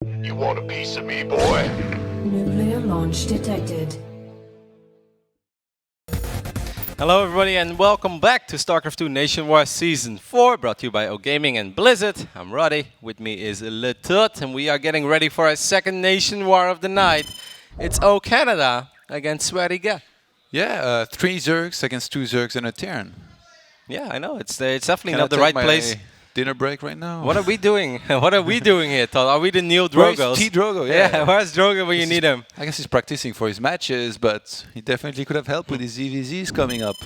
You want a piece of me, boy? Nuclear launch detected. Hello everybody and welcome back to Starcraft 2 Nation War Season 4, brought to you by O Gaming and Blizzard. I'm Roddy, with me is notre, and we are getting ready for our second Nation War of the night. It's O Canada against Sweaty Guy. Yeah, 3 Zergs against 2 Zergs and a Terran. Yeah, I know, it's definitely Can not I the take right my place. dinner break right now? What are we doing? What are we doing here, Todd? Are we the Neil Where's Drogos? T. Drogo? Yeah, where's Drogo when you need him? I guess he's practicing for his matches, but he definitely could have helped with his ZVZs coming up.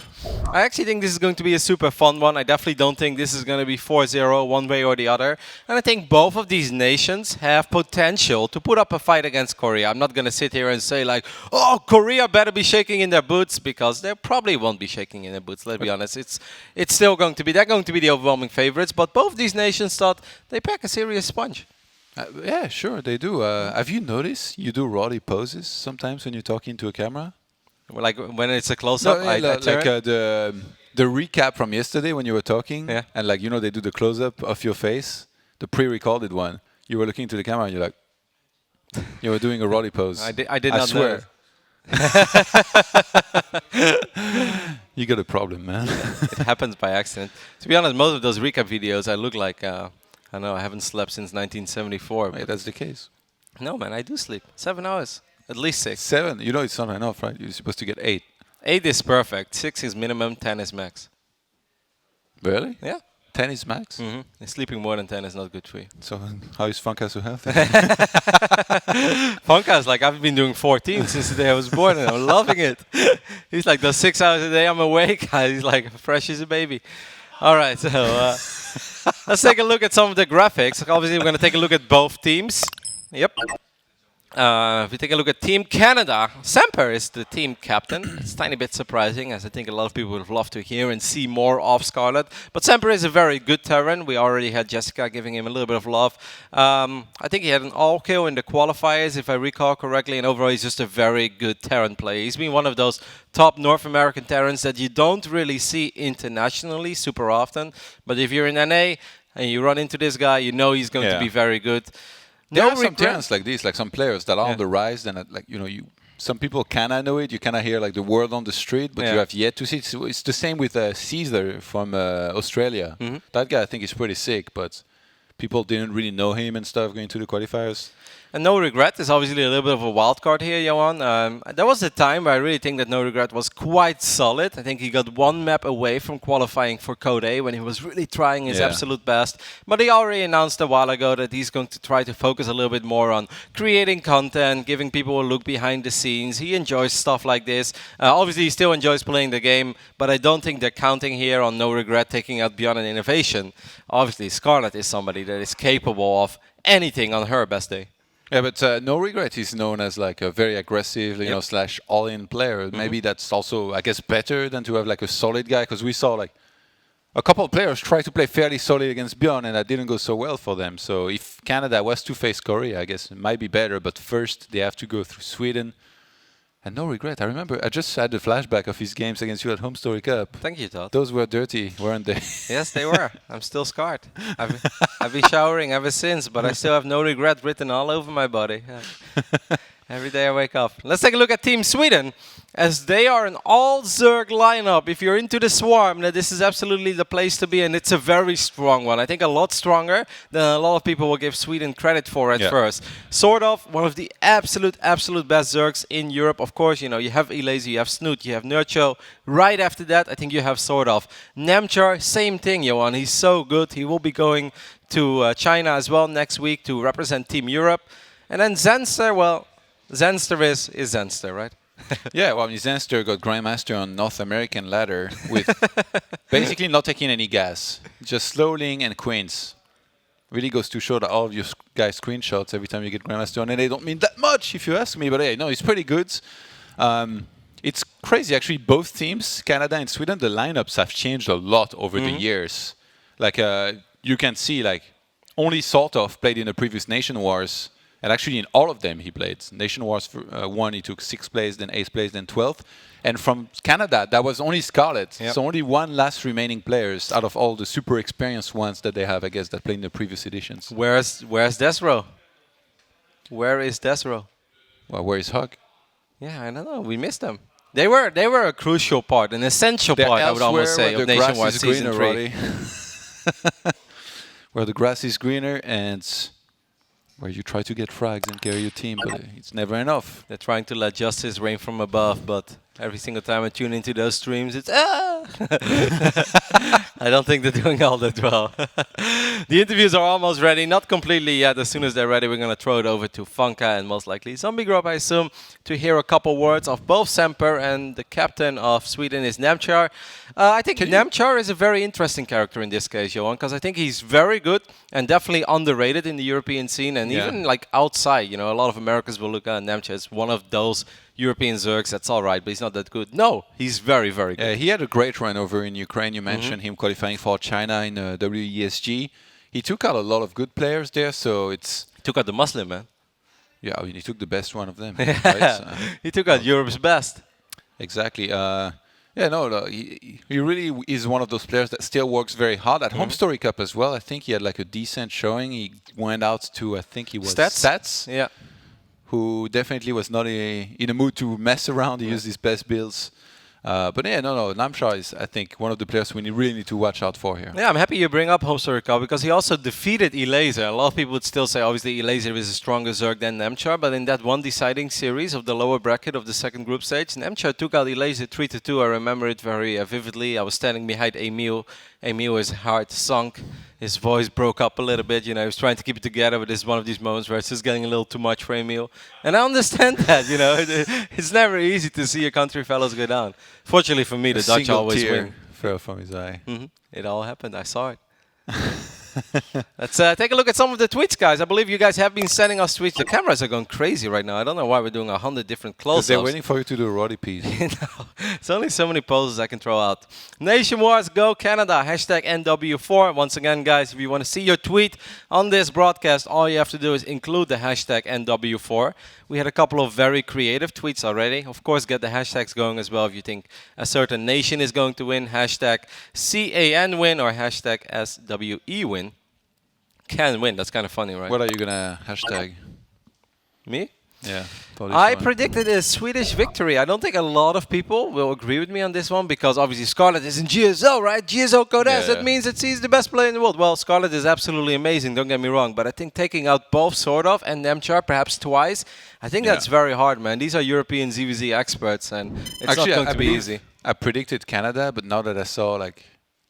I actually think this is going to be a super fun one. I definitely don't think this is going to be 4-0 one way or the other. And I think both of these nations have potential to put up a fight against Korea. I'm not going to sit here and say like, oh, Korea better be shaking in their boots, because they probably won't be shaking in their boots, let's be honest. It's still going to be, they're going to be the overwhelming favorites, but both these nations thought they pack a serious punch. Yeah, sure, they do. Have you noticed you do Roddy poses sometimes when you're talking to a camera? Like when it's a close-up, I turn. like the recap from yesterday when you were talking, Yeah. and like, you know, they do the close-up of your face, the pre-recorded one. You were looking to the camera and you're like, you were doing a Roddy pose. I did not swear. know. You got a problem, man. It happens by accident. To be honest, most of those recap videos, I look like, I don't know, I haven't slept since 1974. Yeah, that's the case. No, man, I do sleep. 7 hours. At least 6. 7, you know it's not enough, right? You're supposed to get 8. 8 is perfect. 6 is minimum. 10 is max. Really? Yeah. 10 is max? Sleeping more than 10 is not good for you. So how is Funka so healthy? Funka is like, I've been doing 14 since the day I was born, and I'm loving it. He's like, those 6 hours a day I'm awake. He's like fresh as a baby. All right, so let's take a look at some of the graphics. Obviously, we're going to take a look at both teams. Yep. If we take a look at Team Canada, Semper is the team captain. It's a tiny bit surprising, as I think a lot of people would have loved to hear and see more of Scarlet. But Semper is a very good Terran. We already had Jessica giving him a little bit of love. I think he had an all-kill in the qualifiers, if I recall correctly, and overall he's just a very good Terran player. He's been one of those top North American Terrans that you don't really see internationally super often. But if you're in NA and you run into this guy, you know he's going to be very good. There No are some regret. Terrans like this, like some players that are on the rise. And like, you know, some people kinda know it. You kinda hear like the word on the street, but you have yet to see it. It's the same with Caesar from Australia. That guy I think is pretty sick, but people didn't really know him and stuff going to the qualifiers. And No Regret is obviously a little bit of a wild card here, Johan. There was a time where I really think that No Regret was quite solid. I think he got one map away from qualifying for Code A when he was really trying his absolute best. But he already announced a while ago that he's going to try to focus a little bit more on creating content, giving people a look behind the scenes. He enjoys stuff like this. Obviously, he still enjoys playing the game, but I don't think they're counting here on No Regret taking out Beyond an Innovation. Obviously, Scarlet is somebody that is capable of anything on her best day. Yeah, but No Regret is known as like a very aggressive, you know, slash all-in player. Maybe that's also, I guess, better than to have like a solid guy, because we saw like a couple of players try to play fairly solid against Bjorn, and that didn't go so well for them. So if Canada was to face Korea, I guess it might be better. But first, they have to go through Sweden. And No Regret. I remember I just had the flashback of his games against you at Home Story Cup. Thank you, Todd. Those were dirty, weren't they? Yes, they were. I'm still scarred. I've been showering ever since, but I still have No Regret written all over my body. Every day I wake up. Let's take a look at Team Sweden, as they are an all-Zerg lineup. If you're into the Swarm, then this is absolutely the place to be, and it's a very strong one. I think a lot stronger than a lot of people will give Sweden credit for at first. Sort of one of the absolute best Zergs in Europe. Of course, you know, you have Elazy, you have Snoot, you have Nurcho. Right after that, I think you have sort of Nemchar, same thing, Johan. He's so good. He will be going to China as well next week to represent Team Europe. And then Zenster, well, Zenster is Zenster, right? Yeah, well, I mean, Zenster got Grandmaster on North American ladder with basically not taking any gas, just slowing and queens. Really goes to show that all of you guys screenshots every time you get Grandmaster on, and they don't mean that much if you ask me, but hey, no, it's pretty good. It's crazy, actually, both teams, Canada and Sweden, the lineups have changed a lot over the years. Like, you can see, like, only sort of played in the previous Nation Wars. And actually, in all of them, he played. Nation Wars 1, he took 6th place, then 8th place, then 12th. And from Canada, that was only Scarlet. Yep. So only one last remaining players out of all the super experienced ones that they have, I guess, that played in the previous editions. Where's Desro? Where is Desro? Well, where is Hug? Yeah, I don't know. We missed them. They were a crucial part, an essential part, I would almost say, of Nationwide Season 3. Where the grass is greener and where you try to get frags and carry your team, but it's never enough. They're trying to let justice reign from above, but every single time I tune into those streams, it's ah! I don't think they're doing all that well. The interviews are almost ready, not completely yet. As soon as they're ready, we're going to throw it over to Funka and most likely Zombie Group, I assume, to hear a couple words of both Semper and the captain of Sweden is Nemchar. I think Nemchar is a very interesting character in this case, Johan, because I think he's very good and definitely underrated in the European scene and even like outside. You know, a lot of Americans will look at Nemchar as one of those European Zergs that's all right, but he's not that good. No, he's very, very good. He had a great run over in Ukraine. You mentioned him qualifying for China in WESG. He took out a lot of good players there, so it's... Took out the Muslim, man. Yeah, I mean, he took the best one of them. Right? So, he took out Europe's best. Exactly. He really is one of those players that still works very hard. At Home Story Cup as well, I think he had like a decent showing. He went out to, I think he was Stats. Yeah. Who definitely was not in a mood to mess around. He used his best builds. Namchar is, I think, one of the players we really need to watch out for here. Yeah, I'm happy you bring up Home Story Cup because he also defeated Elazer. A lot of people would still say, obviously, Elazer is a stronger Zerg than Nemchar, but in that one deciding series of the lower bracket of the second group stage, Nemchar took out Elazer 3-2. I remember it very vividly. I was standing behind Emil. Emil, his heart sunk. His voice broke up a little bit. You know, he was trying to keep it together, but this is one of these moments where it's just getting a little too much for Emil. And I understand that, you know. It's never easy to see your country fellows go down. Fortunately for me, the Dutch always win. Fell from his eye. It all happened. I saw it. Let's take a look at some of the tweets, guys. I believe you guys have been sending us tweets. The cameras are going crazy right now. I don't know why we're doing 100 different close-ups. They're waiting for you to do a Roddy piece. It's only so many poses I can throw out. Nation Wars, go Canada, hashtag NW4. Once again, guys, if you want to see your tweet on this broadcast, all you have to do is include the hashtag NW4. We had a couple of very creative tweets already. Of course, get the hashtags going as well if you think a certain nation is going to win. Hashtag CAN win or hashtag SWE win. Can win. That's kind of funny, right? What are you going to hashtag? Me? Yeah. I predicted a Swedish victory. I don't think a lot of people will agree with me on this one because obviously Scarlet is in GSL, right? GSL Codes. That means that he's the best player in the world. Well, Scarlet is absolutely amazing, don't get me wrong. But I think taking out both sort of and Nemchar perhaps twice, I think that's very hard, man. These are European ZVZ experts and it's not going to be easy. I predicted Canada, but now that I saw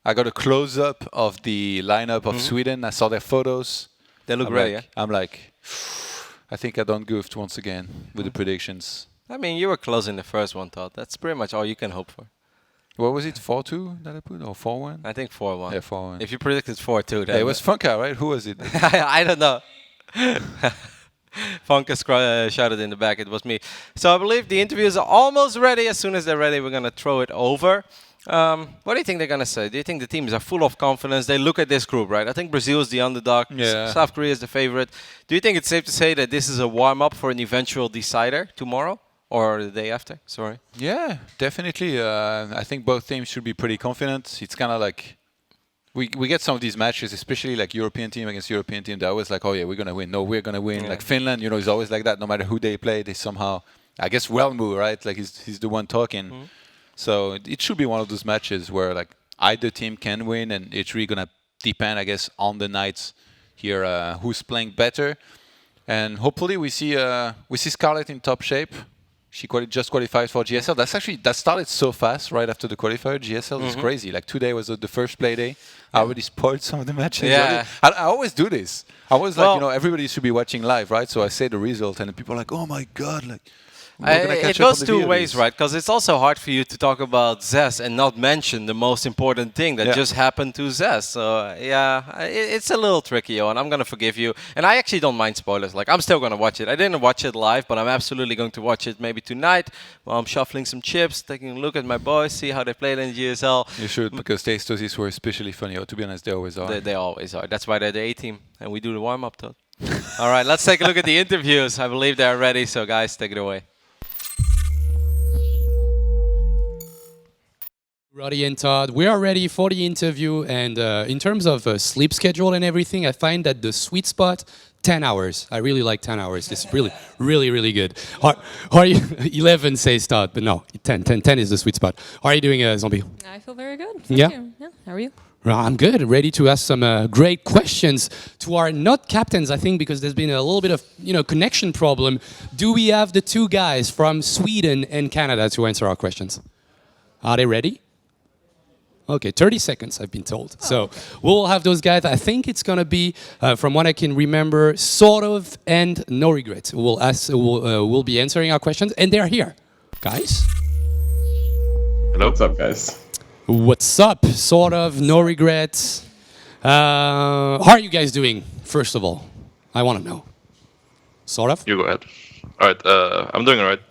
I got a close-up of the lineup of Sweden. I saw their photos. They look ready, yeah? I'm like, I think I done goofed once again with the predictions. I mean, you were close in the first one, Todd. That's pretty much all you can hope for. What was it, 4-2 that I put, or 4-1? I think 4-1. Yeah, 4-1. If you predicted 4-2, then... it was Funka, right? Who was it? I don't know. Funka shouted in the back, it was me. So I believe the interviews are almost ready. As soon as they're ready, we're going to throw it over. What do you think they're going to say? Do you think the teams are full of confidence? They look at this group, right? I think Brazil is the underdog. Yeah. South Korea is the favorite. Do you think it's safe to say that this is a warm-up for an eventual decider tomorrow? Or the day after? Sorry. Yeah, definitely. I think both teams should be pretty confident. It's kind of like... We get some of these matches, especially like European team against European team. They're always like, oh yeah, we're going to win. No, we're going to win. Yeah. Like Finland, you know, is always like that. No matter who they play, they somehow... I guess Welmu, right? Like he's the one talking. So it should be one of those matches where like either team can win, and it's really gonna depend, I guess, on the nights here who's playing better. And hopefully we see Scarlett in top shape. She just qualified for GSL. That started so fast right after the qualifier. GSL is crazy. Like today was the first play day. I already spoiled some of the matches. Yeah. I always do this. I always like, everybody should be watching live, right? So I say the result, and people are like, oh my god, like. It goes two ways, right? Because it's also hard for you to talk about Zes and not mention the most important thing that just happened to Zes. So, yeah, it's a little tricky, and I'm going to forgive you. And I actually don't mind spoilers. Like, I'm still going to watch it. I didn't watch it live, but I'm absolutely going to watch it maybe tonight while I'm shuffling some chips, taking a look at my boys, see how they played in GSL. You should, because Tastosis were especially funny. To be honest, they always are. They always are. That's why they're the A-team, and we do the warm-up, Todd. All right, let's take a look at the interviews. I believe they're ready, so guys, take it away. Roddy and Todd, we are ready for the interview, and in terms of sleep schedule and everything, I find that the sweet spot 10 hours. I really like 10 hours. It's really, really, really good. How are you? 11 says Todd, but no, 10 is the sweet spot. How are you doing, Zombie? I feel very good. Yeah? Thank you. Yeah. How are you? Well, I'm good. Ready to ask some great questions to our not captains, I think, because there's been a little bit of connection problem. Do we have the two guys from Sweden and Canada to answer our questions? Are they ready? Okay, 30 seconds, I've been told. So we'll have those guys. I think it's going to be, from what I can remember, sort of and no regret. We'll be answering our questions, and they're here. Guys? Hello. What's up, guys? What's up? Sort of, no regrets. How are you guys doing, first of all? I want to know. Sort of? You go ahead. All right, I'm doing all right.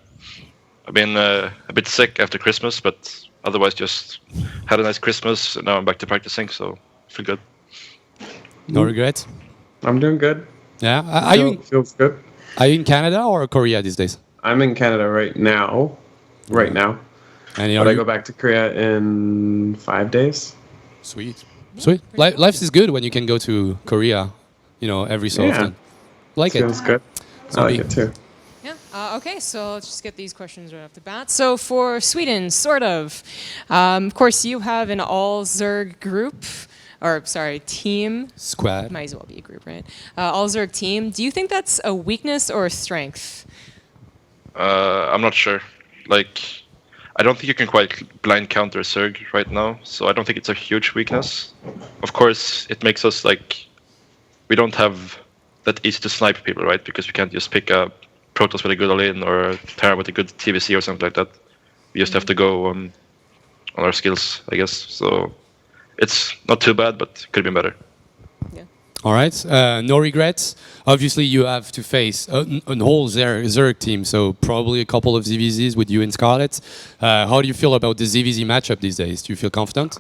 I've been a bit sick after Christmas, but otherwise just had a nice Christmas. Now I'm back to practicing, so I feel good. No regrets? I'm doing good. Yeah? Feels good. Are you in Canada or Korea these days? I'm in Canada right now. And But I go back to Korea in 5 days. Sweet. Life is good when you can go to Korea, every so often. Like it. Feels good. I like it too. Yeah. Okay, so let's just get these questions right off the bat. So for Sweden, sort of. Of course, you have an all-Zerg group, team. Squad. Might as well be a group, right? All-Zerg team. Do you think that's a weakness or a strength? I'm not sure. I don't think you can quite blind counter Zerg right now, so I don't think it's a huge weakness. Of course, it makes us we don't have that easy to snipe people, right? Because we can't just pick a Protoss with a good all-in or a Terra with a good TVC or something like that. We just have to go on our skills, I guess. So it's not too bad, but could have been better. All right. No regrets. Obviously, you have to face a whole Zerg team, so probably a couple of ZVZs with you and Scarlet. How do you feel about the ZVZ matchup these days? Do you feel confident?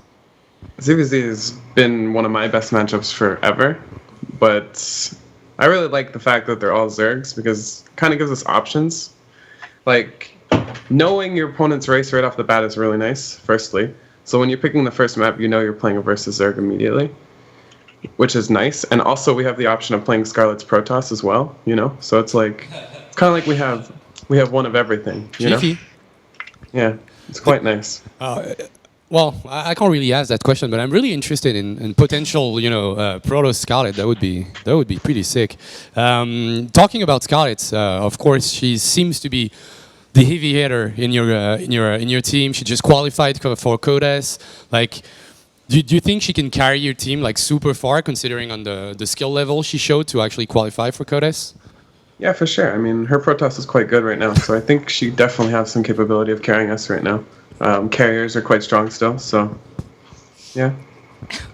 ZVZ has been one of my best matchups forever, but I really like the fact that they're all Zergs because it kind of gives us options. Knowing your opponent's race right off the bat is really nice, firstly. So when you're picking the first map, you're playing a versus Zerg immediately, which is nice. And also we have the option of playing Scarlet's Protoss as well, So it's kind of like we have one of everything, Chiefy. Yeah, it's quite nice. Well, I can't really ask that question, but I'm really interested in potential, Protoss Scarlet. That would be pretty sick. Talking about Scarlet, of course, she seems to be the heavy hitter in your team. She just qualified for Codes. Do you think she can carry your team super far, considering on the skill level she showed to actually qualify for Codes? Yeah, for sure. I mean, her Protoss is quite good right now, so I think she definitely has some capability of carrying us right now. Carriers are quite strong still, so yeah,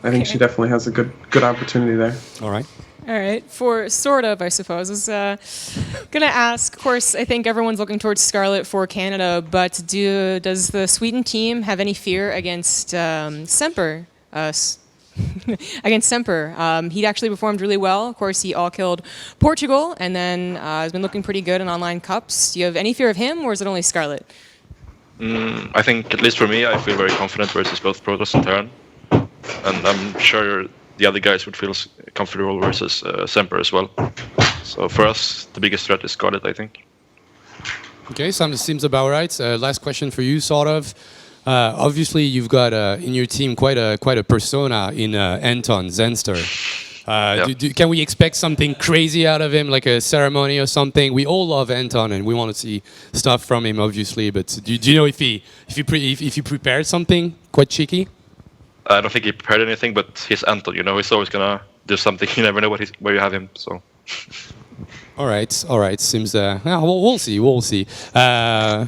I think she definitely has a good opportunity there. All right. All right. For sort of, I suppose, I was going to ask, of course, I think everyone's looking towards Scarlet for Canada, but does the Sweden team have any fear against Semper? Against Semper. He'd actually performed really well. Of course, he all-killed Portugal, and then has been looking pretty good in online cups. Do you have any fear of him, or is it only Scarlet? I think, at least for me, I feel very confident versus both Protoss and Terran. And I'm sure the other guys would feel comfortable versus Semper as well. So for us, the biggest threat is Scarlet, I think. Okay, seems about right. Last question for you, sort of. Obviously, you've got in your team quite a persona in Anton Zenster. Can we expect something crazy out of him, like a ceremony or something? We all love Anton, and we want to see stuff from him, obviously. But do you know if he prepared something quite cheeky? I don't think he prepared anything, but he's Anton. He's always gonna do something. You never know where you have him. So. All right. Seems we'll see. Yeah.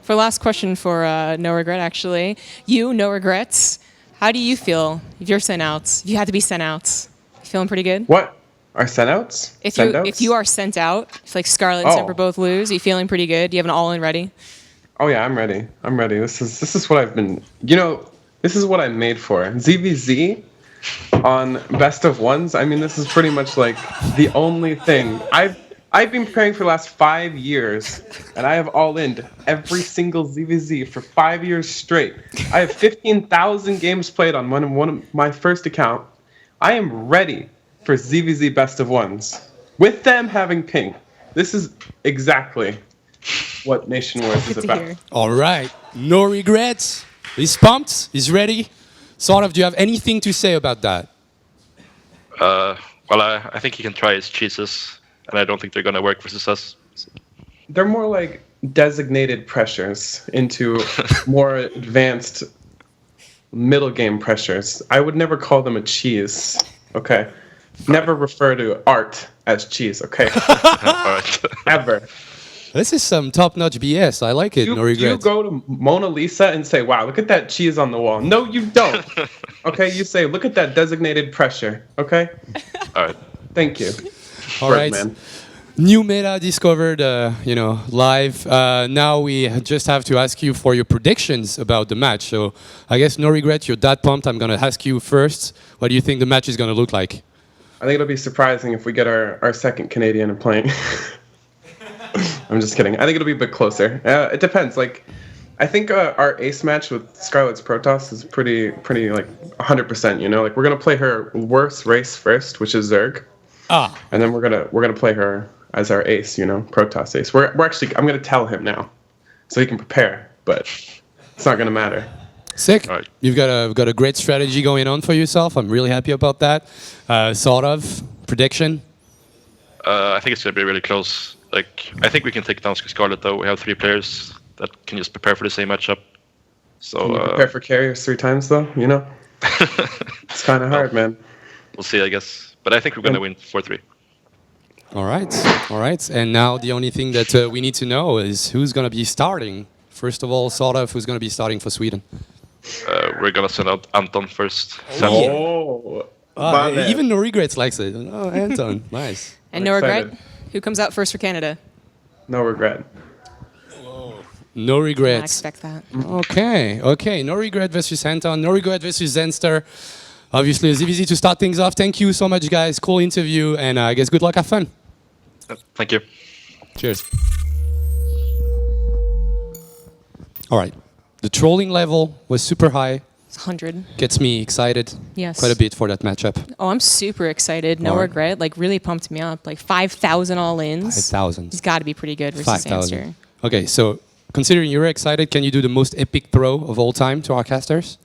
For last question for No Regret, actually. No regrets. How do you feel if you're sent out? If you had to be sent out, you feeling pretty good? What? Our sent outs? If you are sent out, if Scarlet and Semper both lose, are you feeling pretty good? Do you have an all-in ready? Oh yeah, I'm ready. This is what I've been. This is what I'm made for. ZVZ on best of ones. I mean, this is pretty much the only thing I've been preparing for the last 5 years, and I have all-ined every single ZVZ for 5 years straight. I have 15,000 games played on one of my first account. I am ready for ZVZ Best of Ones. With them having ping. This is exactly what Nation Wars is Good to about. hear. All right. No regrets. He's pumped. He's ready. Sort of, do you have anything to say about that? Well, I think he can try his cheeses, and I don't think they're gonna work versus us. They're more like designated pressures into more advanced middle game pressures. I would never call them a cheese. Okay. Never refer to art as cheese. Okay. All right. Ever. This is some top-notch BS. I like it. No Do you regrets. go to Mona Lisa and say, "Wow, look at that cheese on the wall"? No, you don't. Okay, you say, "Look at that designated pressure." Okay. All right. Thank you. All right. Man. New meta discovered, live. Now we just have to ask you for your predictions about the match. So I guess no regret. You're that pumped. I'm gonna ask you first. What do you think the match is gonna look like? I think it'll be surprising if we get our second Canadian playing. I'm just kidding. I think it'll be a bit closer. It depends. Like, I think our ace match with Scarlet's Protoss is pretty like 100%. You know, like we're gonna play her worst race first, which is Zerg, and then we're gonna play her as our ace. You know, Protoss ace. We're actually. I'm gonna tell him now, so he can prepare. But it's not gonna matter. Sick. Right. You've got a great strategy going on for yourself. I'm really happy about that. Sort of prediction. I think it's gonna be really close. Like, I think we can take down Scarlet though. We have 3 players that can just prepare for the same matchup. So Can you prepare for carriers 3 times though? You know, it's kind of hard, man. we'll see, I guess. But I think we're gonna win 4-3. All right. And now the only thing that we need to know is who's gonna be starting. First of all, sort of, who's gonna be starting for Sweden? We're gonna send out Anton first. Oh, my man. Even no regrets likes it. Oh, Anton, nice. And I'm no regret. excited. Who comes out first for Canada? No regret. No I regrets. expect that. Okay. No regret versus Anton. No regret versus Zenster. Obviously, it's easy to start things off. Thank you so much, guys. Cool interview, and I guess good luck. Have fun. Thank you. Cheers. All right. The trolling level was super high. It's 100. Gets me excited Yes. quite a bit for that matchup. Oh, I'm super excited. No All right. regret. Like, really pumped me up. Like, 5,000 all-ins. 5,000. He's got to be pretty good versus 5,000. Zenster. Okay, so considering you're excited, can you do the most epic throw of all time to our casters?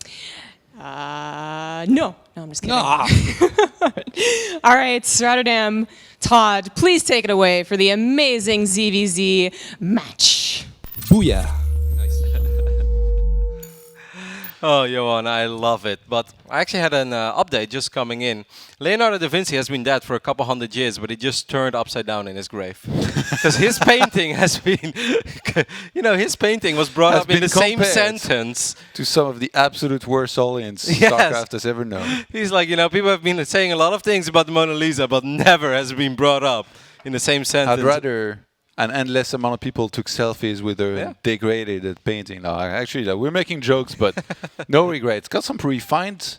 No, I'm just kidding. All right, Rotterdam, Todd, please take it away for the amazing ZVZ match. Booyah. Oh, Johan, I love it. But I actually had an update just coming in. Leonardo da Vinci has been dead for a couple hundred years, but he just turned upside down in his grave. Because his painting has been, his painting was brought Has up in been the same compared. sentence. To some of the absolute worst aliens Yes. Starcraft has ever known. He's like, people have been saying a lot of things about the Mona Lisa, but never has been brought up in the same sentence. I'd rather an endless amount of people took selfies with their Yeah. degraded painting. No, actually, we're making jokes, but no regrets. Got some refined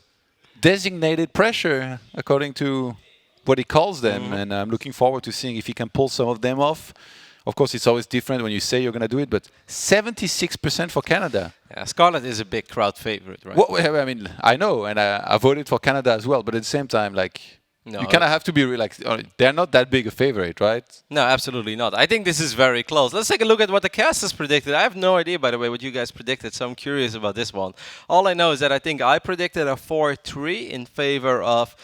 designated pressure, according to what he calls them, and I'm looking forward to seeing if he can pull some of them off. Of course, it's always different when you say you're going to do it, but 76% for Canada. Yeah, Scarlet is a big crowd favorite, right? Well, I mean, I know, and I voted for Canada as well, but at the same time, No, you kind of have to be they're not that big a favorite, right? No, absolutely not. I think this is very close. Let's take a look at what the casters predicted. I have no idea, by the way, what you guys predicted, so I'm curious about this one. All I know is that I think I predicted a 4-3 in favor of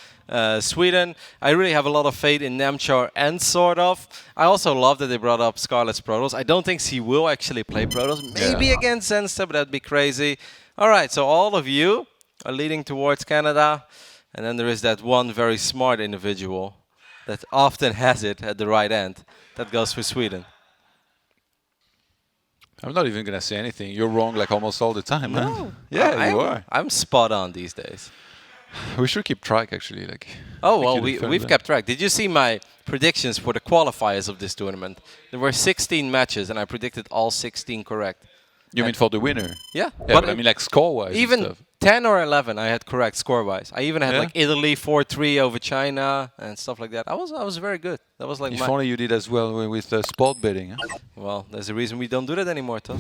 Sweden. I really have a lot of faith in Nemchar and Sort of. I also love that they brought up Scarlet's Protoss. I don't think she will actually play Protoss. Maybe against Zenster, but that'd be crazy. All right, so all of you are leading towards Canada. And then there is that one very smart individual that often has it at the right end. That goes for Sweden. I'm not even going to say anything. You're wrong like almost all the time, man. Yeah, you are. I'm spot on these days. We should keep track, actually. Oh, well, keep we've kept track. Did you see my predictions for the qualifiers of this tournament? There were 16 matches, and I predicted all 16 correct. You mean for the winner? Yeah. Yeah, but I mean score-wise and even stuff. 10 or 11 I had correct score-wise. I even had Yeah? like Italy 4-3 over China and stuff like that. I was very good. That was like If my... only you did as well with sport betting. Huh? Well, there's a reason we don't do that anymore, Todd.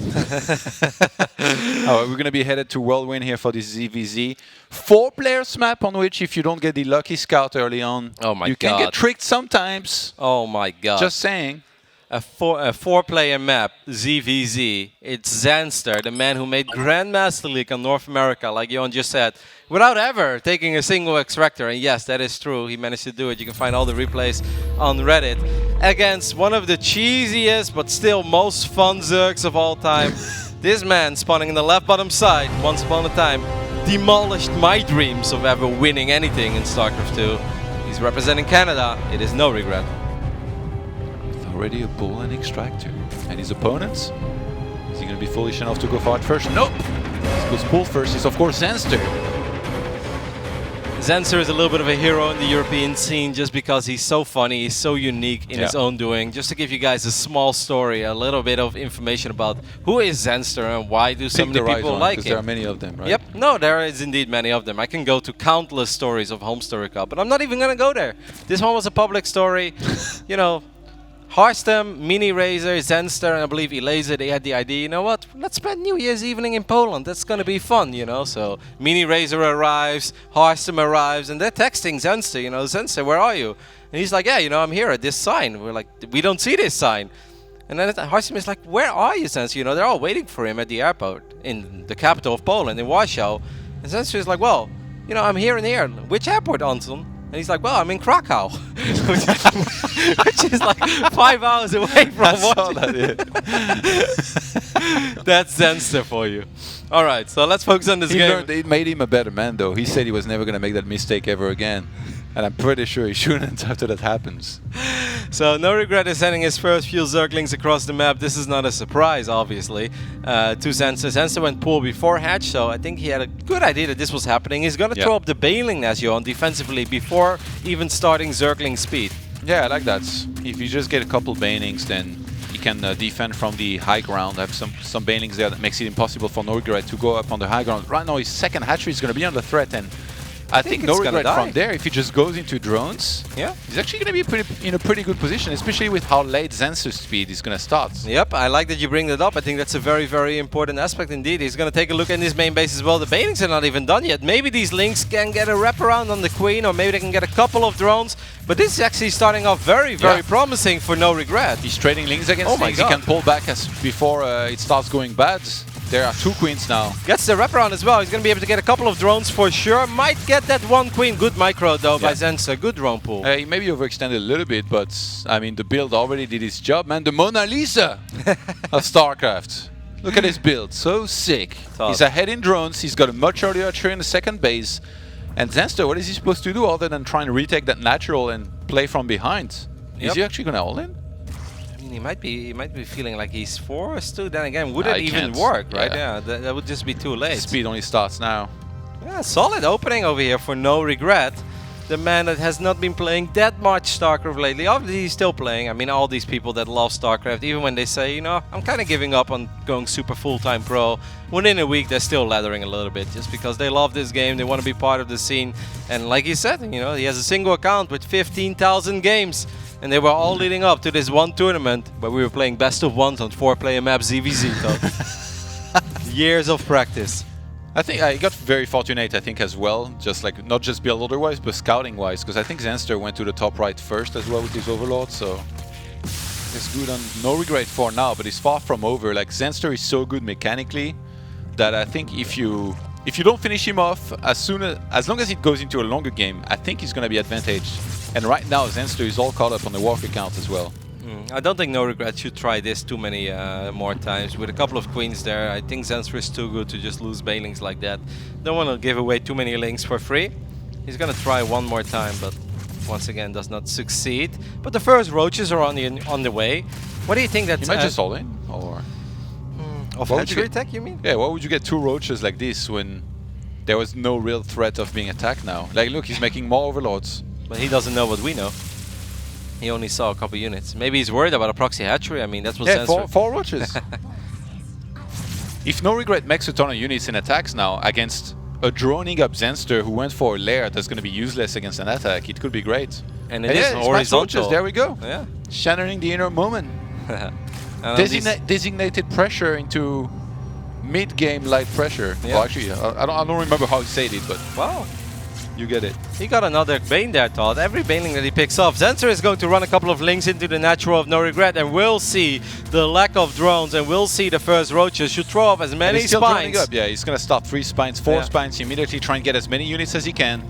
We're going to be headed to Whirlwind here for this ZVZ. 4 players map on which if you don't get the lucky scout early on, Oh my you can God. get tricked sometimes. Oh my God. Just saying. A four-player map, ZVZ. It's Zanster, the man who made Grandmaster League on North America, like Johan just said, without ever taking a single extractor. And yes, that is true. He managed to do it. You can find all the replays on Reddit. Against one of the cheesiest, but still most fun Zergs of all time. This man, spawning in the left bottom side, once upon a time, demolished my dreams of ever winning anything in Starcraft 2. He's representing Canada. It is no regret. Already a bull and extractor. And his opponents? Is he going to be foolish enough to go for it first? Nope! He goes bull first. Is of course Zanster. Zanster is a little bit of a hero in the European scene just because he's so funny, he's so unique in his own doing. Just to give you guys a small story, a little bit of information about who is Zanster and why do so many people like him. There are many of them, right? Yep, no, there is indeed many of them. I can go to countless stories of Home Story Cup, but I'm not even going to go there. This one was a public story, you know. Harstem, Mini Razor, Zenster, and I believe Elazer, they had the idea, you know what, let's spend New Year's evening in Poland, that's gonna be fun, you know. So Mini Razor arrives, Harstem arrives, and they're texting Zenster, you know, Zenster, where are you? And he's like, yeah, you know, I'm here at this sign. We're like, we don't see this sign. And then Harstem is like, where are you, Zenster? You know, they're all waiting for him at the airport in the capital of Poland, in Warsaw. And Zenster is like, well, you know, I'm here and here. Which airport, Anton? And he's like, well, I'm in Krakow, which is like 5 hours away from Warsaw. That's Zenster for you. All right, so let's focus on this game. It made him a better man, though. He said he was never going to make that mistake ever again. And I'm pretty sure he shouldn't after that happens. So No Regret is sending his first few Zerglings across the map. This is not a surprise, obviously, to Zenster. Zenster went pool before hatch, so I think he had a good idea that this was happening. He's going to throw up the Bailing Nest, Johan, defensively before even starting Zergling speed. Yeah, I like that. If you just get a couple Banelings, then you can defend from the high ground. Have some Banelings there that makes it impossible for No Regret to go up on the high ground. Right now, his second hatchery is going to be under threat, and I think No Regret from there, if he just goes into drones, he's actually going to be in a pretty good position, especially with how late Zenster's speed is going to start. Yep, I like that you bring that up. I think that's a very, very important aspect indeed. He's going to take a look in his main base as well. The Banelings are not even done yet. Maybe these Lynx can get a wraparound on the Queen, or maybe they can get a couple of drones. But this is actually starting off very, very promising for No Regret. He's trading Lynx against Lynx. He can pull back as before it starts going bad. There are 2 queens now. Gets the wraparound as well. He's going to be able to get a couple of drones for sure. Might get that 1 queen. Good micro though by Zenster. Good drone pool. He maybe overextended a little bit, but I mean the build already did its job, man. The Mona Lisa of Starcraft. Look at his build. So sick. He's ahead in drones. He's got a much earlier archer in the second base. And Zenster, what is he supposed to do other than try and retake that natural and play from behind? Is he actually going to all-in? He might be feeling like he's forced to. Then again, would it even work, right? Yeah, that would just be too late. Speed only starts now. Yeah, solid opening over here for No Regret. The man that has not been playing that much StarCraft lately. Obviously, he's still playing. I mean, all these people that love StarCraft, even when they say, you know, I'm kind of giving up on going super full-time pro, within a week they're still lathering a little bit just because they love this game, they want to be part of the scene. And like he said, you know, he has a single account with 15,000 games. And they were all leading up to this one tournament where we were playing best of ones on 4-player map ZVZ. Years of practice. I think I got very fortunate, I think, as well. Just like, not just build order-wise, but scouting-wise. Because I think Zenster went to the top right first as well with his Overlord. So it's good on No Regret for now, but it's far from over. Like, Zenster is so good mechanically that I think if you don't finish him off, as long as it goes into a longer game, I think he's going to be advantaged. And right now, Zenster is all caught up on the walk account as well. I don't think No Regret should try this too many more times. With a couple of queens there, I think Zenster is too good to just lose Bailings like that. Don't want to give away too many links for free. He's going to try one more time, but once again does not succeed. But the first roaches are on the way. What do you think that... You might just all in, or... Of hatchery attack, you mean? Yeah, why would you get 2 roaches like this when there was no real threat of being attacked now? Like, look, he's making more Overlords. But he doesn't know what we know. He only saw a couple units. Maybe he's worried about a proxy hatchery. I mean, that's what Zenster... 4 roaches. If No Regret makes a ton of units in attacks now against a droning up Zenster who went for a lair that's going to be useless against an attack. It could be great. And it is it's horizontal. Roaches, there we go. Yeah. Channeling the inner moment. And Designated pressure into mid-game light pressure. Yeah. Well, actually, I don't remember how he said it, but wow. you get it. He got another Bane there, Todd. Every Baneling that he picks up. Zenser is going to run a couple of links into the natural of no regret, and we'll see the lack of drones, and we'll see the first roaches should throw off as And many he's still spines. droning up. Yeah, he's going to stop 3 spines, 4 spines, immediately try and get as many units as he can.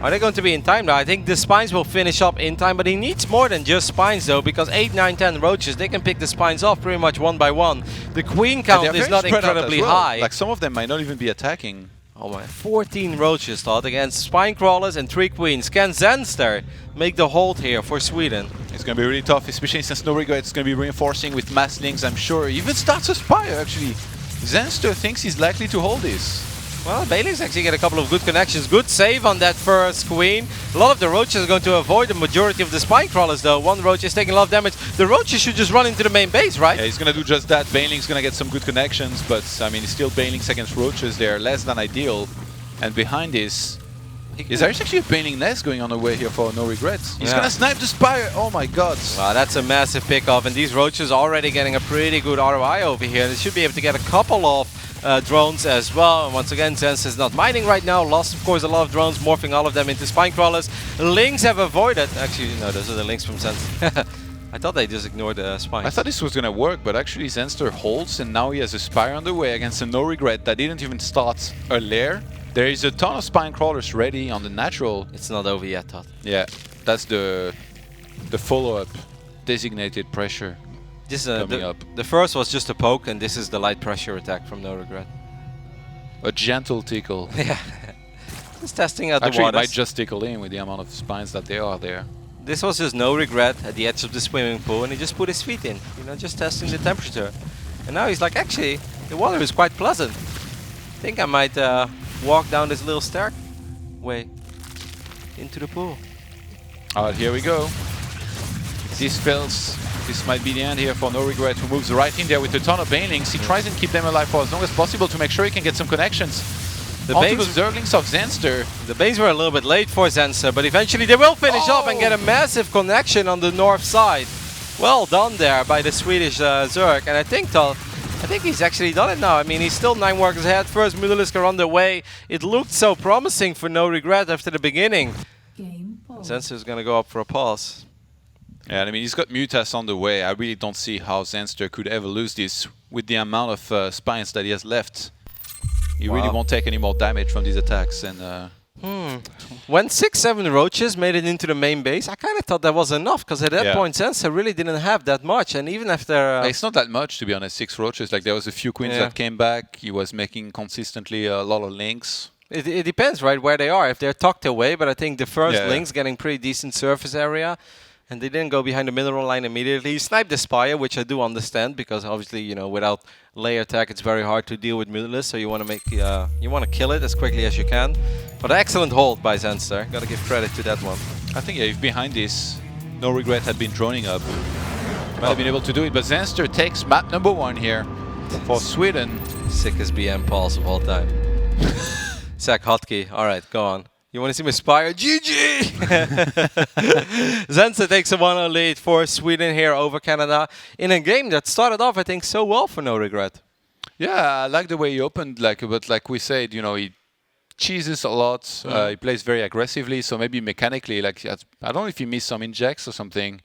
Are they going to be in time now? I think the spines will finish up in time, but he needs more than just spines though, because 8, 9, 10 roaches, they can pick the spines off pretty much one by one. The queen And count they're is very not spread out as incredibly well. high. Like some of them might not even be attacking. Oh my, 14 roaches, Todd, against spine crawlers and 3 queens. Can Zenster make the hold here for Sweden? It's going to be really tough, especially since no regret. It's going to be reinforcing with mass links, I'm sure. Even starts a spire, actually. Zenster thinks he's likely to hold this. Well, Bailey's actually get a couple of good connections. Good save on that first queen. A lot of the roaches are going to avoid the majority of the spine crawlers though. One roach is taking a lot of damage. The roaches should just run into the main base, right? Yeah, he's going to do just that. Baneling's going to get some good connections, but I mean, still Banelings against roaches, they're less than ideal. And behind this, is there actually a Baneling nest going on the way here for no regrets? He's going to snipe the spire. Oh my god. Wow, that's a massive pickoff, and these roaches are already getting a pretty good ROI over here. They should be able to get a couple of drones as well. And once again, Zenz is not mining right now. Lost, of course, a lot of drones, morphing all of them into spine crawlers. Lynx have avoided. Actually, no, those are the Lynx from Zenz. I thought they just ignored the spine. I thought this was going to work, but actually Zenster holds, and now he has a spire on the way against a no regret that didn't even start a lair. There is a ton of spine crawlers ready on the natural. It's not over yet, Todd. Yeah, that's the follow-up designated pressure. This coming up. the first was just a poke, and this is the light pressure attack from no regret. A gentle tickle. Yeah, just testing out Actually, the it waters. might just tickle in with the amount of spines that there are there. This was just no regret at the edge of the swimming pool, and he just put his feet in, you know, just testing the temperature. And now he's like, actually, the water is quite pleasant. I think I might walk down this little stairway into the pool. Alright, here we go. This fails. This might be the end here for no regret, who moves right in there with a ton of banelings. He tries and keep them alive for as long as possible to make sure he can get some connections. Onto the Zerglings of Zenster. The banes were a little bit late for Zenster, but eventually they will finish up and get a massive connection on the north side. Well done there by the Swedish Zerg, and I think he's actually done it now. I mean, he's still 9 workers ahead. First Mutalisk are on the way. It looked so promising for no regret after the beginning. Game pause. Zenster's gonna go up for a pause. Yeah, I mean, he's got Mutas on the way. I really don't see how Zenster could ever lose this with the amount of spines that he has left. He really won't take any more damage from these attacks. And When 6-7 roaches made it into the main base, I kind of thought that was enough, because at that point Zenster really didn't have that much. And even after... it's not that much, to be honest, 6 roaches. Like, there was a few queens that came back. He was making consistently a lot of links. It depends, right, where they are. If they're tucked away, but I think the first links getting pretty decent surface area. And they didn't go behind the mineral line immediately. He sniped the Spire, which I do understand, because obviously, you know, without layer attack, it's very hard to deal with Mutalisk. So you want to make, you want to kill it as quickly as you can. But excellent hold by Zenster. Got to give credit to that one. I think if behind this, no regret had been droning up, might have been able to do it. But Zenster takes map number 1 here for Sweden. Sickest BM pulse of all time. Zach Hotkey. All right, go on. You want to see me Spire? GG! Zenster takes a 1-0 lead for Sweden here over Canada in a game that started off, I think, so well for no regret. Yeah, I like the way he opened, but like we said, you know, he cheeses a lot. He plays very aggressively, so maybe mechanically, like, I don't know if he missed some injects or something,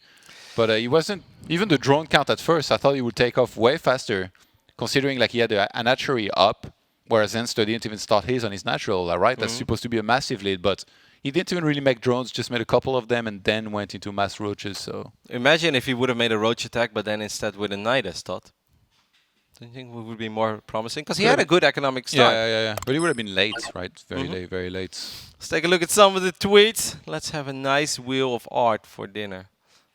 but he wasn't, even the drone count at first, I thought he would take off way faster, considering like he had an archery up, whereas Zenster didn't even start his on his natural, right? That's supposed to be a massive lead, but he didn't even really make drones, just made a couple of them and then went into mass roaches, so... Imagine if he would have made a roach attack, but then instead with a Nidus, Todd. Don't you think it would be more promising? Because he had a good economic start. Yeah. But he would have been late, right? Very late. Let's take a look at some of the tweets. Let's have a nice wheel of art for dinner.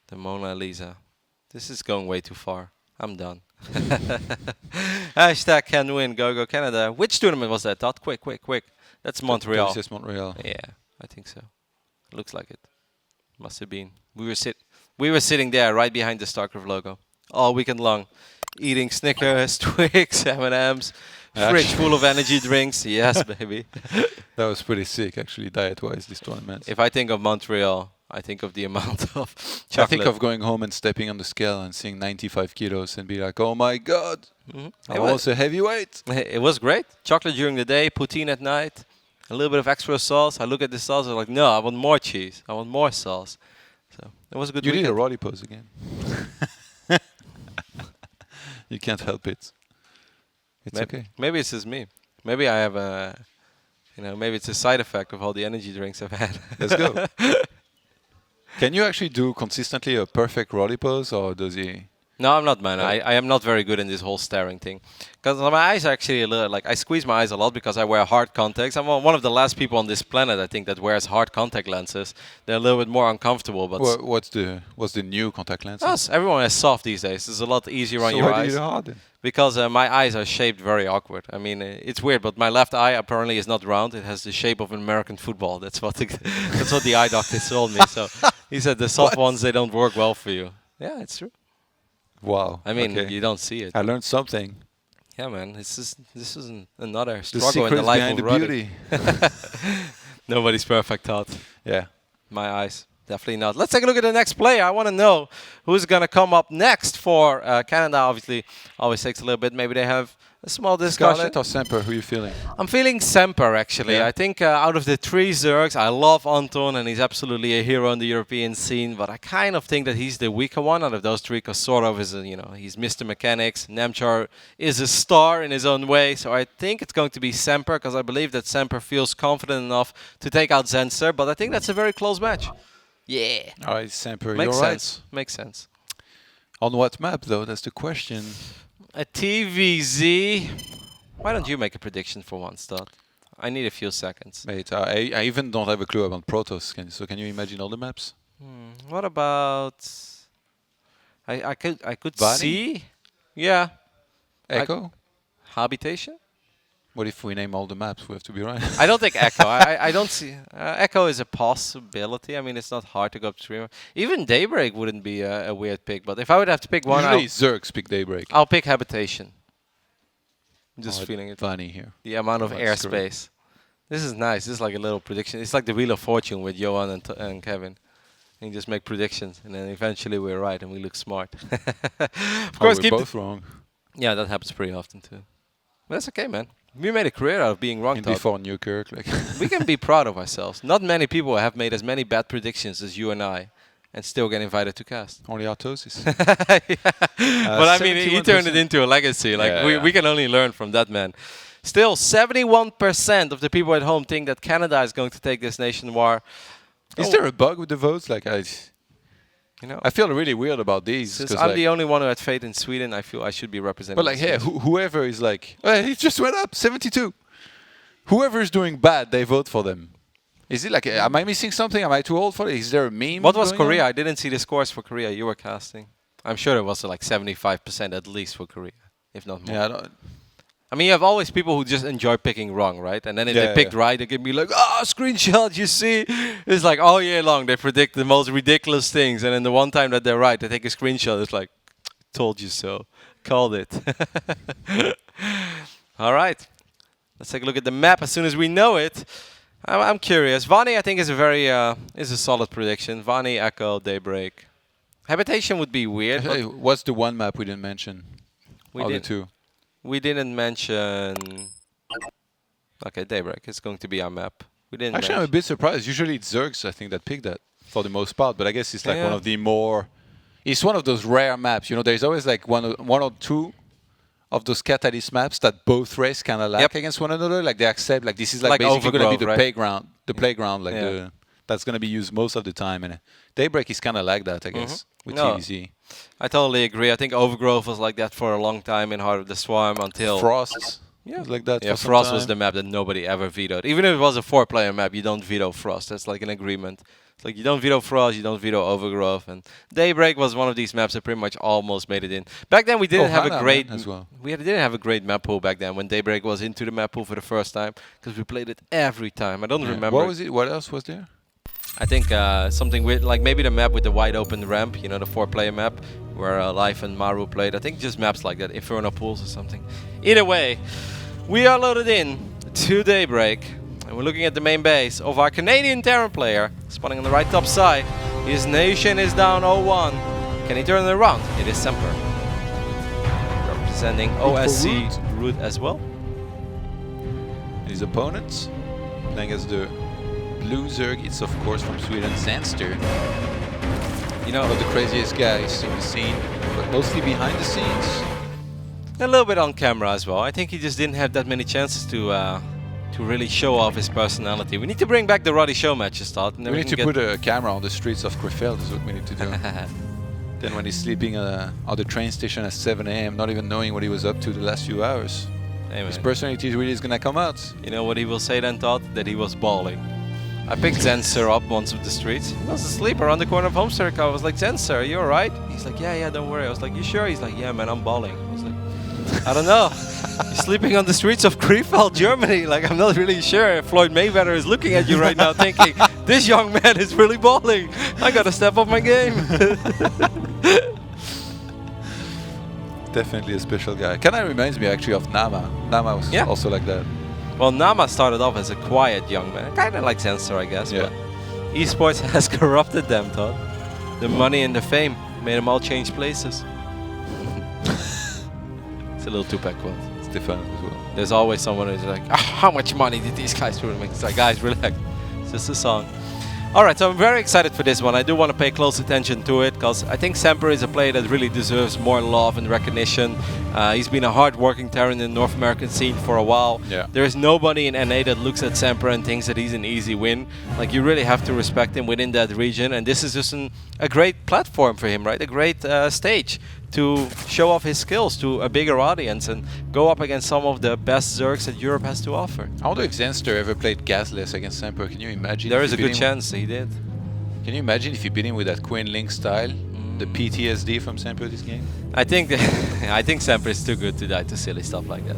The Mona Lisa. This is going way too far. I'm done. Hashtag can win, go Canada. Which tournament was that, Todd? Quick. That's Montreal. That's Montreal. Yeah, I think so. Looks like it. Must have been. We were sitting there right behind the Starcraft logo all weekend long, eating Snickers, Twix, M&Ms, Fridge full of energy drinks. Yes, baby. That was pretty sick, actually, diet-wise, this tournament. If I think of Montreal, I think of the amount of chocolate. I think of going home and stepping on the scale and seeing 95 kilos and be like, oh my god, I was a heavyweight. It was great. Chocolate during the day, poutine at night, a little bit of extra sauce. I look at the sauce, I'm like, no, I want more cheese. I want more sauce. So it was a good You weekend. did a Roddy pose again. You can't help it. It's okay. Maybe it's just me. Maybe I have a, maybe it's a side effect of all the energy drinks I've had. Let's go. Can you actually do consistently a perfect Roddy pose, or does he? No, I'm not, man. I am not very good in this whole staring thing. Because my eyes are actually a little, I squeeze my eyes a lot because I wear hard contacts. I'm one of the last people on this planet, I think, that wears hard contact lenses. They're a little bit more uncomfortable. But What's the new contact lens? us, everyone is soft these days. It's a lot easier on So your why do eyes. you do hard then? Because my eyes are shaped very awkward. I mean, it's weird, but my left eye apparently is not round. It has the shape of an American football. That's what that's what the eye doctor told me. So he said the soft ones, they don't work well for you. Yeah, it's true. Wow. I mean, okay. you don't see it. I learned something. Yeah, man. This is another The struggle in the secrets life behind of the Roddy. beauty. Nobody's perfect, Todd. Yeah. My eyes. Definitely not. Let's take a look at the next player. I want to know who's going to come up next for Canada. Obviously, always takes a little bit. Maybe they have a small discussion. Scarlett or Semper? Who are you feeling? I'm feeling Semper, actually. Yeah. I think out of the three Zergs, I love Anton, and he's absolutely a hero in the European scene. But I kind of think that he's the weaker one out of those three, because sort of is, he's Mr. Mechanics. Nemchar is a star in his own way. So I think it's going to be Semper, because I believe that Semper feels confident enough to take out Zenster. But I think that's a very close match. Yeah. All right, Semper. Makes you're sense. Makes sense. Right. On what map, though? That's the question. A TVZ. Why don't you make a prediction for once, Todd? I need a few seconds. Mate, I even don't have a clue about Protoss. Can you imagine all the maps? What about? I could Vani? see. Yeah. Echo? Habitation. What if we name all the maps? We have to be right. I don't think Echo. I don't see. Echo is a possibility. I mean, it's not hard to go upstream. Even Daybreak wouldn't be a weird pick. But if I would have to pick one, Usually Zergs pick Daybreak. I'll pick Habitation. I'm just feeling it. Funny here. The amount of That's airspace. This is nice. This is like a little prediction. It's like the Wheel of Fortune with Johan and Kevin. And you just make predictions, and then eventually we're right and we look smart. Of course, we're both wrong. Yeah, that happens pretty often too. But that's okay, man. We made a career out of being wrong. And Todd. before Newkirk, like We can be proud of ourselves. Not many people have made as many bad predictions as you and I, and still get invited to cast. only Artosis. But I mean, he turned it 71%. into a legacy. Like Yeah, we can only learn from that man. Still, 71% of the people at home think that Canada is going to take this nation war. Is there a bug with the votes? Like I I feel really weird about these. since 'cause I'm like, the only one who had faith in Sweden, I feel I should be representing. but like, this hey, nation. whoever is like, it just went up 72. Whoever is doing bad, they vote for them. Is it like, am I missing something? Am I too old for it? Is there a meme? What was going on? Korea? I didn't see the scores for Korea. You were casting. I'm sure it was like 75% at least for Korea, if not more. Yeah, I don't, I mean, you have always people who just enjoy picking wrong, right? And then if Yeah, they picked right, they can be like, screenshot, you see? It's like all year long, they predict the most ridiculous things. And then the one time that they're right, they take a screenshot. It's like, told you so. Called it. All right. Let's take a look at the map as soon as we know it. I'm curious. Vani, I think, is a very is a solid prediction. Vani, Echo, Daybreak. Habitation would be weird. Hey, But what's the one map we didn't mention? we, Other did, two. we didn't mention... Okay, Daybreak. It's going to be our map. We didn't Actually, I'm a mention... bit surprised. Usually it's Zergs, I think, that pick that for the most part. But I guess it's like Yeah. one of the more... It's one of those rare maps. You know, there's always like one or two of those Catalyst maps that both race kind of like against one another. Like they accept, like this is like Like basically going to be Overgrowth, the right? playground. The playground, like Yeah. that's going to be used most of the time. And Daybreak is kind of like that, I guess, with No. TVZ. I totally agree. I think Overgrowth was like that for a long time in Heart of the Swarm until... Frost was like that. Yeah, for some Frost was time. the map that nobody ever vetoed. Even if it was a 4-player map, you don't veto Frost. That's like an agreement. It's like you don't veto Frost, you don't veto Overgrowth. And Daybreak was one of these maps that pretty much almost made it in. Back then we didn't have Hana, a great... man, as well. didn't have a great map pool back then when Daybreak was into the map pool for the first time. Because we played it every time. I don't remember. What was it? What else was there? I think something weird, like maybe the map with the wide open ramp, you know, the 4-player map where Life and Maru played. I think just maps like that, Inferno Pools or something. Either way, We are loaded in to Daybreak, and we're looking at the main base of our Canadian Terran player, spawning on the right top side. His nation is down 0-1. Can he turn it around? It is Semper. Representing OSC Root as well. His opponents, playing as the Blue Zerg, it's of course from Sweden, Zanster. You know, one of the craziest guys in the scene, but mostly behind the scenes. A little bit on camera as well. I think he just didn't have that many chances to really show off his personality. We need to bring back the Roddy Show matches, Todd. We need to put a camera on the streets of Krefeld is what we need to do. Then when he's sleeping on the train station at 7 AM, not even knowing what he was up to the last few hours. Hey, his personality really is gonna come out. You know what he will say then, Todd? That he was bawling. I picked Zenser up once with the streets. He was asleep around the corner of Home Circle. I was like, Zenser, are you alright? He's like, yeah, don't worry. I was like, you sure? He's like, yeah, man, I'm bawling. I was like, I don't know. You're sleeping on the streets of Krefeld, Germany. Like, I'm not really sure. Floyd Mayweather is looking at you right now thinking, this young man is really bawling. I gotta step up my game. Definitely a special guy. Kinda reminds me actually of Nama. Nama was also like that. Well, Nama started off as a quiet young man. Kinda like Zenser, I guess. Yeah. But esports has corrupted them, Todd. The money and the fame made them all change places. It's a little Tupac quote. It's different as well. There's always someone who's like, how much money did these guys really make? It's like, guys, relax. It's just a song. Alright, so I'm very excited for this one. I do want to pay close attention to it because I think Semper is a player that really deserves more love and recognition. He's been a hard-working Terran in the North American scene for a while. Yeah. There is nobody in NA that looks at Semper and thinks that he's an easy win. Like, you really have to respect him within that region, and this is just a great platform for him, right? A great stage to show off his skills to a bigger audience and go up against some of the best Zergs that Europe has to offer. I wonder if Zenster ever played Gasless against Semper. Can you imagine? There is a good chance he did. Can you imagine if you beat him with that Queen Link style? The PTSD from Semper this game? I think I think Semper is too good to die to silly stuff like that.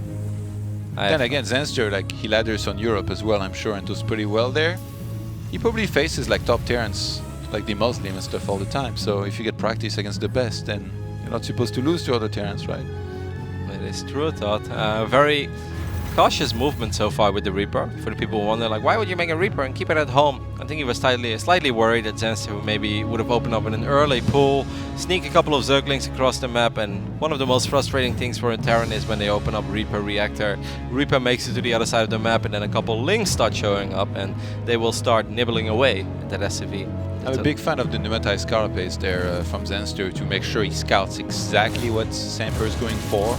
Then again, Zenster, like, he ladders on Europe as well, I'm sure, and does pretty well there. He probably faces like top Terrans, like the Muslim and stuff all the time. So if you get practice against the best, then you're not supposed to lose to other Terrans, right? It is true, Todd. Very cautious movement so far with the Reaper. For the people who wonder, like, why would you make a Reaper and keep it at home? I think he was slightly worried that Zenster maybe would have opened up in an early pool, sneak a couple of Zerglings across the map, and one of the most frustrating things for a Terran is when they open up Reaper Reactor. Reaper makes it to the other side of the map, and then a couple Lings start showing up, and they will start nibbling away at that SCV. I'm a big fan of the pneumatized carapace there from Zenster to make sure he scouts exactly what Semper is going for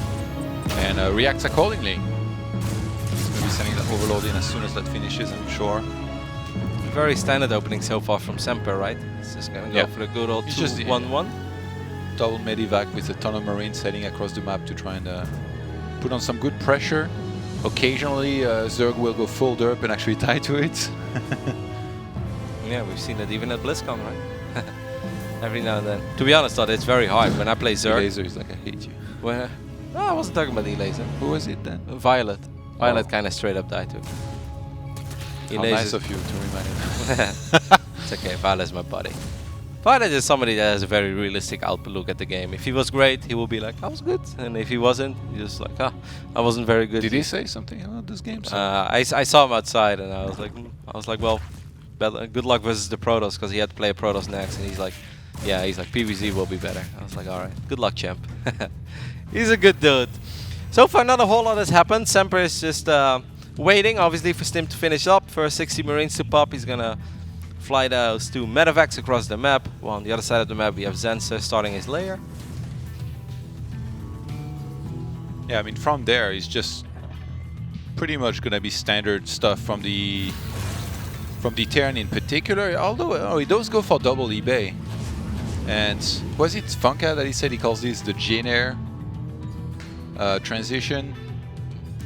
and reacts accordingly. He's going to be sending the Overlord in as soon as that finishes, I'm sure. Very standard opening so far from Semper, right? It's just going to go for the good old 2-1-1. Double medivac with a ton of Marines heading across the map to try and put on some good pressure. Occasionally Zerg will go full derp and actually tie to it. Yeah, we've seen it even at BlizzCon, right? Every now and then. To be honest, though, it's very hard. When I play Zerg... Laser is like, I hate you. Well, no, I wasn't talking about the Laser. Who was it then? Violet. Violet kind of straight up died too. How nice of you to remind him. It's okay, Violet's my buddy. Violet is somebody that has a very realistic outlook at the game. If he was great, he will be like, I was good. And if he wasn't, he's just like, I wasn't very good. Did he say something about this game? I saw him outside and I was like, well, good luck versus the Protoss, because he had to play a Protoss next, and he's like, PvZ will be better. I was like, alright, good luck, champ. He's a good dude. So far, not a whole lot has happened. Semper is just waiting, obviously, for Stim to finish up. For 60 Marines to pop, he's gonna fly those two medevacs across the map. Well, on the other side of the map, we have Zenser starting his lair. Yeah, I mean, from there, it's just pretty much gonna be standard stuff from the Terran in particular, although he does go for double eBay. And was it Funka that he said he calls this the Jane transition?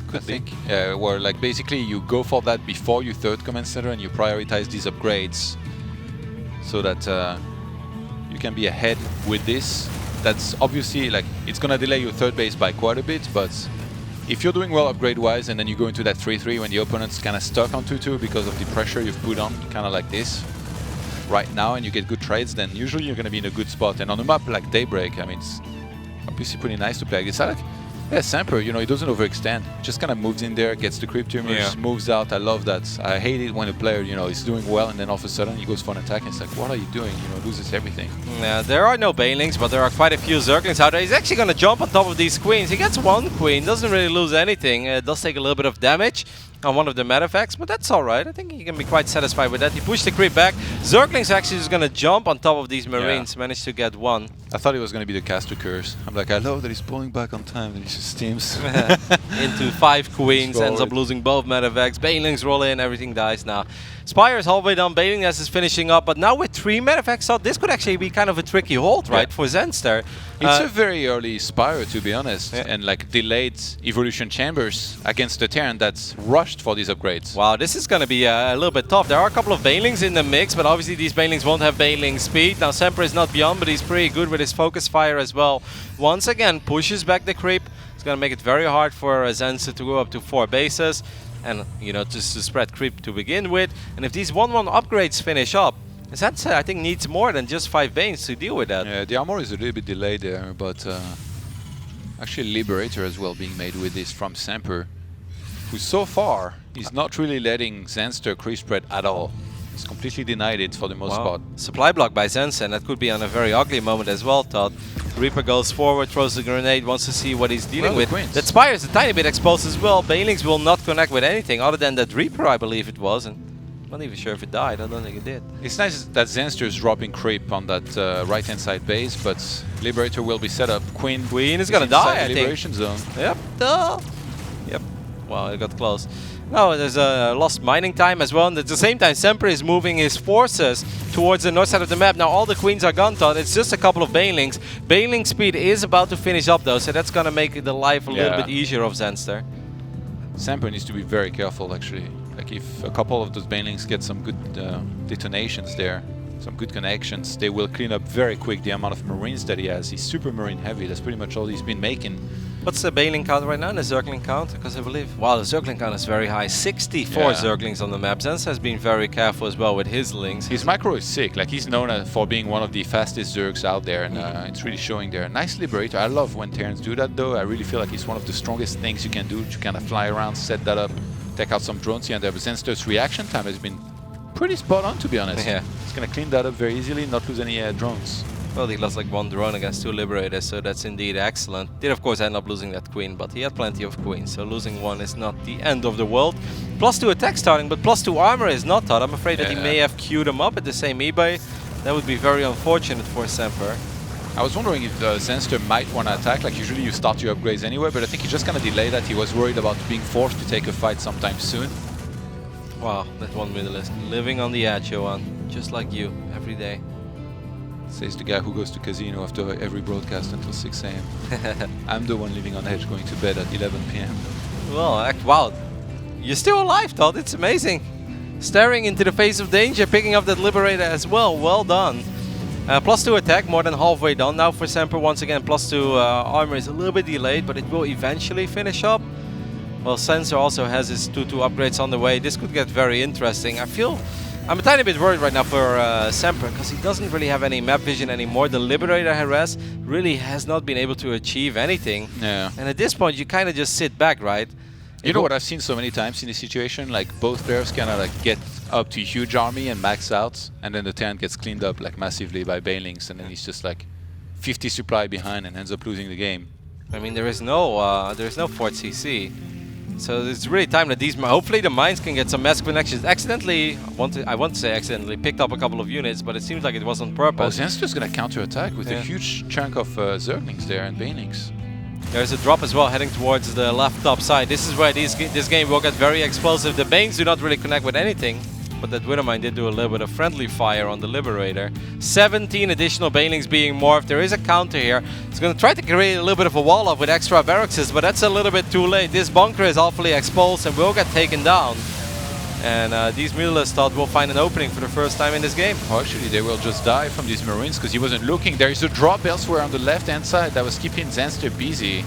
Could be. Where like basically you go for that before your third command center and you prioritize these upgrades so that you can be ahead with this. That's obviously like it's gonna delay your third base by quite a bit, but if you're doing well upgrade-wise and then you go into that 3-3 when the opponent's kind of stuck on 2-2 because of the pressure you've put on, kind of like this, right now, and you get good trades, then usually you're going to be in a good spot. And on a map like Daybreak, I mean, it's obviously pretty nice to play. It's like Yeah, Semper, you know, he doesn't overextend. Just kind of moves in there, gets the creep tumors, moves out. I love that. I hate it when a player, you know, is doing well and then all of a sudden he goes for an attack and it's like, what are you doing? You know, loses everything. Yeah, there are no Banelings, but there are quite a few Zerglings out there. He's actually going to jump on top of these queens. He gets one queen, doesn't really lose anything. Does take a little bit of damage on one of the medevacts, but that's alright. I think he can be quite satisfied with that. He pushed the creep back. Zergling's actually just going to jump on top of these Marines, managed to get one. I thought it was going to be the caster curse. I'm like, I love that he's pulling back on time and he just steams. Into 5 queens, ends up losing both medevacts. Banelings roll in, everything dies now. Spire is halfway done, Baneling is finishing up, but now with 3 medevacts out, this could actually be kind of a tricky hold, right, for Zenster. It's a very early Spire, to be honest, and like delayed evolution chambers against the Terran that's rushed for these upgrades. Wow, this is going to be a little bit tough. There are a couple of Banelings in the mix, but obviously these Banelings won't have Baneling speed. Now Semper is not beyond, but he's pretty good with his focus fire as well. Once again, pushes back the creep. It's going to make it very hard for Zenster to go up to 4 bases. And, you know, just to spread creep to begin with. And if these 1-1 upgrades finish up, Zenster, I think, needs more than just 5 Banes to deal with that. Yeah, the armor is a little bit delayed there, but actually Liberator as well being made with this from Semper, who so far is not really letting Zenster creep spread at all. He's completely denied it for the most part. Supply block by Zenster, and that could be on a very ugly moment as well, Todd. Reaper goes forward, throws the grenade, wants to see what he's dealing with. That Spire is a tiny bit exposed as well. Banelings will not connect with anything other than that Reaper, I believe it was. And I'm not even sure if it died. I don't think it did. It's nice that Zenster is dropping creep on that right-hand side base, but Liberator will be set up. Queen is gonna die, I think. Liberation zone. Yep. Yep. Wow, it got close. No, there's a lost mining time as well, and at the same time Semper is moving his forces towards the north side of the map. Now all the queens are gone, Todd. It's just a couple of Banelings. Baneling speed is about to finish up though, so that's gonna make the life a little bit easier of Zenster. Semper needs to be very careful actually. Like if a couple of those Banelings get some good detonations there, some good connections, they will clean up very quick the amount of Marines that he has. He's super Marine heavy, that's pretty much all he's been making. What's the Baneling count right now and the Zergling count? Because I believe, wow, the Zergling count is very high. 64 Zerglings on the map. Zenster has been very careful as well with his links. His micro is sick. Like he's known for being one of the fastest Zergs out there, and it's really showing there. Nice Liberator. I love when Terrans do that though. I really feel like it's one of the strongest things you can do to kind of fly around, set that up, take out some drones here and there. But Zenster's reaction time has been pretty spot on, to be honest. Yeah. He's gonna clean that up very easily, not lose any drones. Well, he lost like 1 drone against 2 Liberators, so that's indeed excellent. Did of course end up losing that queen, but he had plenty of queens, so losing 1 is not the end of the world. +2 attack starting, but +2 armor is not that. I'm afraid that he may have queued him up at the same eBay. That would be very unfortunate for Semper. I was wondering if Zenster might want to attack, like usually you start your upgrades anyway, but I think he just kind of delayed that. He was worried about being forced to take a fight sometime soon. Wow, that one middleist living on the edge, Johan, just like you, every day. Says the guy who goes to casino after every broadcast until 6 AM. I'm the one living on edge, going to bed at 11 PM. Well, wow, you're still alive, Todd. It's amazing. Staring into the face of danger, picking up that Liberator as well. Well done. +2 attack, more than halfway done now for Semper. Once again, +2 armor is a little bit delayed, but it will eventually finish up. Well, Sensor also has his 2-2 upgrades on the way. This could get very interesting. I'm a tiny bit worried right now for Semper, because he doesn't really have any map vision anymore. The Liberator harass really has not been able to achieve anything. Yeah. And at this point, you kind of just sit back, right? You know what I've seen so many times in this situation? Like both players kind of like get up to a huge army and max out, and then the Terran gets cleaned up like massively by Banelings, and then he's just like 50 supply behind and ends up losing the game. I mean, there is no Fort CC. So it's really time that these, hopefully the mines can get some mass connections. Accidentally, I want to say accidentally, picked up a couple of units, but it seems like it was on purpose. Oh, Zenster's gonna counter-attack with a huge chunk of Zerglings there and Banelings. There's a drop as well heading towards the left top side. This is where this game will get very explosive. The Banes do not really connect with anything, but that Widowmine did do a little bit of friendly fire on the Liberator. 17 additional Banelings being morphed. There is a counter here. It's going to try to create a little bit of a wall up with extra barracks, but that's a little bit too late. This bunker is awfully exposed and will get taken down. And these Mutalists thought we'll find an opening for the first time in this game. Oh, actually, they will just die from these Marines because he wasn't looking. There is a drop elsewhere on the left-hand side that was keeping Zenster busy.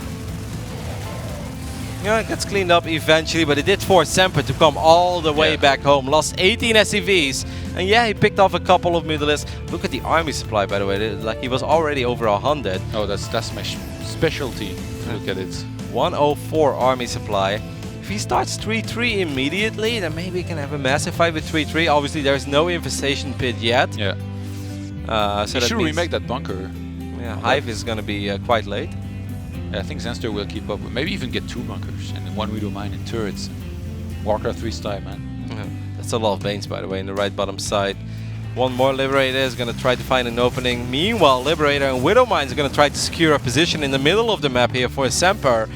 Yeah, it gets cleaned up eventually, but it did force Semper to come all the way back home. Lost 18 SCVs, and yeah, he picked off a couple of Mutalists. Look at the army supply, by the way. Like, he was already over 100. Oh, that's my specialty. Look at it. 104 army supply. If he starts 3-3 immediately, then maybe he can have a massive fight with 3-3. Obviously, there's no infestation pit yet. Yeah. So He that should means, remake that bunker. yeah, Hive is going to be quite late. Yeah, I think Zenster will keep up. Maybe even get 2 bunkers and then 1 Widow Mine and turrets. Warcraft 3 style, man. That's a lot of Banes, by the way, in the right bottom side. One more Liberator is going to try to find an opening. Meanwhile, Liberator and Widow Mines are going to try to secure a position in the middle of the map here for Semper.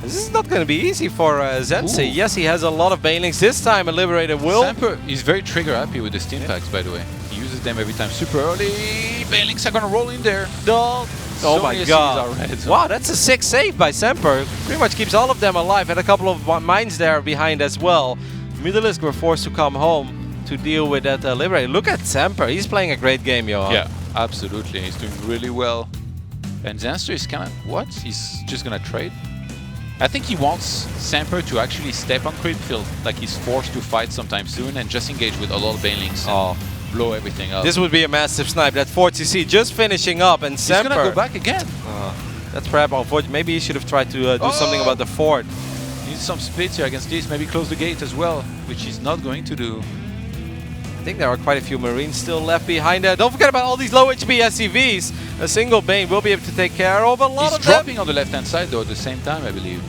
This is not going to be easy for Zensi. Yes, he has a lot of Banelings. This time a Liberator will... Semper is very trigger happy with the steam packs, by the way. He uses them every time super early. Banelings are going to roll in there. No. Oh my god. Wow, that's a 6 save by Semper. Pretty much keeps all of them alive. And a couple of mines there behind as well. Mutalisk were forced to come home to deal with that Liberator. Look at Semper. He's playing a great game, Johan. Yeah, absolutely. He's doing really well. And Zenster is kind of... What? He's just going to trade? I think he wants Semper to actually step on creep field. Like he's forced to fight sometime soon and just engage with a lot of Banelings and blow everything up. This would be a massive snipe. That 4TC just finishing up and Semper... He's going to go back again. That's perhaps unfortunate. Maybe he should have tried to do something about the fort. Needs some splits here against this. Maybe close the gate as well, which he's not going to do. I think there are quite a few Marines still left behind there. Don't forget about all these low HP SCVs. A single Bane will be able to take care of a lot of them. He's dropping on the left-hand side though at the same time, I believe.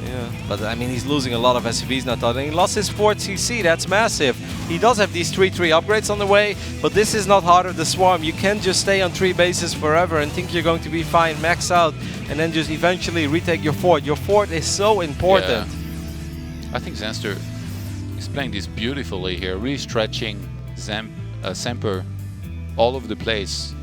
Yeah, but I mean he's losing a lot of SCVs now. And he lost his 4 CC, that's massive. He does have these 3-3 upgrades on the way, but this is not Heart of the Swarm. You can't just stay on 3 bases forever and think you're going to be fine, max out, and then just eventually retake your fort. Your fort is so important. Yeah. I think Zenster is playing this beautifully here, really stretching Semper all over the place.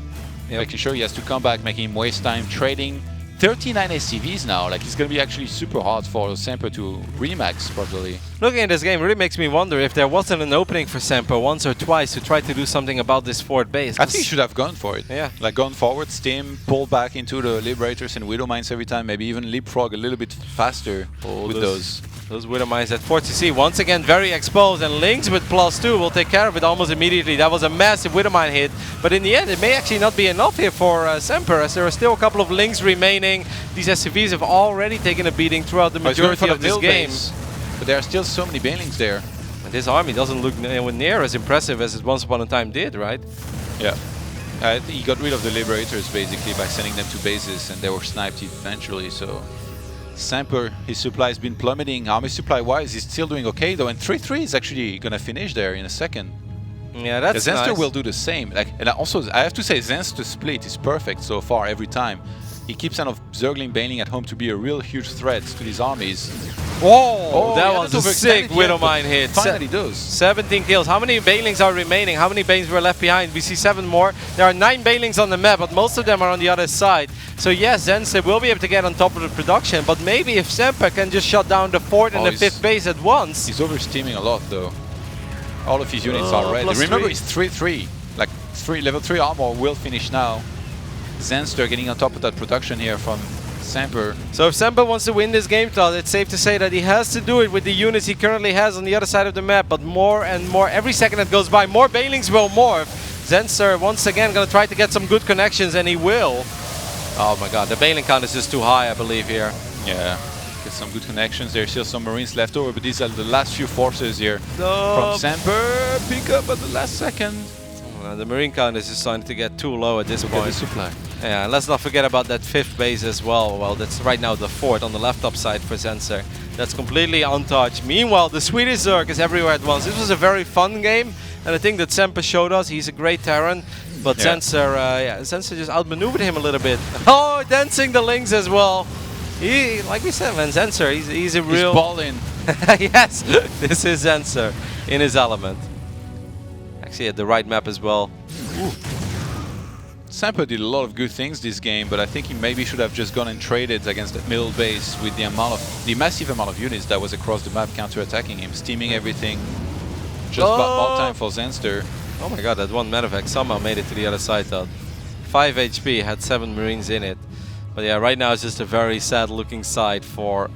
Yep. Making sure he has to come back, making him waste time, trading 39 SCVs now. Like, it's going to be actually super hard for Semper to remax properly. Looking at this game really makes me wonder if there wasn't an opening for Semper once or twice to try to do something about this fort base. I think he should have gone for it. Yeah. Like, gone forward, stim, pull back into the Liberators and Widow Mines every time, maybe even leapfrog a little bit faster with those. Those Widow Mines at 4TC, once again very exposed, and Lynx with +2 will take care of it almost immediately. That was a massive Widow Mine hit, but in the end it may actually not be enough here for Semper, as there are still a couple of Lynx remaining. These SCVs have already taken a beating throughout the majority of this game. But there are still so many Banelings there. And this army doesn't look near as impressive as it once upon a time did, right? Yeah. I think he got rid of the Liberators basically by sending them to bases, and they were sniped eventually, so... Semper, his supply has been plummeting. Army supply wise, he's still doing okay though, and 3-3 is actually gonna finish there in a second. Yeah, that's Zenster nice. will do the same. Like, and also, I have to say, Zenster's split is perfect so far every time. He keeps kind of Zergling Baneling at home to be a real huge threat to these armies. Whoa! That yeah, was a sick Widow Mine hit. Finally does. 17 kills. How many Banelings are remaining? How many Banes were left behind? We see 7 more. There are 9 Banelings on the map, but most of them are on the other side. So yes, Zenster will be able to get on top of the production, but maybe if Semper can just shut down the 4th and the 5th base at once. He's oversteaming a lot though. All of his units are ready. Remember, it's 3-3. Like, level 3 armor will finish now. Zenster getting on top of that production here from Semper. So if Semper wants to win this game, Todd, it's safe to say that he has to do it with the units he currently has on the other side of the map, but more and more, every second that goes by, more Banelings will morph. Zenster once again going to try to get some good connections, and he will. Oh my god, the Baneling count is just too high, I believe, here. Yeah, get some good connections. There's still some Marines left over, but these are the last few forces here from Semper. Pick up at the last second. The Marine count is just starting to get too low at this point. The supply. Yeah, and let's not forget about that 5th base as well. Well, that's right now the 4th on the left top side for Zenster. That's completely untouched. Meanwhile, the Swedish Zerg is everywhere at once. This was a very fun game, and I think that Semper showed us he's a great Terran. But yeah. Zenster just outmaneuvered him a little bit. Oh, dancing the Lynx as well. He, like we said, man, Zenster, he's a real... He's balling. Yes, this is Zenster in his element. Actually, at the right map as well. Ooh. Semper did a lot of good things this game, but I think he maybe should have just gone and traded against that middle base with the massive amount of units that was across the map counter-attacking him, steaming everything. Just more time for Zenster. Oh my god, that one medevac somehow made it to the other side though. 5 HP, had 7 Marines in it. But yeah, right now it's just a very sad looking sight for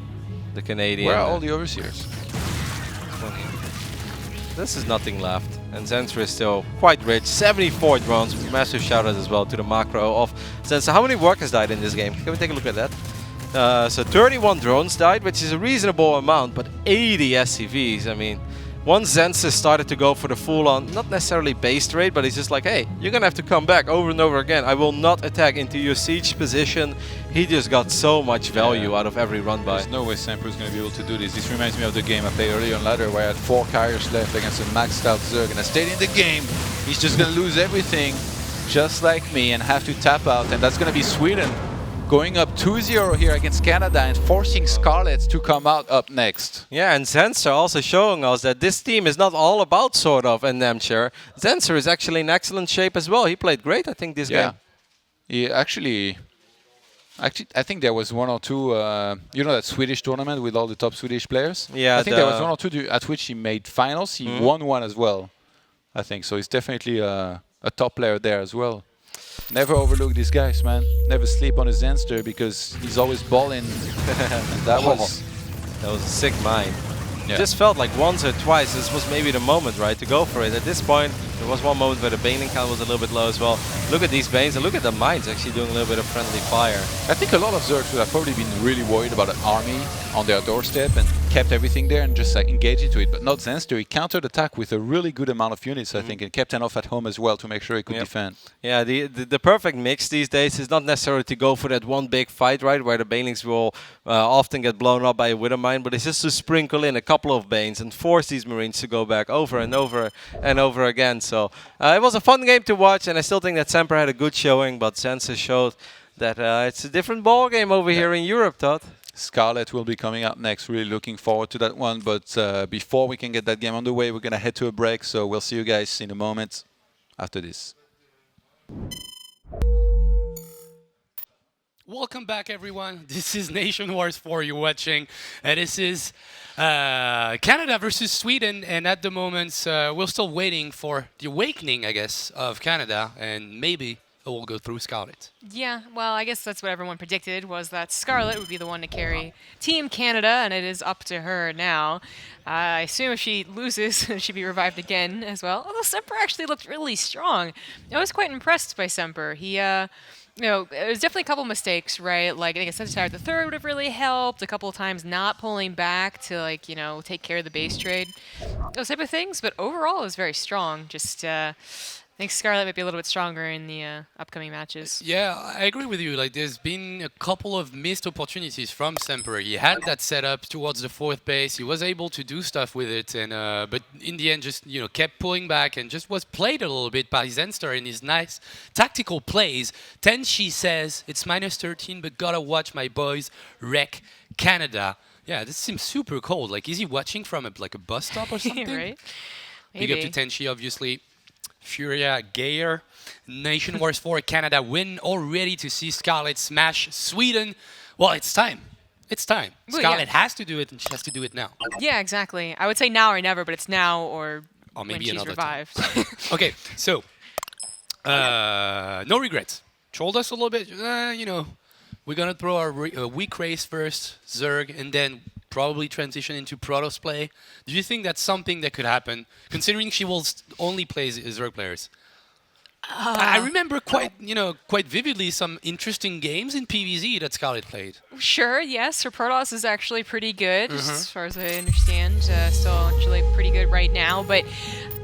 the Canadian. Where are all the overseers? This is nothing left. And Zenster is still quite rich. 74 drones. Massive shout out as well to the macro of Zenster. How many workers died in this game? Can we take a look at that? So 31 drones died, which is a reasonable amount, but 80 SCVs. I mean, once Zensis started to go for the full-on, not necessarily base raid, but he's just like, hey, you're gonna have to come back over and over again. I will not attack into your siege position. He just got so much value out of every run by. There's no way Semper is going to be able to do this. This reminds me of the game I played earlier on ladder where I had 4 carriers left against a maxed out Zerg and I stayed in the game. He's just going to lose everything just like me and have to tap out, and that's going to be Sweden going up 2-0 here against Canada and forcing Scarlets to come out up next. Yeah, and Zenser also showing us that this team is not all about sort of and Nemcher. Zenser is actually in excellent shape as well. He played great, I think, this game. He actually, I think there was 1 or 2, you know that Swedish tournament with all the top Swedish players? Yeah, I think there was 1 or 2 at which he made finals. He won one as well, I think. So he's definitely a top player there as well. Never overlook these guys, man. Never sleep on a Zenster because he's always balling. that was a sick mind. Yeah. It just felt like once or twice this was maybe the moment, right, to go for it. At this point, there was one moment where the Baneling count was a little bit low as well. Look at these Banes and look at the mines actually doing a little bit of friendly fire. I think a lot of Zergs would have probably been really worried about an army on their doorstep and kept everything there and just like engaged into it. But not Zenster. He countered attack with a really good amount of units, I think, and kept enough at home as well to make sure he could defend. Yeah, the perfect mix these days is not necessarily to go for that one big fight, right, where the Banelings will often get blown up by a Widow Mine, but it's just to sprinkle in a couple of Banes and force these Marines to go back over and over and over again. So it was a fun game to watch, and I still think that Semper had a good showing, but Zenser showed that it's a different ball game over here in Europe, Todd. Scarlet will be coming up next. Really looking forward to that one. But before we can get that game underway, we're going to head to a break. So we'll see you guys in a moment after this. Welcome back, everyone. This is Nation Wars 4 you're watching. This is Canada versus Sweden. And at the moment, we're still waiting for the awakening, I guess, of Canada. And maybe it will go through Scarlet. Yeah, well, I guess that's what everyone predicted, was that Scarlet would be the one to carry Team Canada, and it is up to her now. I assume if she loses, she'll be revived again as well. Although Semper actually looked really strong. I was quite impressed by Semper. He, you know, it was definitely a couple mistakes, right? Like, I think a Centaur the third would have really helped. A couple of times not pulling back to, like, you know, take care of the base trade. Those type of things, but overall it was very strong. Just, I think Scarlet might be a little bit stronger in the upcoming matches. Yeah, I agree with you. Like, there's been a couple of missed opportunities from Semper. He had that set up towards the 4th base. He was able to do stuff with it, and but in the end, just kept pulling back and just was played a little bit by Zenster in his nice tactical plays. Tenshi says it's -13, but gotta watch my boys wreck Canada. Yeah, this seems super cold. Like, is he watching from a bus stop or something? Right? Big up to Tenshi, obviously. Furia Gayer, Nation Wars 4 Canada win, all ready to see Scarlet smash Sweden. Well, it's time. It's time. Well, Scarlet has to do it, and she has to do it now. Yeah, exactly. I would say now or never, but it's now or maybe when she's another revived. Okay, so no regrets. Trolled us a little bit. We're gonna throw our weak race first, Zerg, and then probably transition into Protoss play. Do you think that's something that could happen, considering she will only play Zerg players? I remember quite vividly some interesting games in PvZ that Scarlet played. Sure, yes. Her Protoss is actually pretty good, as far as I understand. Still actually pretty good right now, but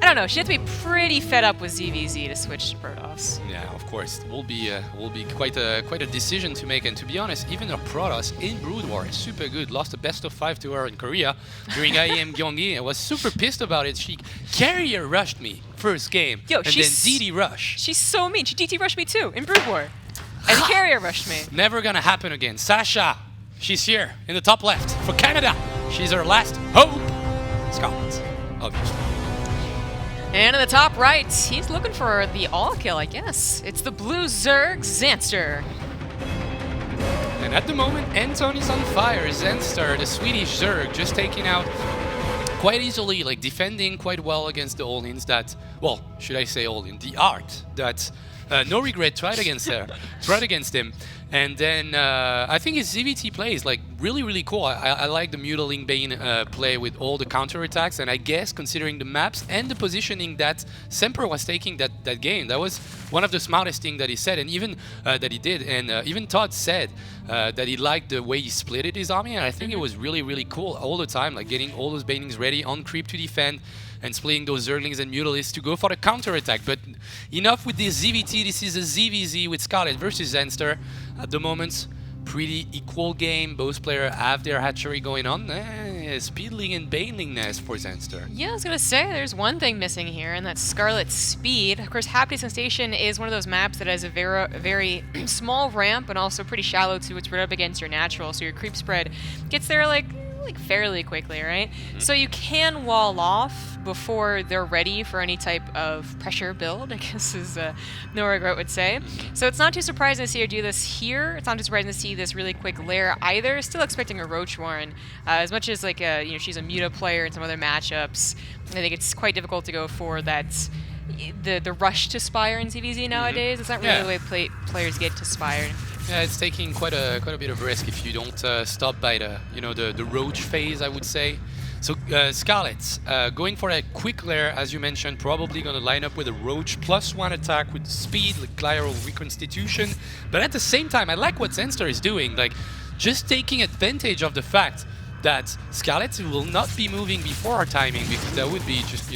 I don't know. She has to be pretty fed up with ZVZ to switch to Protoss. Yeah, of course. It will be quite a decision to make. And to be honest, even her Protoss in Brood War is super good. Lost a best of 5 to her in Korea during IEM Gyeonggi. I was super pissed about it. She carrier rushed me first game, Yo, and then DD rush. She's so mean. She DT rushed me too in Brood War. And carrier rushed me. Never gonna happen again. Sasha, she's here in the top left for Canada. She's our last hope. Scotland, obviously. And in the top right, he's looking for the all kill, I guess. It's the blue Zerg Zenster. And at the moment, Anton is on fire. Zenster, the Swedish Zerg, just taking out quite easily, like defending quite well against the all-ins that, well, should I say all-in, the art that no regret, tried against him. And then I think his ZVT play is like really cool. I like the Mutiling Bane play with all the counter attacks, and I guess considering the maps and the positioning that Semper was taking that game, that was one of the smartest things that he said, and even that he did. And even Todd said that he liked the way he splitted his army, and I think it was really cool all the time, like getting all those Banings ready on creep to defend, and splitting those Zerglings and Mutalists to go for the counter-attack. But enough with this ZVT, this is a ZVZ with Scarlet versus Zenster. At the moment, pretty equal game. Both players have their hatchery going on. Speedling and Banelingness for Zenster. Yeah, I was going to say, there's one thing missing here, and that's Scarlet's speed. Of course, Happy Sensation is one of those maps that has a very small ramp and also pretty shallow too. It's right up against your natural, so your creep spread gets there like fairly quickly, right? So you can wall off before they're ready for any type of pressure build, I guess is No Regret would say. So it's not too surprising to see her do this here. It's not too surprising to see this really quick lair either. Still expecting a Roach Warren. As much as like she's a Muta player in some other matchups, I think it's quite difficult to go for that the rush to Spire in ZVZ nowadays. It's not really the way players get to Spire. Yeah, it's taking quite a bit of risk if you don't stop by the roach phase, I would say. So Scarlet, going for a quick lair, as you mentioned, probably going to line up with a roach +1 attack with speed, like Gyro Reconstitution. But at the same time, I like what Zenster is doing, like just taking advantage of the fact that Scarlet will not be moving before her timing, because that would be just,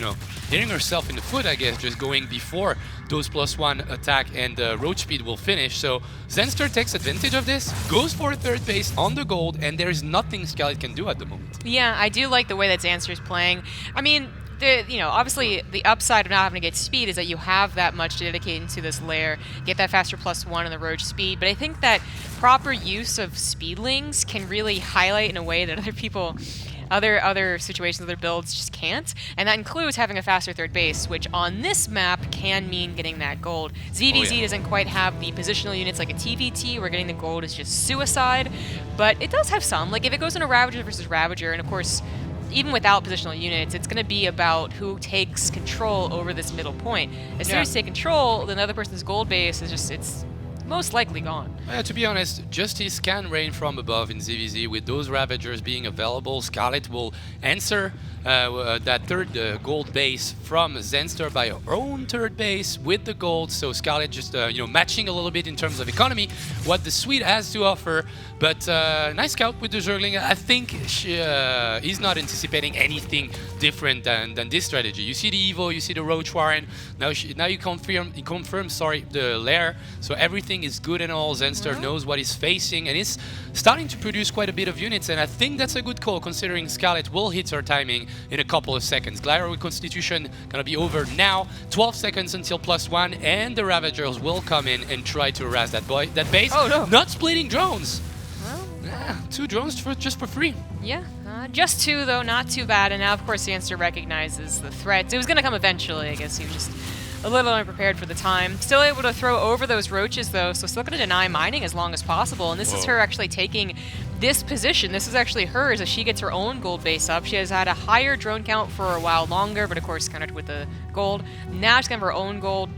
hitting herself in the foot, I guess, just going before those +1 attack and roach speed will finish. So Zenster takes advantage of this, goes for a third base on the gold, and there is nothing Scarlet can do at the moment. Yeah, I do like the way that Zenster is playing. I mean, obviously the upside of not having to get speed is that you have that much to dedicate into this lair, get that faster +1 and the roach speed. But I think that proper use of speedlings can really highlight in a way that other situations, other builds just can't, and that includes having a faster third base, which on this map can mean getting that gold. ZVZ doesn't quite have the positional units like a TVT, where getting the gold is just suicide, but it does have some. Like if it goes into Ravager versus Ravager, and of course, even without positional units, it's going to be about who takes control over this middle point. As soon as you take control, then the other person's gold base is just, it's most likely gone. To be honest, justice can rain from above in ZVZ. With those Ravagers being available, Scarlet will answer that third gold base from Zenster by her own third base with the gold. So Scarlet just matching a little bit in terms of economy what the Swede has to offer. But nice scout with the Zergling. I think he's not anticipating anything different than this strategy. You see the Evo, you see the Roach Warren. Now you confirm the lair. So everything is good and all. Zenster knows what he's facing, and he's starting to produce quite a bit of units, and I think that's a good call considering Scarlet will hit her timing in a couple of seconds. Gyro Reconstitution gonna be over now. 12 seconds until +1, and the Ravagers will come in and try to harass that base. Oh no! Not splitting drones. Well, Yeah, 2 drones just for free. Yeah, just 2 though, not too bad. And now of course the Zenster recognizes the threat. It was gonna come eventually. I guess he was just a little unprepared for the time. Still able to throw over those roaches though, so still going to deny mining as long as possible. And this is her actually taking this position. This is actually hers as she gets her own gold base up. She has had a higher drone count for a while longer, but of course countered with the gold. Now she's going to have her own gold,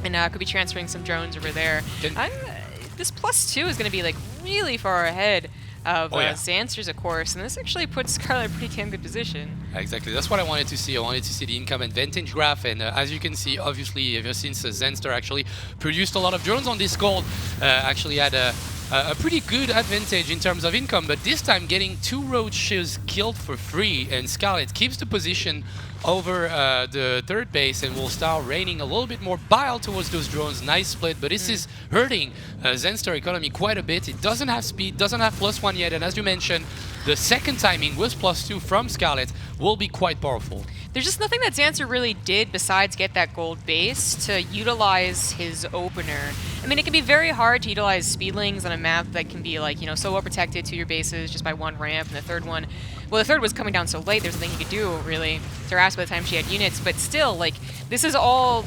and could be transferring some drones over there. This +2 is going to be like really far ahead of Zenster's, of course, and this actually puts Scarlet in a pretty damn good position. Exactly, that's what I wanted to see. I wanted to see the income advantage graph, and as you can see, obviously, ever since Zenster actually produced a lot of drones on this gold, actually had a pretty good advantage in terms of income, but this time getting 2 roaches killed for free, and Scarlet keeps the position over the third base and will start raining a little bit more bile towards those drones. Nice split, but this is hurting Zenster economy quite a bit. It doesn't have speed, doesn't have +1 yet, and as you mentioned, the second timing with +2 from Scarlet will be quite powerful. There's just nothing that Zenster really did besides get that gold base to utilize his opener. I mean, it can be very hard to utilize speedlings on a map that can be like, so well protected to your bases just by 1 ramp, and the third one, well, the third was coming down so late, there's nothing he could do, really, to harass by the time she had units, but still, like, this is all,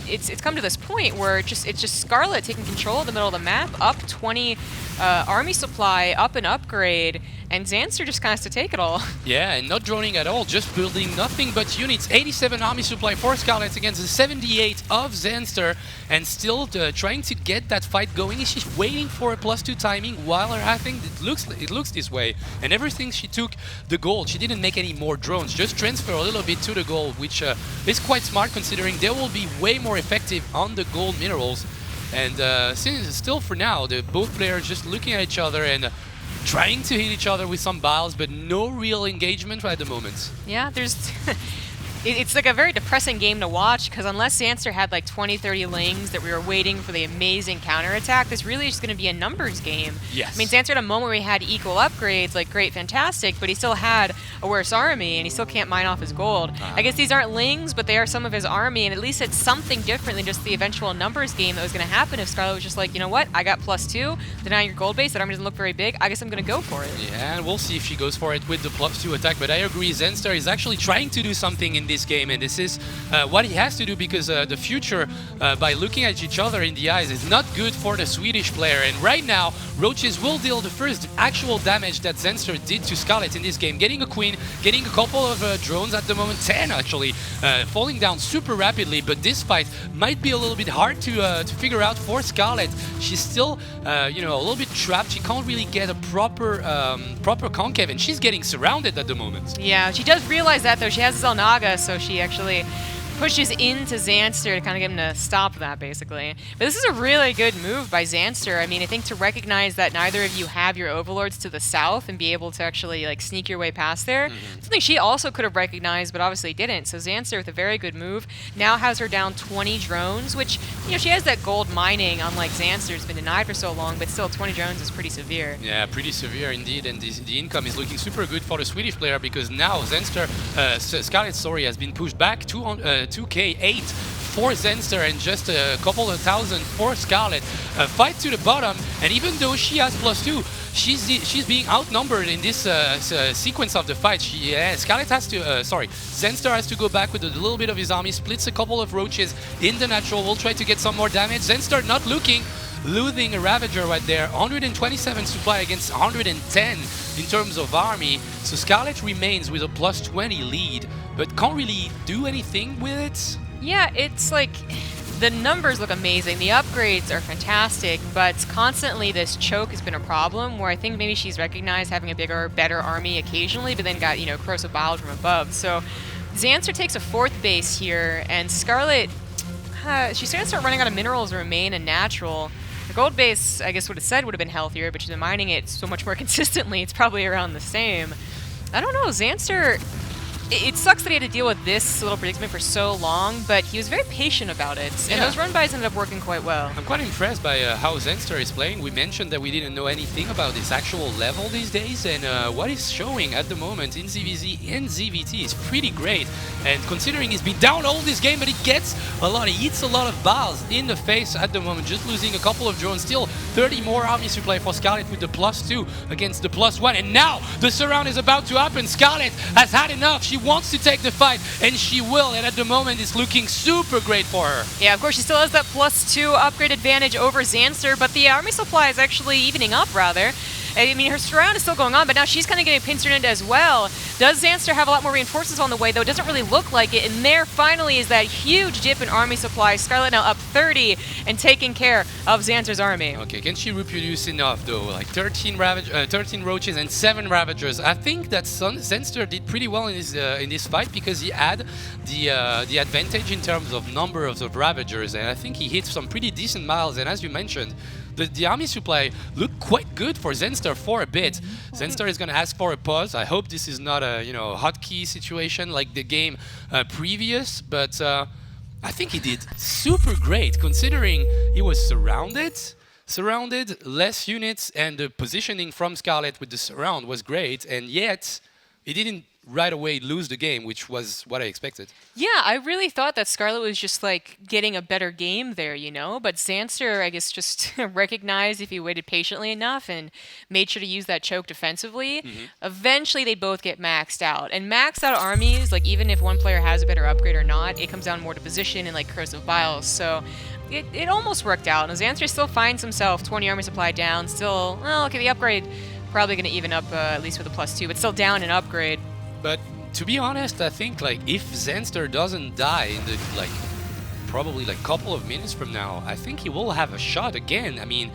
it's come to this point where it's just Scarlet taking control of the middle of the map, up 20 army supply, up an upgrade. and Xanster just kind of has to take it all. Yeah, and not droning at all, just building nothing but units. 87 army supply for Scarlet against the 78 of Xanster, and still trying to get that fight going. She's waiting for a +2 timing, while I think it looks this way. And everything she took the gold. She didn't make any more drones, just transfer a little bit to the gold, which is quite smart considering they will be way more effective on the gold minerals. And since still for now, both players just looking at each other and trying to hit each other with some biles, but no real engagement at the moment. Yeah, there's... It's like a very depressing game to watch, because unless Xanster had like 20-30 lings that we were waiting for the amazing counterattack, this really is just going to be a numbers game. Yes. I mean, Xanster had a moment where he had equal upgrades, like great, fantastic, but he still had a worse army, and he still can't mine off his gold. I guess these aren't lings, but they are some of his army, and at least it's something different than just the eventual numbers game that was going to happen if Scarlet was just like, you know what, I got +2, deny your gold base, that army doesn't look very big, I guess I'm going to go for it. Yeah, and we'll see if she goes for it with the +2 attack, but I agree, Xanster is actually trying to do something in this game, and this is what he has to do, because the future, by looking at each other in the eyes, is not good for the Swedish player. And right now, Roaches will deal the first actual damage that Xanster did to Scarlet in this game, getting a queen, getting a couple of drones at the moment, 10 actually, falling down super rapidly, but this fight might be a little bit hard to figure out for Scarlet. She's still, you know, a little bit trapped. She can't really get a proper concave, and she's getting surrounded at the moment. Yeah, she does realize that, though. She has Zelnaga, so she actually pushes into Xanster to kind of get him to stop that, basically. But this is a really good move by Xanster. I mean, I think to recognize that neither of you have your overlords to the south and be able to actually like sneak your way past there, something she also could have recognized, but obviously didn't. So Xanster, with a very good move, now has her down 20 drones, which, you know, she has that gold mining, unlike Xanster. It's been denied for so long, but still 20 drones is pretty severe. Yeah, pretty severe indeed, and the income is looking super good for the Swedish player, because now Xanster, Scarlet, sorry, has been pushed back 2k8 for Xanster and just a couple of thousand for Scarlet. Fight to the bottom, and even though she has +2, she's being outnumbered in this sequence of the fight. Scarlet has to, Xanster has to go back with a little bit of his army, splits a couple of roaches in the natural, will try to get some more damage. Xanster not looking, losing a Ravager right there. 127 supply against 110 in terms of army. So Scarlet remains with a +20 lead, but can't really do anything with it. Yeah, it's like the numbers look amazing. The upgrades are fantastic, but constantly this choke has been a problem, where I think maybe she's recognized having a bigger, better army occasionally, but then got, you know, corrosive bile from above. So Xanster takes a 4th base here, and Scarlet, she's going to start running out of minerals to remain a natural. The gold base, I guess, would have said would have been healthier, but she's been mining it so much more consistently, it's probably around the same. I don't know, Xanster, it sucks that he had to deal with this little predicament for so long, but he was very patient about it, and those run-bys ended up working quite well. I'm quite impressed by how Xanster is playing. We mentioned that we didn't know anything about his actual level these days, and what he's showing at the moment in ZVZ and ZVT is pretty great. And considering he's been down all this game, but he gets a lot, he eats a lot of biles in the face at the moment, just losing a couple of drones. Still 30 more army supply for Scarlet with the +2 against the +1, and now the surround is about to happen. Scarlet has had enough. She wants to take the fight, and she will, and at the moment it's looking super great for her. Yeah, of course she still has that +2 upgrade advantage over Xanster, but the army supply is actually evening up, rather. I mean, her surround is still going on, but now she's kind of getting pincered into as well. Does Xanster have a lot more reinforcements on the way, though? It doesn't really look like it, and there finally is that huge dip in army supply. Scarlet now up 30 and taking care of Xanster's army. Okay, can she reproduce enough, though? Like 13 roaches and 7 Ravagers. I think that Xanster did pretty well in this fight, because he had the advantage in terms of numbers of Ravagers, and I think he hit some pretty decent miles, and as you mentioned, the army supply looked quite good for Xanster for a bit. Xanster is going to ask for a pause. I hope this is not a hotkey situation like the game previous, but I think he did super great considering he was surrounded, less units, and the positioning from Scarlet with the surround was great, and yet he didn't right away lose the game, which was what I expected. Yeah, I really thought that Scarlet was just like getting a better game there, you know, but Xanster, I guess, just recognized if he waited patiently enough and made sure to use that choke defensively, eventually they both get maxed out. And maxed out armies, like even if one player has a better upgrade or not, it comes down more to position and like corrosive biles. So it almost worked out. And Xanster still finds himself 20 army supply down, still, well, okay, the upgrade Probably going to even up at least with a +2, but still down an upgrade. But to be honest, I think like if Zenster doesn't die in the like probably like couple of minutes from now, I think he will have a shot again. I mean,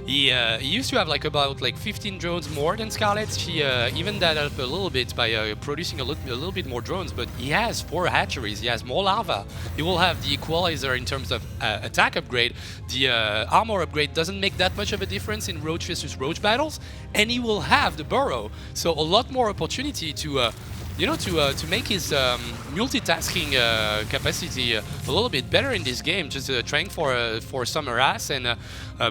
he used to have like about like 15 drones more than Scarlet. She evened that up a little bit by producing a little bit more drones, but he has 4 hatcheries, he has more larva. He will have the equalizer in terms of attack upgrade. The armor upgrade doesn't make that much of a difference in roach versus roach battles, and he will have the burrow, so a lot more opportunity to to make his multitasking capacity a little bit better in this game. Just trying for some harass and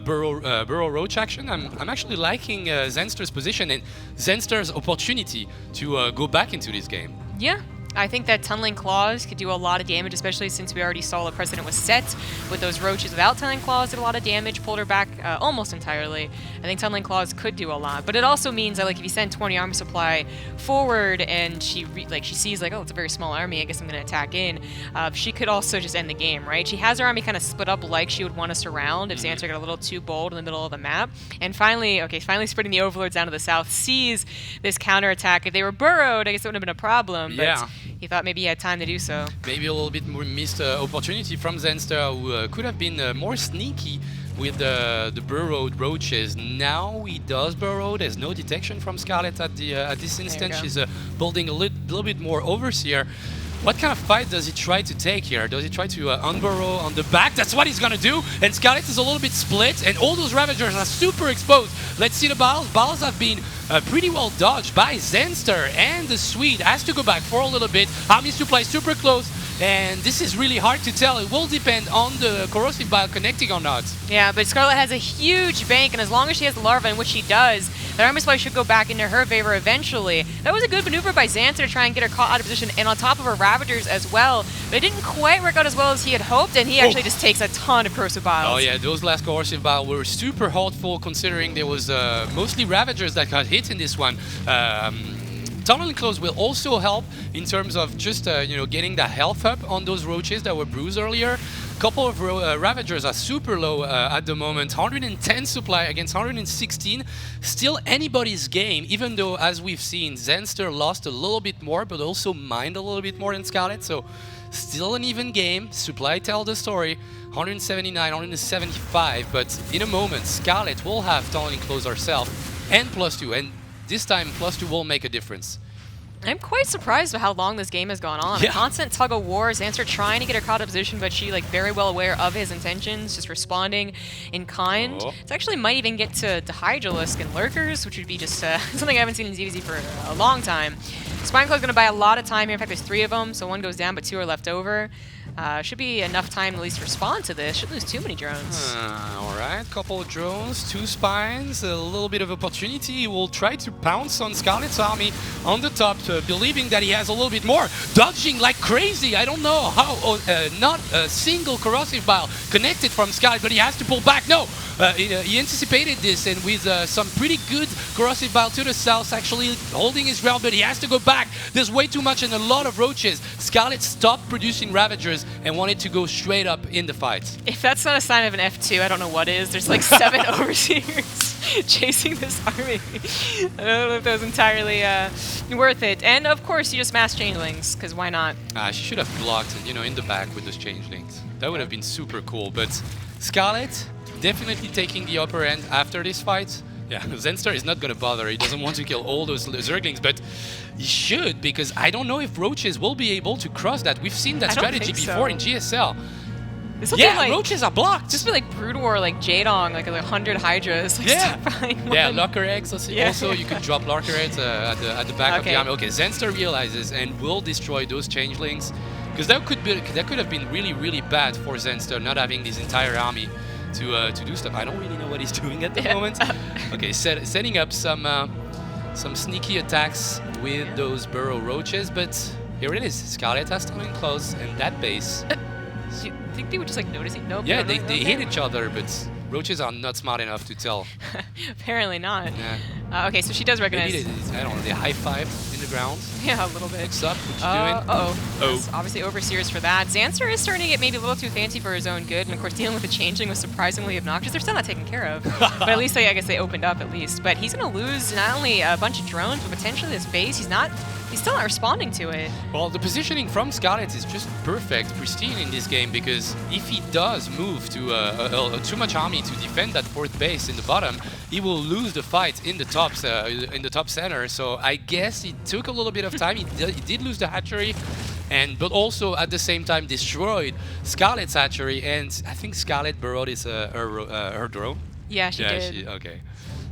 burrow roach action. I'm actually liking Zenster's position and Zenster's opportunity to go back into this game. Yeah. I think that Tunneling Claws could do a lot of damage, especially since we already saw the precedent was set with those roaches without Tunneling Claws did a lot of damage, pulled her back almost entirely. I think Tunneling Claws could do a lot, but it also means that like if you send 20 armor supply forward and she sees like, oh, it's a very small army, I guess I'm going to attack in, she could also just end the game, right? She has her army kind of split up like she would want to surround if Xancer got a little too bold in the middle of the map. And finally spreading the Overlords down to the south, sees this counterattack. If they were burrowed, I guess it would have been a problem, but Yeah. he thought maybe he had time to do so. Maybe a little bit more missed opportunity from Zenster, who could have been more sneaky with the burrowed roaches. Now he does burrow. There's no detection from Scarlet at this instant. She's building a little bit more overseer. What kind of fight does he try to take here? Does he try to unburrow on the back? That's what he's gonna do. And Scarlet is a little bit split, and all those Ravagers are super exposed. Let's see the balls. Balls have been pretty well dodged by Zenster, and the Swede has to go back for a little bit. Army supply super close, and this is really hard to tell. It will depend on the corrosive bile connecting or not. Yeah, but Scarlet has a huge bank, and as long as she has the larva, in which she does, the army supply should go back into her favor eventually. That was a good maneuver by Xancer to try and get her caught out of position, and on top of her Ravagers as well. But it didn't quite work out as well as he had hoped, and he actually just takes a ton of corrosive biles. Oh yeah, those last corrosive bile were super hurtful, considering there was mostly Ravagers that got hit in this one. Tunneling Claws will also help in terms of just getting the health up on those roaches that were bruised earlier. Couple of Ravagers are super low at the moment. 110 supply against 116. Still anybody's game, even though, as we've seen, Zenster lost a little bit more, but also mined a little bit more than Scarlet. So still an even game. Supply tell the story. 179, 175. But in a moment, Scarlet will have Tunneling Claws herself and +2. And this time, +2 will make a difference. I'm quite surprised with how long this game has gone on. Yeah. A constant tug of war, Xancer trying to get her caught out of position, but she very well aware of his intentions, just responding in kind. Oh. It actually might even get to Hydralisk and Lurkers, which would be just something I haven't seen in ZVZ for a long time. Spineclaw's going to buy a lot of time here. In fact, there's 3 of them, so 1 goes down, but 2 are left over. Should be enough time to at least respond to this. Should lose too many drones. Alright, couple of drones, 2 spines, a little bit of opportunity. He will try to pounce on Scarlet's army on the top, believing that he has a little bit more. Dodging like crazy. I don't know how, not a single corrosive bile connected from Scarlet, but he has to pull back. No! He anticipated this, and with some pretty good corrosive bile to the south, actually holding his ground, but he has to go back. There's way too much and a lot of roaches. Scarlet stopped producing Ravagers and wanted to go straight up in the fight. If that's not a sign of an F2, I don't know what is. There's like 7 overseers chasing this army. I don't know if that was entirely worth it. And of course, you just mass changelings, because why not? She should have blocked, in the back with those changelings. That would have been super cool, but Scarlet definitely taking the upper end after this fight. Yeah, Zenster is not going to bother. He doesn't want to kill all those Zerglings, but he should, because I don't know if roaches will be able to cross that. We've seen that strategy before in GSL. Yeah, like, roaches are blocked. Just be like Brood War, like Jadong, like 100 Hydras. Like yeah, Locker Eggs. Also, you could drop Locker Eggs at the back of the army. Okay, Zenster realizes and will destroy those changelings, because that could have been really, really bad for Zenster not having this entire army to do stuff. I don't really know what he's doing at the moment. Okay, setting up some sneaky attacks with those burrow roaches, but here it is. Scarlet has Tunneling Claws and that base. You think they would just like notice it? Nope. Yeah, they hit each other, but roaches are not smart enough to tell. Apparently not. Yeah. Okay, so she does recognize. Maybe I don't know, they high five in the ground. Yeah, a little bit. What's up? What you doing? Uh-oh. Oh. That's obviously overseers for that. Xanster is starting to get maybe a little too fancy for his own good, and of course dealing with the changeling was surprisingly obnoxious. They're still not taken care of. But at least I guess they opened up at least. But he's going to lose not only a bunch of drones, but potentially his base. He's still not responding to it. Well, the positioning from Scarlet is just perfect, pristine in this game, because if he does move to too much army to defend that fourth base in the bottom, he will lose the fight in the top center. So I guess it took a little bit of time. He did lose the hatchery, but also at the same time destroyed Scarlet's hatchery. And I think Scarlet burrowed her drone. Yeah, she did. Okay,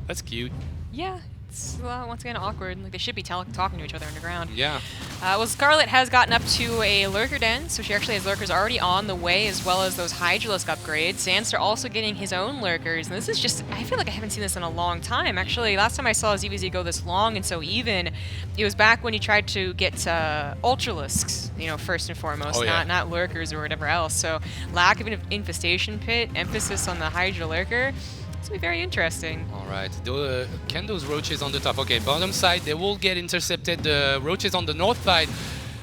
that's cute. Yeah. It's, well, once again, awkward. Like they should be talking to each other underground. Yeah. Well, Scarlet has gotten up to a lurker den, so she actually has lurkers already on the way, as well as those Hydralisk upgrades. Xanster also getting his own lurkers, and this is just, I feel like I haven't seen this in a long time. Actually, last time I saw ZVZ go this long and so even, it was back when he tried to get Ultralisks, you know, first and foremost, not lurkers or whatever else. So lack of an infestation pit, emphasis on the Hydra lurker. It's going to be very interesting. All right. Can those roaches on the top? Okay, bottom side, they will get intercepted. The roaches on the north side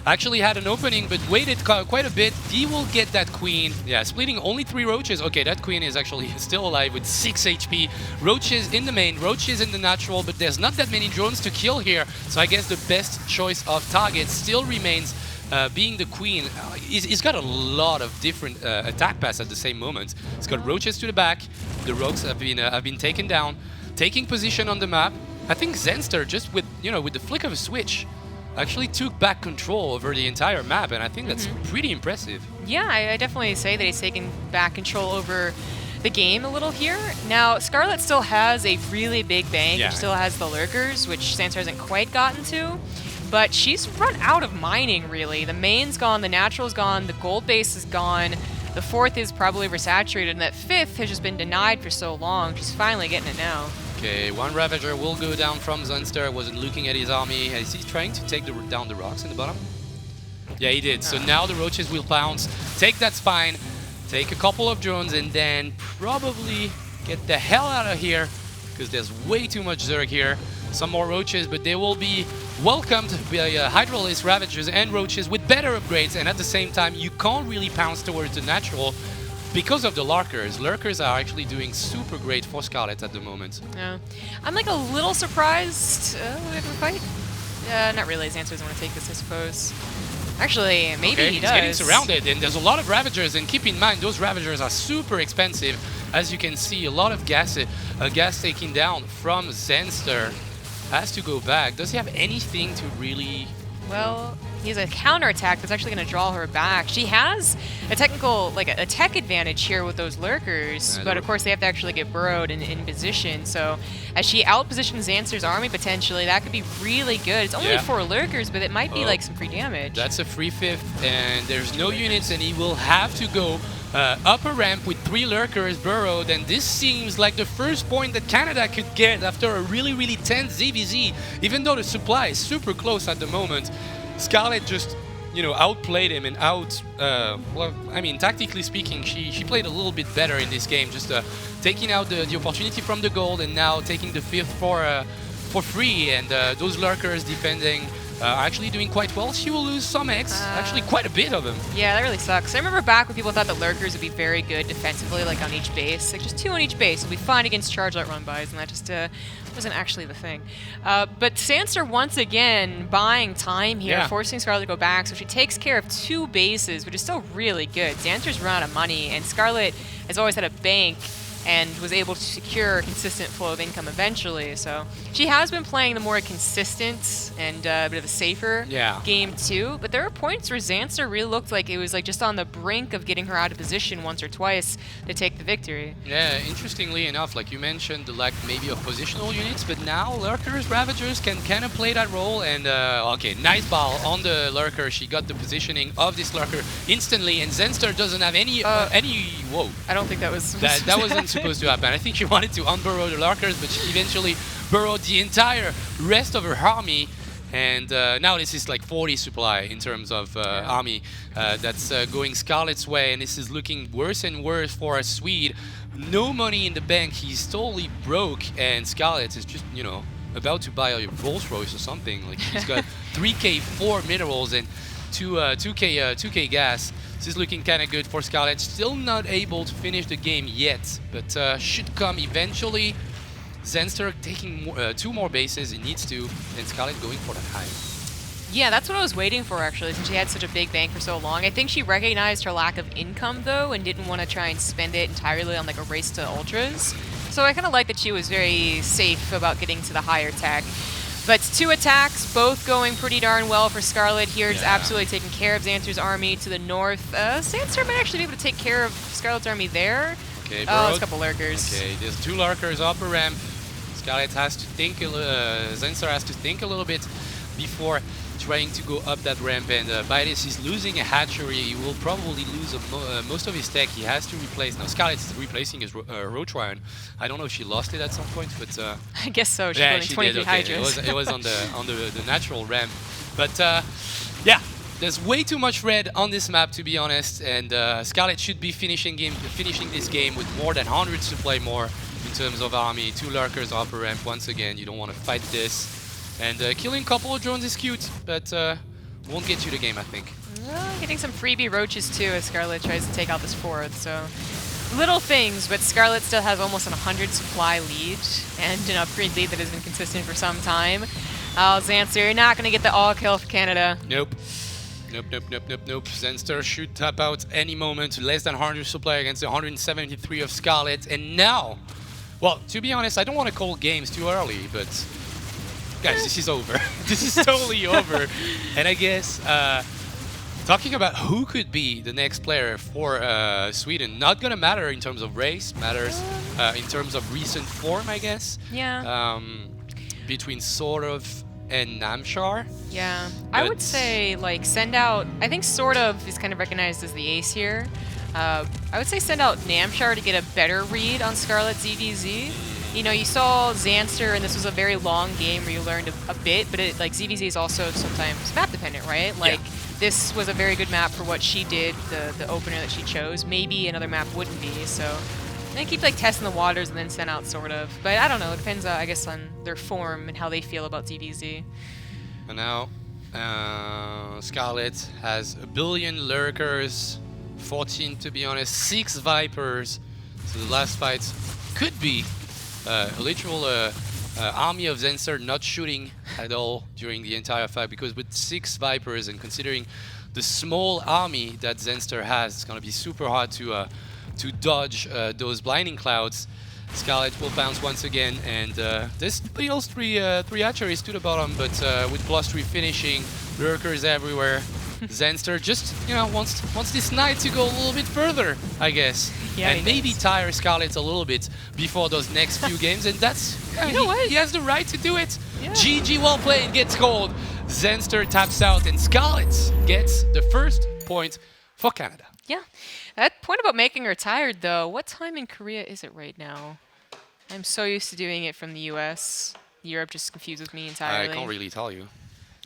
actually had an opening, but waited quite a bit. He will get that queen. Yeah, splitting only 3 roaches. Okay, that queen is actually still alive with 6 HP. Roaches in the main, roaches in the natural, but there's not that many drones to kill here. So I guess the best choice of target still remains being the queen. He's got a lot of different attack paths at the same moment. He's got roaches to the back. The rogues have been taken down, taking position on the map. I think Xanster just with the flick of a switch actually took back control over the entire map, and I think that's pretty impressive. Yeah, I definitely say that he's taken back control over the game a little here. Now, Scarlet still has a really big bank. Yeah. She still has the lurkers, which Xanster hasn't quite gotten to. But she's run out of mining, really. The main's gone, the natural's gone, the gold base is gone. The fourth is probably oversaturated, and that fifth has just been denied for so long. She's finally getting it now. Okay, one Ravager will go down from Xanster. Wasn't looking at his army. Is he trying to take down the rocks in the bottom? Yeah, he did. So now the roaches will pounce, take that spine, take a couple of drones, and then probably get the hell out of here, because there's way too much Zerg here. Some more roaches, but they will be welcomed by Hydralisk Ravagers and roaches with better upgrades, and at the same time you can't really pounce towards the natural because of the lurkers. Lurkers are actually doing super great for Scarlet at the moment. Yeah. I'm like a little surprised. We have a fight? Not really. Xanster doesn't want to take this, I suppose. Actually, maybe he he's does. getting surrounded, and there's a lot of Ravagers, and keep in mind those Ravagers are super expensive. As you can see, a lot of gas taken down from Xanster. Has to go back. Does he have anything to really... Well, he has a counterattack that's actually going to draw her back. She has a technical, like a tech advantage here with those lurkers, but of course they have to actually get burrowed in position. So as she outpositions Xanster's army potentially, that could be really good. It's only 4 lurkers, but it might be like some free damage. That's a free fifth, and there's no units, and he will have to go up a ramp with 3 lurkers burrowed, and this seems like the first point that Canada could get after a really, really tense ZVZ. Even though the supply is super close at the moment, Scarlet just, outplayed him and well, I mean, tactically speaking, she played a little bit better in this game, just taking out the opportunity from the gold and now taking the fifth for free, and those lurkers defending are actually doing quite well. She will lose some X, actually quite a bit of them. Yeah, that really sucks. I remember back when people thought that lurkers would be very good defensively, like on each base. Like just 2 on each base would be fine against charge light run-bys, and that just wasn't actually the thing. But Xanster once again buying time here, forcing Scarlet to go back, so she takes care of 2 bases, which is still really good. Xanster's run out of money, and Scarlet has always had a bank and was able to secure a consistent flow of income eventually. So she has been playing the more consistent and a bit of a safer game too. But there are points where Xanster really looked like it was like just on the brink of getting her out of position once or twice to take the victory. Yeah, interestingly enough, like you mentioned, the lack maybe of positional units, but now Lurkers, Ravagers can kind of play that role. And okay, nice ball on the Lurker. She got the positioning of this Lurker instantly, and Xanster doesn't have any whoa. I don't think that was that wasn't supposed to happen. I think she wanted to unburrow the lurkers, but she eventually burrowed the entire rest of her army. And now this is like 40 supply in terms of army that's going Scarlet's way, and this is looking worse and worse for a Swede. No money in the bank, he's totally broke, and Scarlet is just, you know, about to buy a Rolls Royce or something. Like he's got 3k 4 minerals and 2k gas. This is looking kind of good for Scarlet. Still not able to finish the game yet, but should come eventually. Zenster taking 2 more bases, he needs to, and Scarlet going for the high. Yeah, that's what I was waiting for, actually, since she had such a big bank for so long. I think she recognized her lack of income, though, and didn't want to try and spend it entirely on like a race to ultras. So I kind of like that she was very safe about getting to the higher tech. But 2 attacks, both going pretty darn well for Scarlet here. Just absolutely taking care of Xanster's army to the north. Xanster might actually be able to take care of Scarlet's army there. Okay, oh, there's a couple lurkers. Okay, there's 2 lurkers up a ramp. Scarlet has to think, Zenster has to think a little bit before trying to go up that ramp, and by this he's losing a hatchery. He will probably lose most of his tech. He has to replace. Now Scarlet's replacing his Rotrion. I don't know if she lost it at some point, but I guess so. She's yeah, running she 23 did. Okay. hydras. It was on the natural ramp, but yeah. There's way too much red on this map, to be honest, and Scarlet should be finishing this game with more than 100 supply more in terms of army. 2 lurkers off a ramp once again. You don't want to fight this. And killing a couple of drones is cute, but won't get you the game, I think. Well, getting some freebie roaches too as Scarlet tries to take out this 4th, so little things, but Scarlet still has almost an 100 supply lead and an upgrade lead that has been consistent for some time. Xanster, you're not going to get the all kill for Canada. Nope. Nope. Zenster should tap out any moment. Less than 100 supply against the 173 of Scarlet. And now, well, to be honest, I don't want to call games too early, but guys, this is over. This is totally over. And I guess talking about who could be the next player for Sweden, not gonna matter in terms of race, matters in terms of recent form, I guess. Yeah. Between sort of and Namshar. Yeah, I would say like send out. I think sort of is kind of recognized as the ace here. I would say send out Namshar to get a better read on Scarlet ZVZ. You know, you saw Xanster, and this was a very long game where you learned a bit, but like ZVZ is also sometimes map dependent, right? Like this was a very good map for what she did, the opener that she chose. Maybe another map wouldn't be. So they keep like testing the waters and then send out sort of. But I don't know. It depends, I guess, on their form and how they feel about ZVZ. And now Scarlet has 1 billion lurkers, 14 to be honest, 6 vipers. So the last fight could be a literal army of Zenster not shooting at all during the entire fight, because with 6 vipers and considering the small army that Zenster has, it's going to be super hard to dodge those blinding clouds. Scarlet will bounce once again, and this deals 3 hatcheries to the bottom, but with +3 finishing, lurkers everywhere. Zenster just, you know, wants this night to go a little bit further, I guess. Yeah, and maybe tire Scarlet a little bit before those next few games, and that's, you know what? He has the right to do it. Yeah. GG, well played, gets called. Zenster taps out, and Scarlet gets the first point for Canada. Yeah. That point about making her tired, though, what time in Korea is it right now? I'm so used to doing it from the US. Europe just confuses me entirely. I can't really tell you.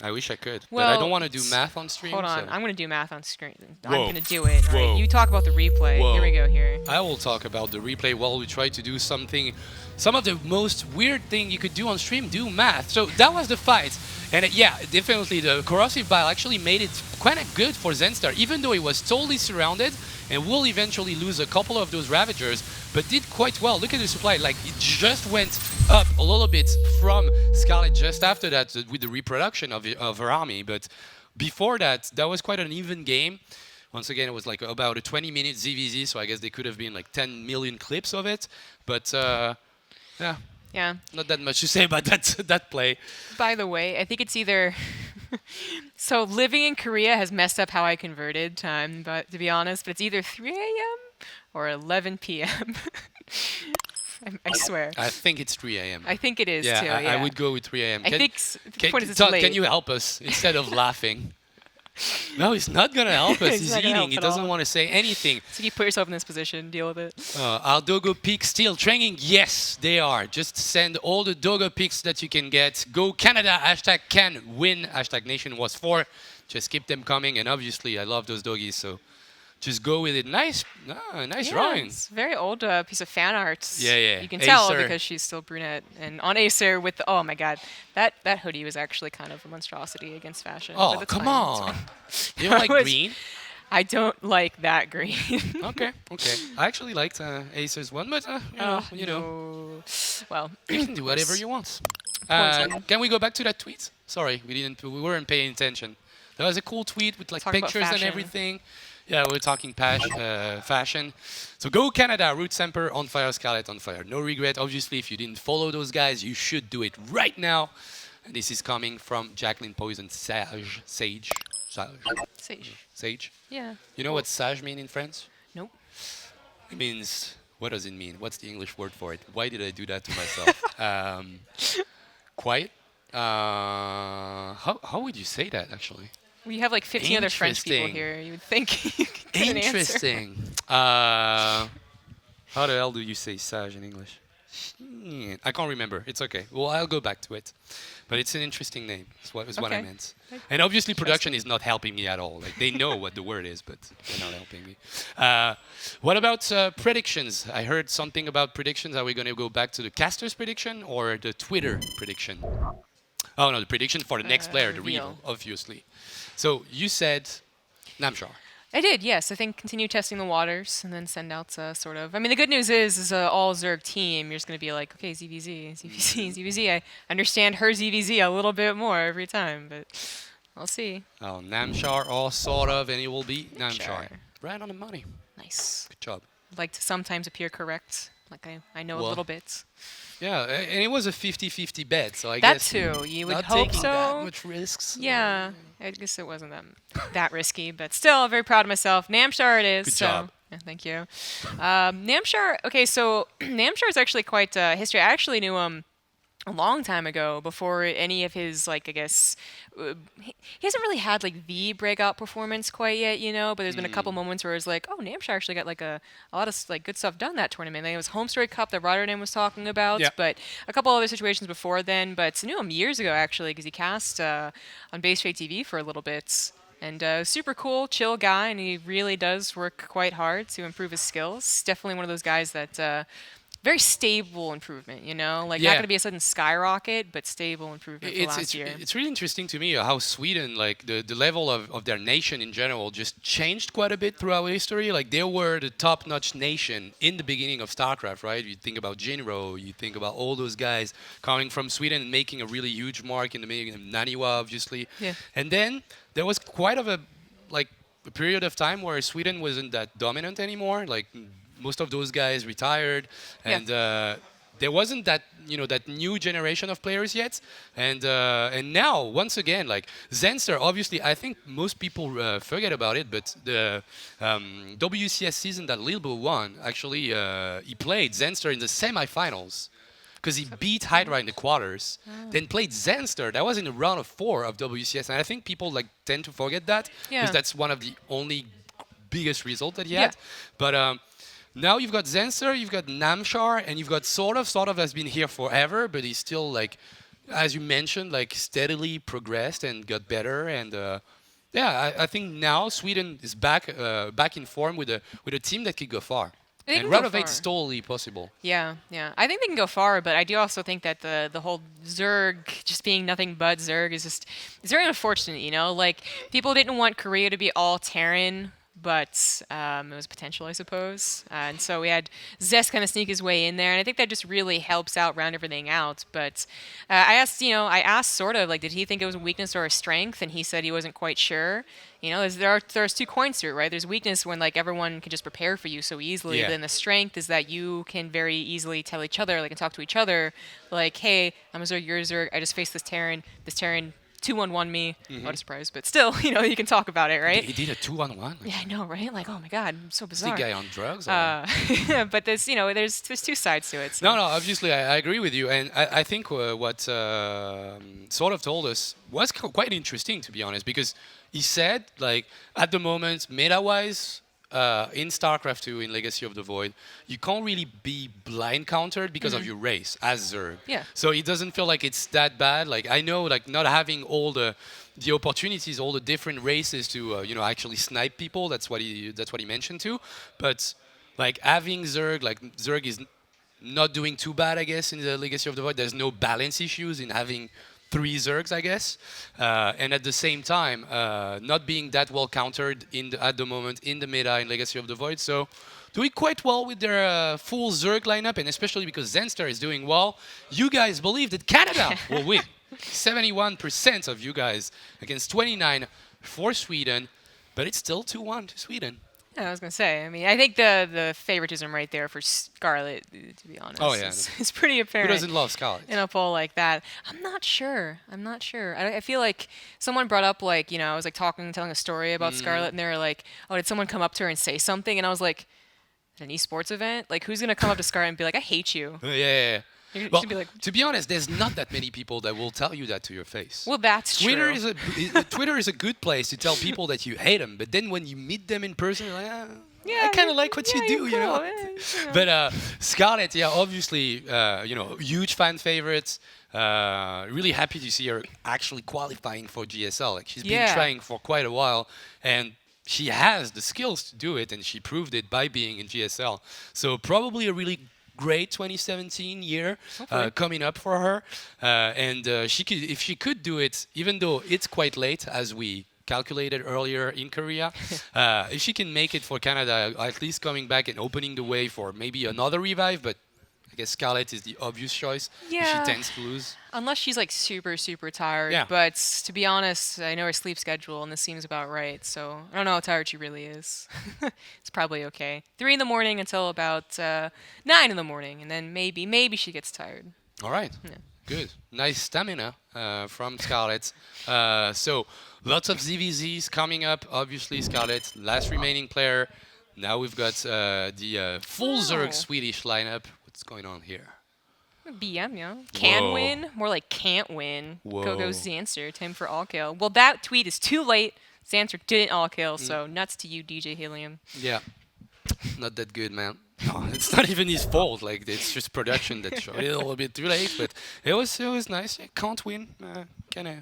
I wish I could, well, but I don't want to do math on stream. Hold on, so. I'm going to do math on screen. Whoa. I'm going to do it. All Whoa. right, you talk about the replay. Whoa. Here we go here. I will talk about the replay while we try to do something. Some of the most weird thing you could do on stream, do math. So that was the fight. And yeah, definitely the corrosive bile actually made it quite good for Zenster, even though he was totally surrounded and will eventually lose a couple of those Ravagers, but did quite well. Look at the supply, like it just went up a little bit from Scarlet just after that with the reproduction of her army. But before that, that was quite an even game. Once again, it was like about a 20-minute ZVZ, so I guess they could have been like 10 million clips of it. But yeah, not that much to say about that play. By the way, I think it's either... So living in Korea has messed up how I converted time, but to be honest, but it's either 3 a.m. or 11 p.m. I swear. I think it's 3 a.m. I think it is too. I would go with 3 a.m. I think the point is it's late. Can you help us instead of laughing? No, he's not gonna help us. He's He's not gonna eating. help He at doesn't all. want to say anything. So you put yourself in this position, deal with it. Are Dogo pigs still training? Yes, they are. Just send all the Dogo pigs that you can get. Go Canada, hashtag can win, hashtag nation was for. Just keep them coming. And obviously, I love those doggies, so just go with it. Nice drawing. It's a very old piece of fan art. Yeah. You can tell Acer. because she's still brunette. And on Acer with the, oh my god, that hoodie was actually kind of a monstrosity against fashion. Oh, but it's come fine, on. it's You don't like was- green? I don't like that green. Okay. I actually liked Acer's one, but you know, No. Well, you can do whatever you want. Poison. Can we go back to that tweet? Sorry, we weren't paying attention. That was a cool tweet with like Talk about pictures and fashion. everything. Yeah, we're talking fashion. So go Canada, Root Semper on fire, Scarlet on fire. No regret. Obviously, if you didn't follow those guys, you should do it right now. And this is coming from Jacqueline Poison Sage. Sage. yeah. You know what sage mean in French? Nope. It means, what does it mean? What's the English word for it? Why did I do that to myself? Quiet? How would you say that, actually? We have like 15 other French people Interesting. here. You would think you could get an answer. Interesting. How the hell do you say sage in English? I can't remember. It's okay. Well, I'll go back to it. But it's an interesting name. Is what I Okay. meant. And obviously, production is not helping me at all. Like they know what the word is, but they're not helping me. What about predictions? I heard something about predictions. Are we going to go back to the caster's prediction or the Twitter prediction? Oh no, the prediction for the next player, the reveal. reveal, obviously. So you said Namshar. I did, yes. I think continue testing the waters and then send out sort of. I mean, the good news is all Zerg team. You're just going to be like, okay, ZVZ, ZVZ, ZVZ. I understand her ZVZ a little bit more every time, but I'll see. Oh, Namshar, or sort of, and it will be Namshar. Namshar. Right on the money. Nice. Good job. Like to sometimes appear correct. Like I know a Well, little bit. Yeah, and it was a 50-50 bet, so I That guess too. You would not hope taking so. that much risks. Yeah, I guess it wasn't that risky, but still very proud of myself. Namshar it is. Good so, job. yeah, thank you. Namshar. Okay, so Namshar is actually quite history. I actually knew him a long time ago before any of his like I guess he hasn't really had like the breakout performance quite yet, you know. But there's been a couple moments where it's like, oh, Namshar actually got like a lot of like good stuff done that tournament. Like, it was Home Story Cup that Rotterdam was talking about, Yeah. but a couple other situations before then. But I knew him years ago actually because he cast on Base Trade TV for a little bit. And super cool, chill guy, and he really does work quite hard to improve his skills. Definitely one of those guys that very stable improvement, you know? Like, not Yeah. going to be a sudden skyrocket, but stable improvement for last year. It's really interesting to me how Sweden, like the level of their nation in general, just changed quite a bit throughout history. Like they were the top-notch nation in the beginning of Starcraft, right? You think about Jinro, you think about all those guys coming from Sweden and making a really huge mark in the beginning. Naniwa, obviously. Yeah. And then there was quite of a period of time where Sweden wasn't that dominant anymore. Like most of those guys retired, and there wasn't that that new generation of players yet. And now once again, like Zenster, obviously, I think most people forget about it, but the WCS season that Lilbo won, actually, he played Zenster in the semifinals. Because he beat Hydra in the quarters, then played Zenster. That was in the round of 4 of WCS, and I think people tend to forget that because Yeah. that's one of the only biggest result that he Yeah. had. But now you've got Zenster, you've got Namshar, and you've got sort of has been here forever, but he's still like, as you mentioned, like steadily progressed and got better. And I think now Sweden is back in form with a team that could go far. They And can go Renovate far. is totally possible. Yeah. I think they can go far, but I do also think that the whole Zerg just being nothing but Zerg is just it's very unfortunate, you know? Like, people didn't want Korea to be all Terran, but it was potential, I suppose. And so we had Zest kind of sneak his way in there, and I think that just really helps out, round everything out. But I asked sort of, like, did he think it was a weakness or a strength? And he said he wasn't quite sure. You know, there's two coins to it, right? There's weakness when, like, everyone can just prepare for you so easily. Yeah. Then the strength is that you can very easily tell each other, like, and talk to each other, like, hey, I'm a Zerg, you're a Zerg, I just faced this Terran 2-1-1 me. What a surprise, but still, you can talk about it, right? He did a 2-on-1. Yeah, I know, right? Like, oh my God, so Is bizarre. the guy on drugs? But there's, there's two sides to it. So. No, obviously I agree with you, and I think what sort of told us was quite interesting, to be honest, because he said, like, at the moment, meta-wise, in Starcraft 2, in Legacy of the Void, you can't really be blind countered because of your race as Zerg. Yeah. So it doesn't feel like it's that bad. Like, I know, like, not having all the opportunities, all the different races to actually snipe people. That's what he mentioned too. But like having Zerg, like Zerg is not doing too bad, I guess, in the Legacy of the Void. There's no balance issues in having 3 Zergs, I guess, and at the same time, not being that well countered at the moment in the meta in Legacy of the Void. So doing quite well with their full Zerg lineup, and especially because Zenster is doing well. You guys believe that Canada will win. 71% of you guys against 29 for Sweden, but it's still 2-1 to Sweden. Yeah, I was gonna say. I mean, I think the favoritism right there for Scarlet, to be honest, is pretty apparent. Who doesn't love Scarlet? In a poll like that, I'm not sure. I feel like someone brought up, like, I was like telling a story about Scarlet, and they were like, "Oh, did someone come up to her and say something?" And I was like, "An esports event? Like, who's gonna come up to Scarlet and be like, I hate you?" Yeah. You Well, should be like, to be honest, there's not that many people that will tell you that to your face. well, that's Twitter true. Twitter is a good place to tell people that you hate them, but then when you meet them in person, you're like, Yeah, I kind of like what you do, you're you know. cool, But Scarlett, yeah, obviously, huge fan favorites. Really happy to see her actually qualifying for GSL. Like, she's been trying for quite a while, and she has the skills to do it, and she proved it by being in GSL. So probably a really great 2017 year coming up for her, and she could, if she could do it, even though it's quite late, as we calculated earlier in Korea, if she can make it for Canada, at least coming back and opening the way for maybe another revive, but I guess Scarlett is the obvious choice. Yeah. She tends to lose. Unless she's like super, super tired. Yeah. But to be honest, I know her sleep schedule, and this seems about right. So I don't know how tired she really is. It's probably okay. 3 in the morning until about 9 in the morning, and then maybe she gets tired. All right. Yeah. Good. Nice stamina from Scarlett. So lots of ZVZs coming up. Obviously, Scarlett, last remaining player. Now we've got the full Zerg Swedish lineup. What's going on here? BM, yeah. Can Whoa. win. More like can't win. Whoa. Go Xanster. Time for all kill. Well, that tweet is too late. Xanster didn't all kill, so nuts to you, DJ Helium. Yeah. Not that good, man. No, it's not even his fault. Like, it's just production that showed it a little bit too late, but it was nice. Can't win. Kind of.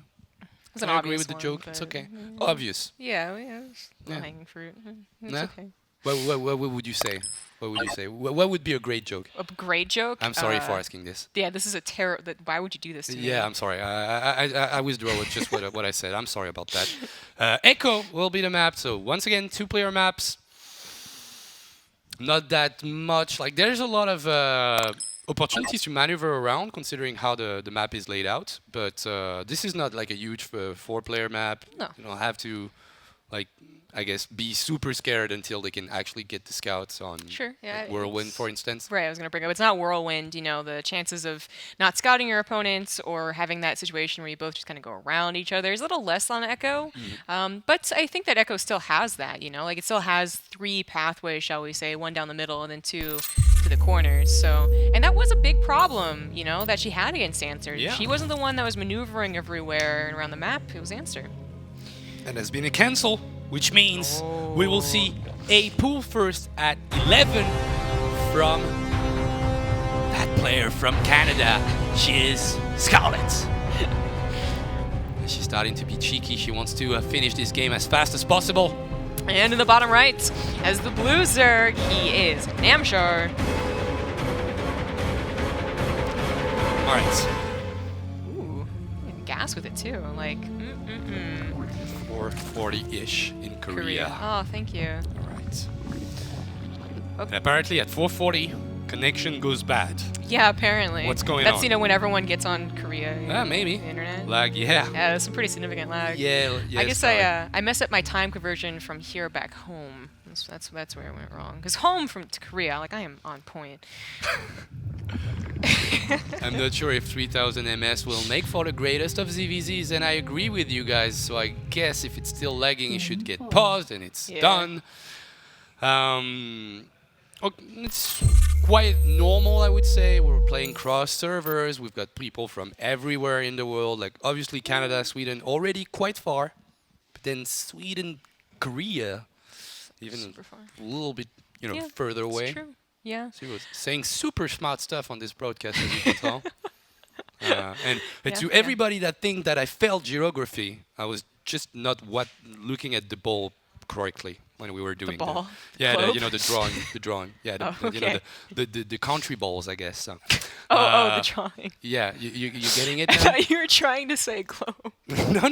It's an I agree obvious with the one, joke. but- It's okay. Obvious. Yeah, it's Yeah. hanging fruit. It's Yeah. okay. What would you say? What would be a great joke? A great joke. I'm sorry for asking this. Yeah, this is a terror. Why would you do this to me? Yeah, I'm sorry. I withdraw with just what I said. I'm sorry about that. Echo will be the map. So once again, 2-player maps. Not that much. Like, there's a lot of opportunities to maneuver around, considering how the map is laid out. But this is not like a huge 4-player map. No. You don't have to, like, I guess, be super scared until they can actually get the scouts on Sure, yeah, like Whirlwind, it's- for instance. Right, I was going to bring up, it's not Whirlwind, the chances of not scouting your opponents or having that situation where you both just kind of go around each other is a little less on Echo. But I think that Echo still has that, like it still has 3 pathways, shall we say, 1 down the middle and then 2 to the corners. So, and that was a big problem, that she had against Answer. Yeah. She wasn't the one that was maneuvering everywhere and around the map, it was Answer. And there's been a cancel, which means we will see a pool first at 11 from that player from Canada. She is Scarlett. She's starting to be cheeky. She wants to finish this game as fast as possible. And in the bottom right, as the blue Zerg, he is Namshar. All right. Ooh, and gas with it too. Like, 440-ish in Korea. Oh, thank you. All right. And apparently at 440, connection goes bad. Yeah, apparently. What's going That's, on? when everyone gets on Korea. Maybe. The internet. Lag, yeah. Yeah, that's some pretty significant lag. Yeah, I guess I messed up my time conversion from here back home. That's where I went wrong. Because home to Korea, like I am on point. I'm not sure if 3000 MS will make for the greatest of ZVZs, and I agree with you guys. So I guess if it's still lagging, it should get paused, and it's done. It's quite normal, I would say. We're playing cross servers. We've got people from everywhere in the world. Like obviously Canada, Sweden, already quite far, but then Sweden, Korea, even Super far. a little bit, further away. It's true. Yeah. She was saying super smart stuff on this broadcast, as you can tell. And to everybody that think that I failed geography, I was just not looking at the ball correctly when we were doing the ball. Yeah, Globe? the drawing. Yeah, okay. the country balls, I guess. So. The drawing. Yeah, you getting it I now? thought you were trying to say globe. No.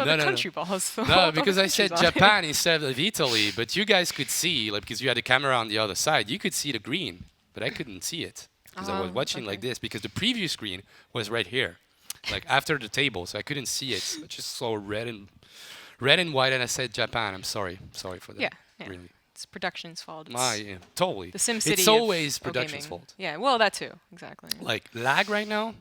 The country balls. No, because I said Countries on it. Japan instead of Italy, but you guys could see, like, because you had the camera on the other side, you could see the green, but I couldn't see it because I was watching like this because the preview screen was right here, like after the table, so I couldn't see it. I just saw red and white, and I said Japan. I'm sorry for that. Yeah. Really. It's production's fault. It's Yeah, totally. the SimCity. It's always of production's gaming. fault. Yeah, well, that too, exactly. Like lag right now.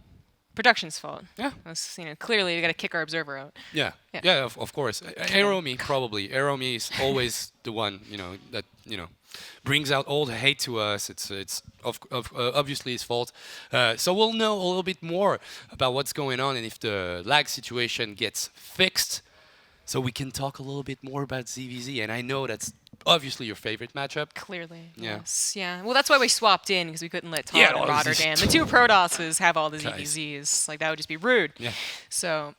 Production's fault. Yeah. That's, clearly you got to kick our observer out. Yeah, Yeah. of course. Aeromi, probably. Aeromi is always the one, that brings out all the hate to us. It's obviously his fault. So we'll know a little bit more about what's going on and if the lag situation gets fixed. So we can talk a little bit more about ZVZ. And I know that's obviously your favorite matchup. Clearly. Yeah. Yes. Yeah. Well, that's why we swapped in because we couldn't let Todd Yeah, and well, this is Rotterdam, the two Protosses, have all the Guys. ZVZs. Like that would just be rude. Yeah. So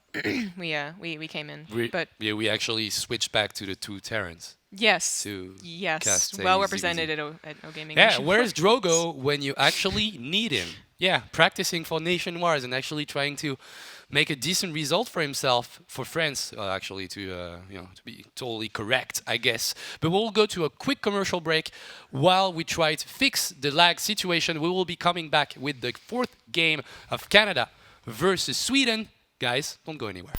we came in. But we actually switched back to the two Terrans. yes. To Yes. cast a Well ZVZ. represented at O Gaming. Yeah, Nation where's Wars. Drogo when you actually need him? Yeah, practicing for Nation Wars and actually trying to make a decent result for himself, for France, actually, to be totally correct, I guess. But we'll go to a quick commercial break while we try to fix the lag situation. We will be coming back with the fourth game of Canada versus Sweden. Guys, don't go anywhere.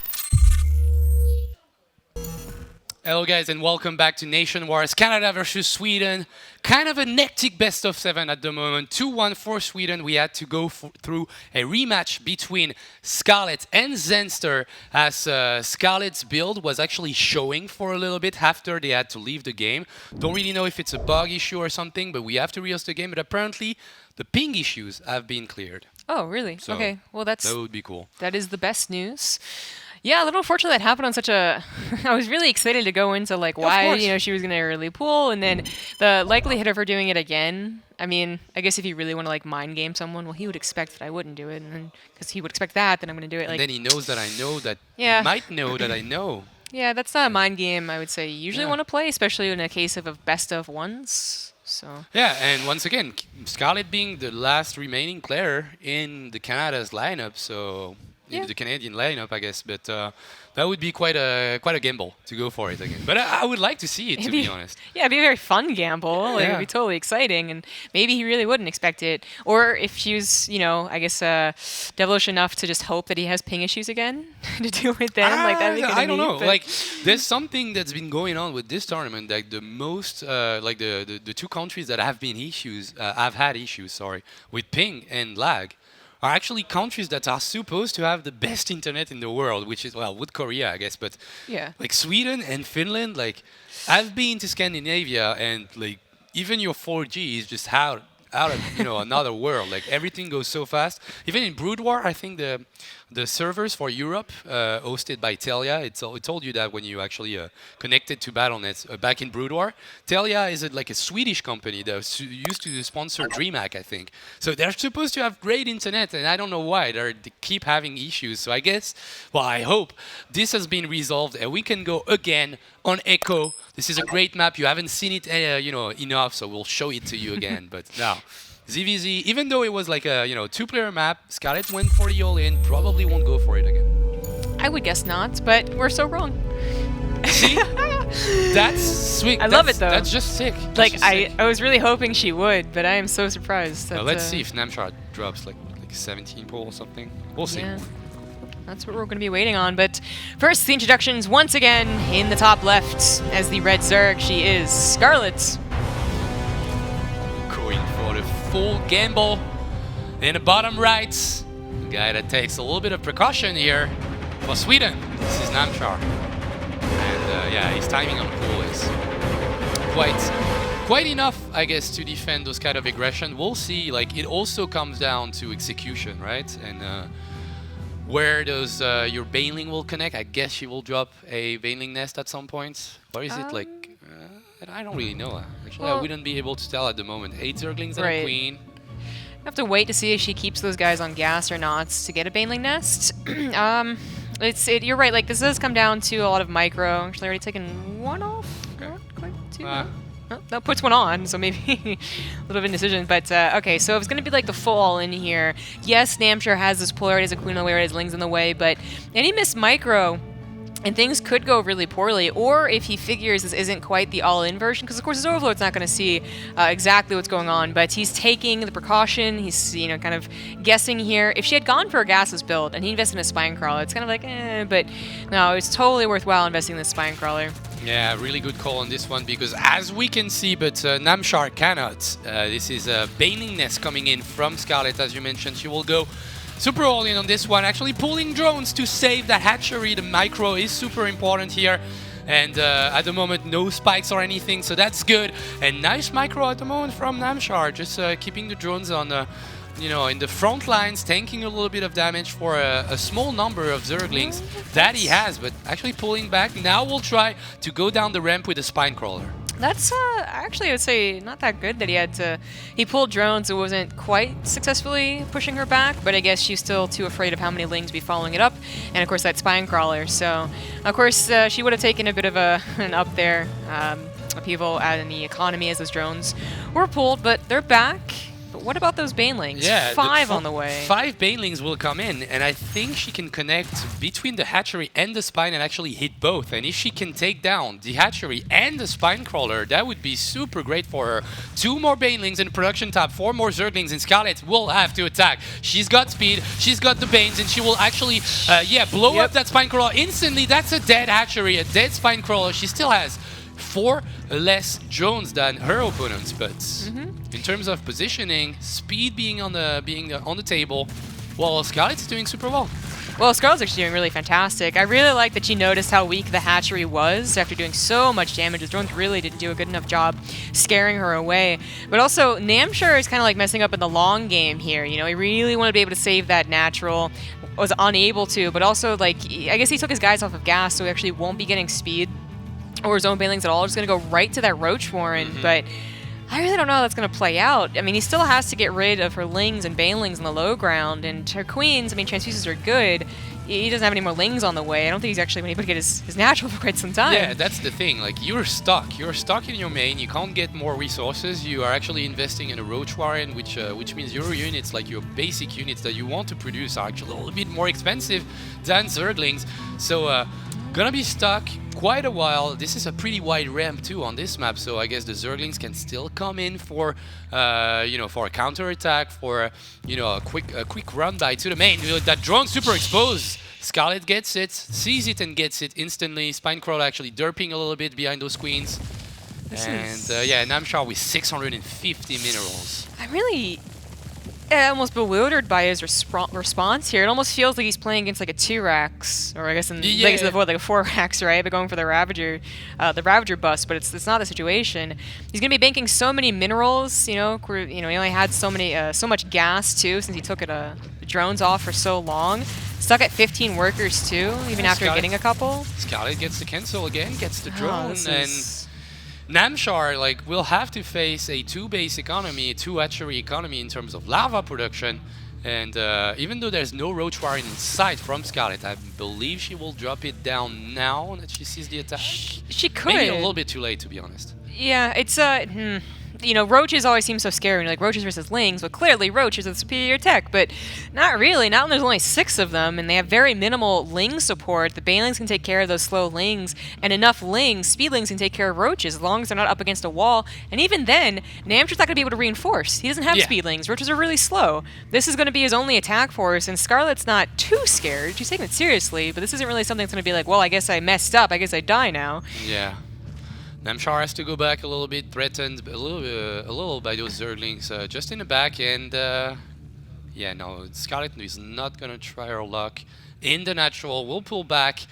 Hello guys and welcome back to Nation Wars, Canada versus Sweden. Kind of a hectic best of 7 at the moment. 2-1 for Sweden. We had to go through a rematch between Scarlet and Zenster as Scarlet's build was actually showing for a little bit after they had to leave the game. Don't really know if it's a bug issue or something, but we have to rehost the game. But apparently the ping issues have been cleared. Oh, really? So okay. Well, that would be cool. That is the best news. Yeah, a little unfortunate that happened on such a. I was really excited to go into like why she was gonna early pull, and then the likelihood of her doing it again. I mean, I guess if you really want to like mind game someone, well, he would expect that I wouldn't do it, and then because he would expect that, then I'm gonna do it. And Like then he knows that I know that Yeah. he might know that I know. yeah, that's not a mind game. I would say you usually Yeah. want to play, especially in a case of a best of ones. So Yeah, and once again, Scarlet being the last remaining player in the Canada's lineup, so Yeah. the Canadian lineup, I guess. But that would be quite a gamble to go for it again. But I would like to see it, to be honest. Yeah, it'd be a very fun gamble. Like, Yeah. it'd be totally exciting, and maybe he really wouldn't expect it. Or if she was, I guess, devilish enough to just hope that he has ping issues again to do it then. Like that'd be kinda I don't neat, know. but- Like, there's something that's been going on with this tournament. Like the most, like the two countries that have had issues, with ping and lag, are actually countries that are supposed to have the best internet in the world, which is with Korea, I guess. But Yeah. like Sweden and Finland, like I've been to Scandinavia, and like even your 4G is just out of another world. Like everything goes so fast. Even in Brood War, I think the servers for Europe, hosted by Telia, it told you that when you actually connected to BattleNet back in Brood War. Telia is like a Swedish company that used to sponsor DreamHack, I think. So they're supposed to have great internet, and I don't know why they keep having issues. So I guess, I hope this has been resolved and we can go again on Echo. This is a great map. You haven't seen it, enough, so we'll show it to you again. But now, ZVZ, even though it was like a two-player map, Scarlet went for the all-in. Probably won't go for it again. I would guess not, but we're so wrong. See, that's sweet. I love it, though. That's just sick. That's Like just sick. I was really hoping she would, but I am so surprised. That, Let's see if Namshar drops like 17 pull or something. We'll see. Yeah. that's what we're going to be waiting on. But first, the introductions once again in the top left as the red Zerg. She is Scarlet. Going for the full gamble. In the bottom right, the guy that takes a little bit of precaution here for Sweden. This is Namchar. And yeah, his timing on the pool is quite enough, I guess, to defend those kind of aggression. We'll see. Like, it also comes down to execution, right? And where those your Baneling will connect. I guess she will drop a Baneling nest at some point. Or is it like? I don't really know. Actually, I wouldn't be able to tell at the moment. 8 Zerglings and a Queen. Have to wait to see if she keeps those guys on gas or not to get a Baneling nest. You're right. Like, this does come down to a lot of micro. Actually, already taken one off. Not quite two. Oh, that puts one on, so maybe a little bit of indecision. But okay, so if it's going to be like the full all-in here, yes, Namshar has this polarity as a queen in the way, or has Lings in the way, but any missed micro, and things could go really poorly, or if he figures this isn't quite the all-in version, because of course his Overlord's not going to see exactly what's going on, but he's taking the precaution, he's, you know, kind of guessing here. If she had gone for a gasless build, and he invested in a Spine Crawler, it's kind of like, but no, it's totally worthwhile investing in this Spine Crawler. Yeah, really good call on this one, because as we can see, but Namshar cannot. This is a Baneling nest coming in from Scarlet, as you mentioned. She will go super all-in on this one, actually pulling drones to save that hatchery. The micro is super important here. And at the moment, no spikes or anything, so that's good. And nice micro at the moment from Namshar, just keeping the drones on you know, in the front lines, tanking a little bit of damage for a small number of Zerglings that he has, but actually pulling back. Now we'll try to go down the ramp with a Spine Crawler. That's actually, I would say, not that good that he pulled drones. It wasn't quite successfully pushing her back, but I guess she's still too afraid of how many Lings be following it up, and of course that Spine Crawler. So, of course, she would have taken a bit of an up there upheaval in the economy as those drones were pulled, but they're back. But what about those Banelings? Yeah, 5 on the way. 5 Banelings will come in, and I think she can connect between the hatchery and the spine and actually hit both. And if she can take down the hatchery and the Spine Crawler, that would be super great for her. 2 more Banelings in production tab, 4 more Zerglings, and Scarlet will have to attack. She's got speed, she's got the Banes, and she will actually, blow up that Spine Crawler instantly. That's a dead hatchery, a dead Spine Crawler. She still has 4 less drones than her opponents, but in terms of positioning, speed being on the table, well, Scarlet's doing super well. Well, Scarlet's actually doing really fantastic. I really like that she noticed how weak the hatchery was after doing so much damage. The drones really didn't do a good enough job scaring her away. But also, Namshar is kind of like messing up in the long game here. You know, he really wanted to be able to save that natural, was unable to, but also, like, I guess he took his guys off of gas, so he actually won't be getting speed or his own Banelings at all. Just going to go right to that Roach Warren, but I really don't know how that's going to play out. I mean, he still has to get rid of her Lings and Banelings in the low ground, and her Queens, I mean, transfuses are good. He doesn't have any more Lings on the way. I don't think he's actually been able to get his natural for quite some time. Yeah, that's the thing. Like, you're stuck. You're stuck in your main. You can't get more resources. You are actually investing in a Roach Warren, which means your units, like your basic units that you want to produce, are actually a little bit more expensive than Zerglings. So, gonna be stuck quite a while. This is a pretty wide ramp too on this map, so I guess the Zerglings can still come in for for a counter attack, for a quick run by to the main. That drone super exposed. Scarlet gets it, sees it, and gets it instantly. Spine Crawler actually derping a little bit behind those Queens. Namshar with 650 minerals. I'm almost bewildered by his response here. It almost feels like he's playing against like a 2-Rax, or I guess in Legacy of the Void, like a 4-Rax, right? But going for the Ravager bust, but it's not the situation. He's gonna be banking so many minerals, he only had so much gas too, since he took the drones off for so long. Stuck at 15 workers too, even after getting a couple. Scarlet gets the cancel again, gets the drone, and Namshar will have to face a 2-base economy, a 2-hatchery economy in terms of lava production. And even though there's no Roach Warren in sight from Scarlet, I believe she will drop it down now that she sees the attack. She could. Maybe a little bit too late, to be honest. Yeah, it's roaches always seem so scary. When you're like roaches versus lings, but clearly roaches are the superior tech. But not really. Not when there's only 6 of them, and they have very minimal ling support. The banelings can take care of those slow lings, and enough speedlings can take care of roaches as long as they're not up against a wall. And even then, Namshar's not going to be able to reinforce. He doesn't have speedlings. Roaches are really slow. This is going to be his only attack force, and Scarlet's not too scared. She's taking it seriously, but this isn't really something that's going to be like, well, I guess I messed up. I guess I die now. Yeah. Namshar has to go back a little bit, threatened a little by those Zerglings just in the back, and yeah, no, Scarlet is not gonna try her luck in the natural. We'll pull back,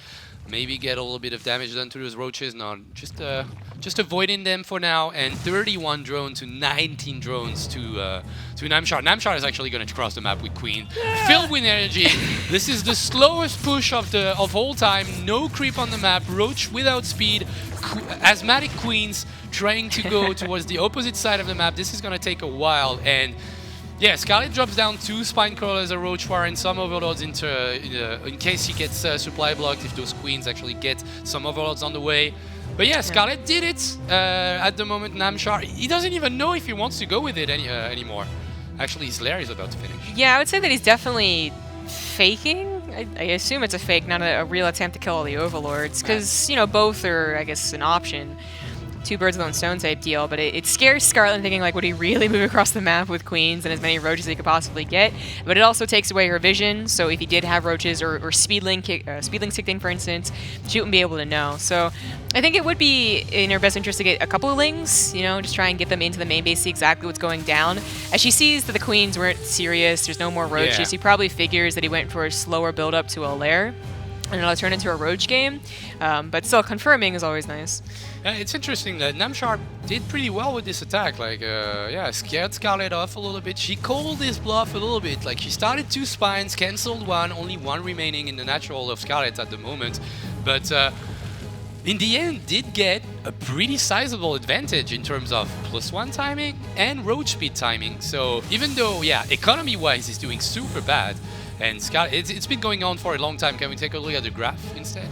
maybe get a little bit of damage done to those roaches. No, just avoiding them for now. And 31 drones to 19 drones to Namshar. Namshar is actually gonna cross the map with Queen, filled with energy. This is the slowest push of all time. No creep on the map. Roach without speed. Asthmatic Queens trying to go towards the opposite side of the map. This is gonna take a while, and yeah, Scarlet drops down 2 Spine Crawlers, a Roach War, and some Overlords in case he gets supply blocked, if those Queens actually get some Overlords on the way. But yeah, Scarlet did it at the moment. Namshar, he doesn't even know if he wants to go with it anymore. Actually, his lair is about to finish. Yeah, I would say that he's definitely faking. I assume it's a fake, not a real attempt to kill all the Overlords, because, both are, I guess, an option. 2 birds with one stone type deal, but it scares Scarlet thinking, like, would he really move across the map with Queens and as many roaches as he could possibly get? But it also takes away her vision, so if he did have roaches or speedlings kicked in, for instance, she wouldn't be able to know. So I think it would be in her best interest to get a couple of lings, just try and get them into the main base, see exactly what's going down. As she sees that the Queens weren't serious, there's no more roaches, he probably figures that he went for a slower build-up to a lair, and it'll turn into a roach game. But still, confirming is always nice. It's interesting that Namshar did pretty well with this attack. Like, scared Scarlet off a little bit. She called this bluff a little bit. Like, she started 2 spines, cancelled 1, only 1 remaining in the natural of Scarlet at the moment. But in the end, did get a pretty sizable advantage in terms of +1 timing and roach speed timing. So even though, economy-wise, he's doing super bad, and Scarlet, it's been going on for a long time. Can we take a look at the graph instead?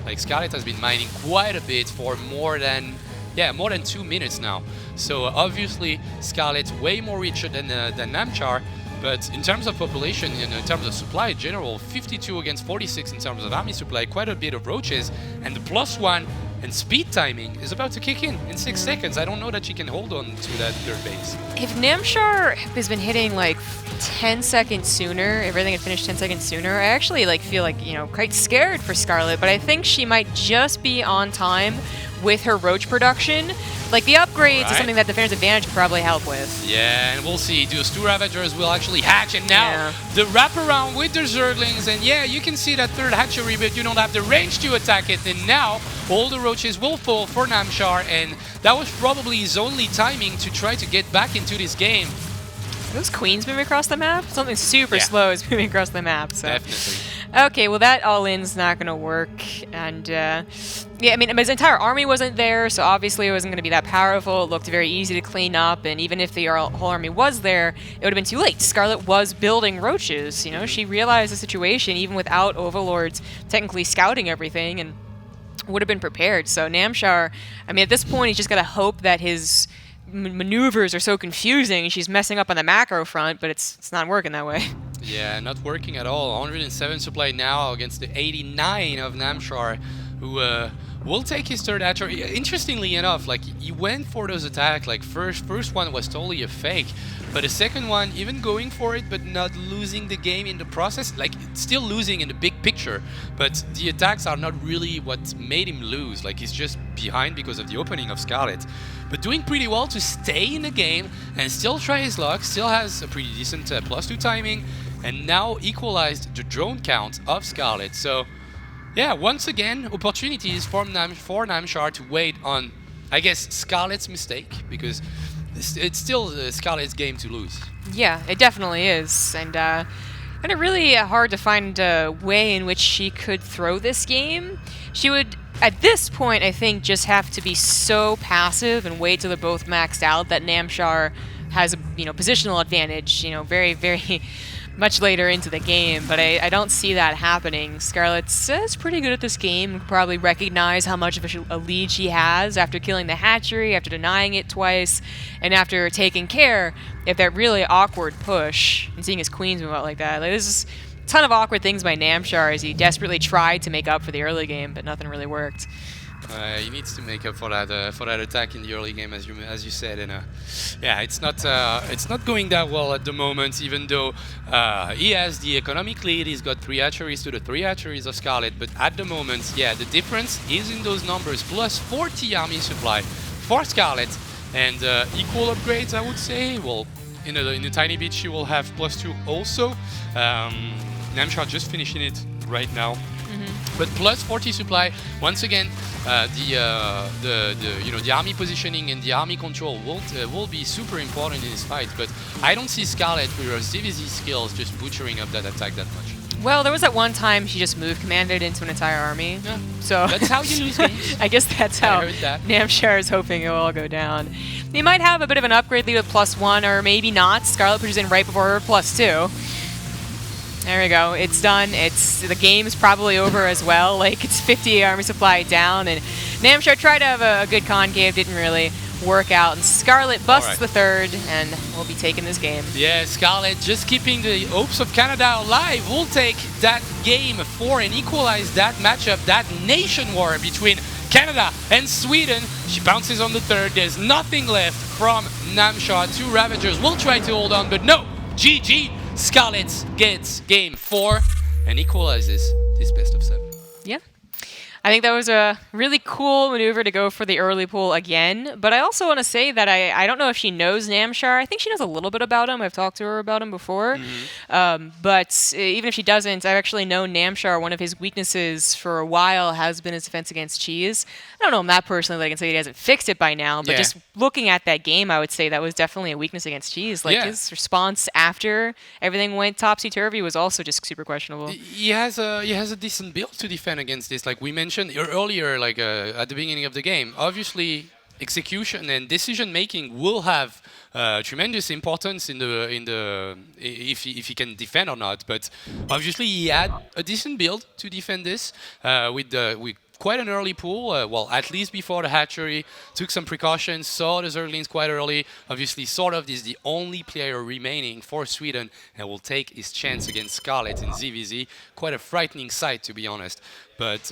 Like, Scarlet has been mining quite a bit for more than 2 minutes now. So obviously Scarlet's way more richer than Namshar, but in terms of population and in terms of supply in general, 52 against 46 in terms of army supply, quite a bit of roaches, and the +1 and speed timing is about to kick in 6 seconds. I don't know that she can hold on to that third base. If Namshar has been hitting like 10 seconds sooner, everything had finished 10 seconds sooner, I actually feel like, quite scared for Scarlet, but I think she might just be on time with her roach production. Like, the upgrades is something that Defender's Advantage could probably help with. Yeah, and we'll see. Those 2 Ravagers will actually hatch, and now the wraparound with the Zerglings, and you can see that third hatchery, but you don't have the range to attack it, and now all the roaches will fall for Namshar, and that was probably his only timing to try to get back into this game. Those Queens moving across the map? Something super slow is moving across the map. So. Definitely. Okay, well, that all-in's not going to work. And, his entire army wasn't there, so obviously it wasn't going to be that powerful. It looked very easy to clean up, and even if the whole army was there, it would have been too late. Scarlet was building roaches, She realized the situation, even without Overlords technically scouting everything, and would have been prepared. So Namshar, at this point, he's just got to hope that his maneuvers are so confusing. She's messing up on the macro front, but it's not working that way. Yeah, not working at all. 107 supply now against the 89 of Namshar, who will take his third hatchery. Interestingly enough, he went for those attacks. First one was totally a fake, but the second one, even going for it, but not losing the game in the process. Still losing in the big picture, but the attacks are not really what made him lose. He's just behind because of the opening of Scarlet. But doing pretty well to stay in the game and still try his luck, still has a pretty decent +2 timing, and now equalized the drone count of Scarlet. So, once again, opportunities for Namshar to wait on, I guess, Scarlet's mistake, because it's still Scarlet's game to lose. Yeah, it definitely is, and really hard to find a way in which she could throw this game. She would, at this point, I think, just have to be so passive and wait till they're both maxed out that Namshar has a positional advantage. Very, very much later into the game, but I don't see that happening. Scarlet's is pretty good at this game. Probably recognize how much of a lead she has after killing the hatchery, after denying it twice, and after taking care of that really awkward push and seeing his queens move out like that. Like, this is a ton of awkward things by Namshar as he desperately tried to make up for the early game, but nothing really worked. He needs to make up for that attack in the early game, as you said, and yeah, it's not going that well at the moment. Even though he has the economic lead, he's got 3 hatcheries to the 3 hatcheries of Scarlet. But at the moment, yeah, the difference is in those numbers. Plus 40 army supply for Scarlet, and equal upgrades, I would say. Well, in a tiny bit, she will have +2 also. Namshar just finishing it right now. But plus 40 supply, once again, the army positioning and the army control will be super important in this fight. But I don't see Scarlet with her ZVZ skills just butchering up that attack that much. Well, there was that one time she just move commanded into an entire army. Yeah. So That's how you lose games. I guess that's how I heard that. Namshar is hoping it will all go down. They might have a bit of an upgrade lead with +1, or maybe not. Scarlet pushes in right before her +2. There we go. It's done. The game's probably over as well. Like, it's 50 army supply down, and Namshar tried to have a good concave, didn't really work out, and Scarlet busts the third, and we'll be taking this game. Yeah, Scarlet just keeping the hopes of Canada alive. We'll take that game 4 and equalize that matchup, that nation war between Canada and Sweden. She bounces on the third. There's nothing left from Namshar. 2 Ravagers will try to hold on, but no. GG. Scarlet gets game 4 and equalizes this best of 7. Yeah. I think that was a really cool maneuver to go for the early pool again. But I also want to say that I don't know if she knows Namshar. I think she knows a little bit about him. I've talked to her about him before. But even if she doesn't, I've actually known Namshar. One of his weaknesses for a while has been his defense against cheese. I don't know him that personally. Like I can say he hasn't fixed it by now. But just looking at that game, I would say that was definitely a weakness against cheese. Like his response after everything went topsy-turvy was also just super questionable. He has a decent build to defend against this. Like we mentioned earlier, like at the beginning of the game, obviously execution and decision making will have tremendous importance in the if he can defend or not. But obviously he had a decent build to defend this with quite an early pool, well, at least before the hatchery, took some precautions, saw the Zerglings quite early. Obviously, sort of is the only player remaining for Sweden and will take his chance against Scarlet in ZVZ. Quite a frightening sight, to be honest. But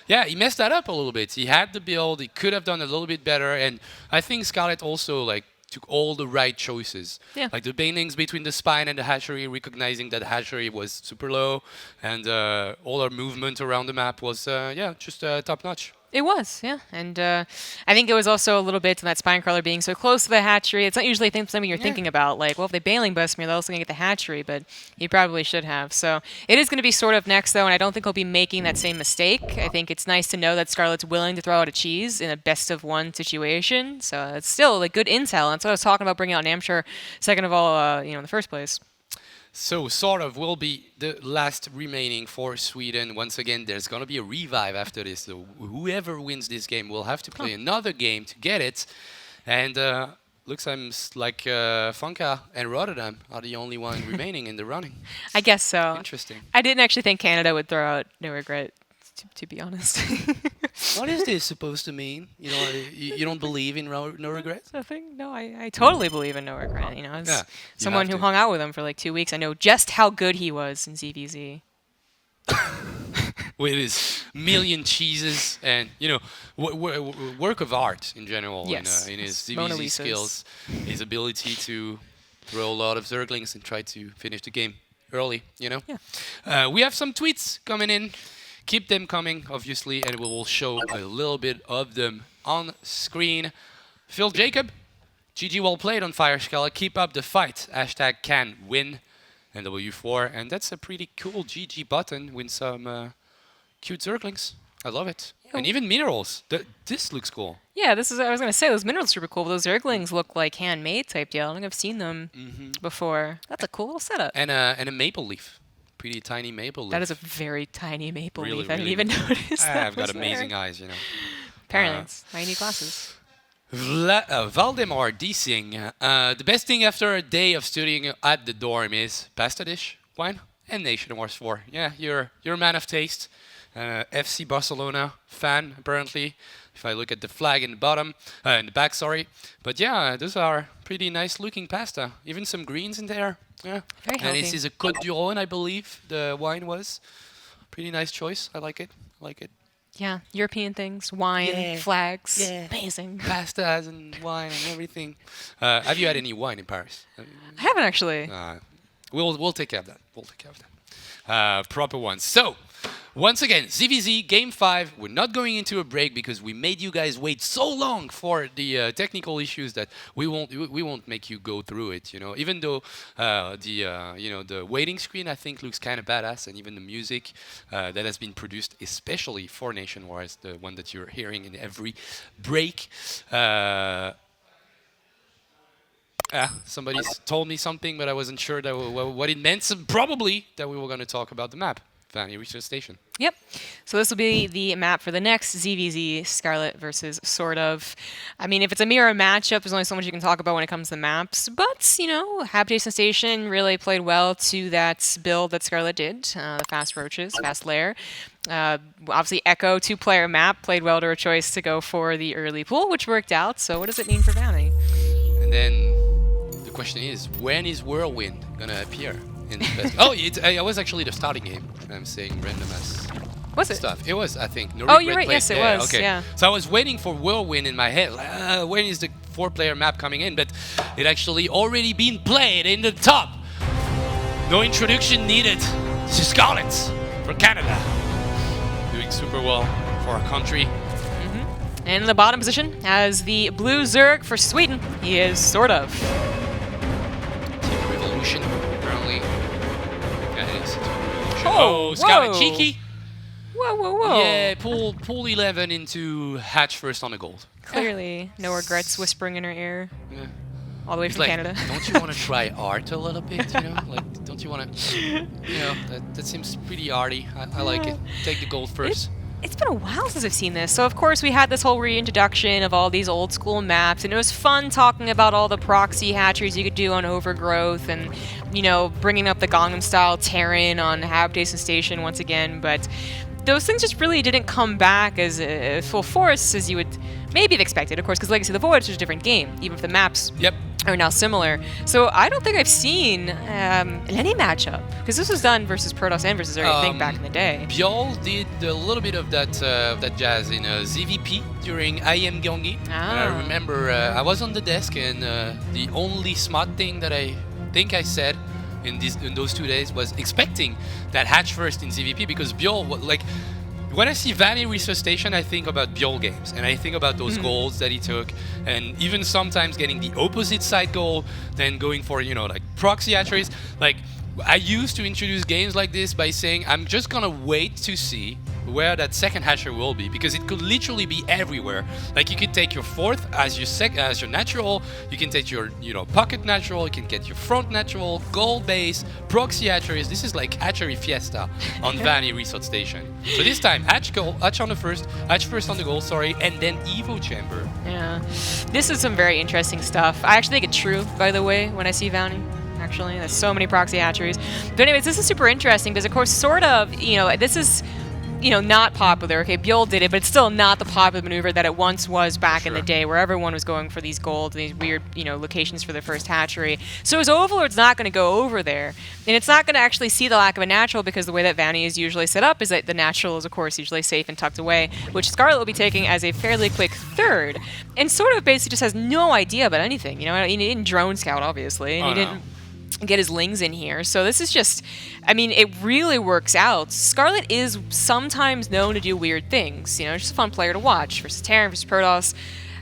yeah, he messed that up a little bit. He had the build, he could have done a little bit better, and I think Scarlet also took all the right choices. Yeah. Like the banings between the spine and the hatchery, recognizing that the hatchery was super low, and all our movement around the map was, just top notch. It was, yeah. And I think it was also a little bit in that spine crawler being so close to the hatchery. It's not usually something you're thinking about, like, well, if they bailing bust me, they're also going to get the hatchery, but he probably should have. So it is going to be sort of next, though, and I don't think he'll be making that same mistake. I think it's nice to know that Scarlet's willing to throw out a cheese in a best-of-1 situation. So it's still good intel. That's what I was talking about, bringing out Namshar, second of all, in the first place. So, sort of will be the last remaining for Sweden. Once again, there's going to be a revive after this. So whoever wins this game will have to play another game to get it. And looks like Funka and Rotterdam are the only one remaining in the running. I guess so. Interesting. I didn't actually think Canada would throw out No Regret, to be honest. What is this supposed to mean? You don't believe in no regrets? Nothing. No, I totally believe in No Regret. As someone who to. hung out with him for like 2 weeks, I know just how good he was in ZVZ. With his million cheeses and work of art in general. Yes. In his Mona ZVZ Lisas. skills, his ability to throw a lot of Zerglings and try to finish the game early. Yeah. We have some tweets coming in. Keep them coming, obviously, and we will show a little bit of them on screen. Phil Jacob, GG well played on Fire Scala. Keep up the fight. Hashtag can win. And W4. And that's a pretty cool GG button with some cute Zerglings. I love it. And even minerals. This looks cool. Yeah, I was going to say, those minerals are super cool, but those Zerglings look like handmade type deal. I don't think I've seen them before. That's a cool little setup. And a maple leaf. Pretty tiny maple leaf. That is a very tiny maple Really, leaf. I didn't really even notice that. I've got was amazing there. eyes, Apparently, it's why you need glasses. Valdemar Deasing. The best thing after a day of studying at the dorm is pasta dish. wine, and Nation Wars 4. Yeah, you're a man of taste. FC Barcelona fan, apparently. If I look at the flag in the bottom, in the back, sorry. But yeah, those are pretty nice looking pasta. Even some greens in there. Yeah. Very And healthy. this is a Côte du Rhône, I believe. The wine was pretty nice choice. I like it. Yeah, European things, wine, Yeah. flags, Yeah. amazing. Pastas and wine and everything. Have you had any wine in Paris? I haven't actually. We'll take care of that. Proper ones. So, once again, ZVZ Game 5. We're not going into a break because we made you guys wait so long for the technical issues that we won't make you go through it. You know, even though the waiting screen I think looks kind of badass, and even the music that has been produced especially for Nation Wars, the one that you're hearing in every break. Somebody told me something, but I wasn't sure that what it meant. So probably that we were going to talk about the map, Vanny Research Station. Yep. So this will be the map for the next ZVZ Scarlet versus Sort of. I mean, if it's a mirror matchup, there's only so much you can talk about when it comes to maps. But, you know, Habitation Station really played well to that build that Scarlet did. The fast roaches, fast lair. Obviously, Echo, 2-player map, played well to her choice to go for the early pool, which worked out. So what does it mean for Vanny? And then the question is, when is Whirlwind going to appear? In the best? It was actually the starting game. I'm saying random as Was it? stuff. It was, I think. No Oh, you're Regret right. played- Yes, it yeah, was. Okay. Yeah. So I was waiting for Whirlwind in my head. Like, when is the 4-player map coming in? But it actually already been played in the top. No introduction needed. This is Scarlet for Canada. Doing super well for our country. And in the bottom position as the blue Zerg for Sweden, he is Sort of. Team Revolution, apparently. Yeah, it is. Oh, Scarlet whoa. cheeky. Whoa, whoa, whoa. Yeah, pull 11 into hatch first on the gold. Clearly, no regrets whispering in her ear. Yeah. All the way It's from like, Canada. don't you want to try art a little bit, you know? Like, don't you want to, you know, that seems pretty arty. I like it. Take the gold first. It's been a while since I've seen this. So, of course, we had this whole reintroduction of all these old school maps, and it was fun talking about all the proxy hatcheries you could do on Overgrowth and, you know, bringing up the Gangnam style Terran on Habitation Station once again. But those things just really didn't come back as full force as you would maybe have expected, of course, because Legacy of the Void is a different game, even if the maps Yep. are now similar. So I don't think I've seen in any matchup, because this was done versus Protoss and versus Zerg, I think, back in the day. Bjorl did a little bit of that jazz in ZVP during IM Gyeonggi. Ah. I remember I was on the desk, and the only smart thing that I think I said in those 2 days was expecting that hatch first in ZVP, because Bjorl, like, when I see Vanny Research Station, I think about Bjorl games, and I think about those goals that he took, and even sometimes getting the opposite side goal, then going for, you know, like proxy hatcheries. Like, I used to introduce games like this by saying, I'm just gonna wait to see where that second hatcher will be, because it could literally be everywhere. Like, you could take your fourth as your natural, you can take your, you know, pocket natural, you can get your front natural, gold base, proxy hatcheries. This is like hatchery fiesta on Vanny Research Station. So this time, hatch on the first, hatch first on the goal, sorry, and then Evo Chamber. Yeah. This is some very interesting stuff. I actually think it's true, by the way, when I see Vanny. Actually, there's so many proxy hatcheries. But anyways, this is super interesting because, of course, sort of, you know, this is, you know, not popular. Okay, Bjorl did it, but it's still not the popular maneuver that it once was back in the day, where everyone was going for these gold, these weird, you know, locations for their first hatchery. So his Overlord's not going to go over there, and it's not going to actually see the lack of a natural, because the way that Vanny is usually set up is that the natural is, of course, usually safe and tucked away, which Scarlet will be taking as a fairly quick third, and sort of basically just has no idea about anything. You know, he didn't drone scout, obviously, and he didn't get his lings in here. So this is just, I mean, it really works out. Scarlet is sometimes known to do weird things. You know, just a fun player to watch versus Terran, versus Protoss.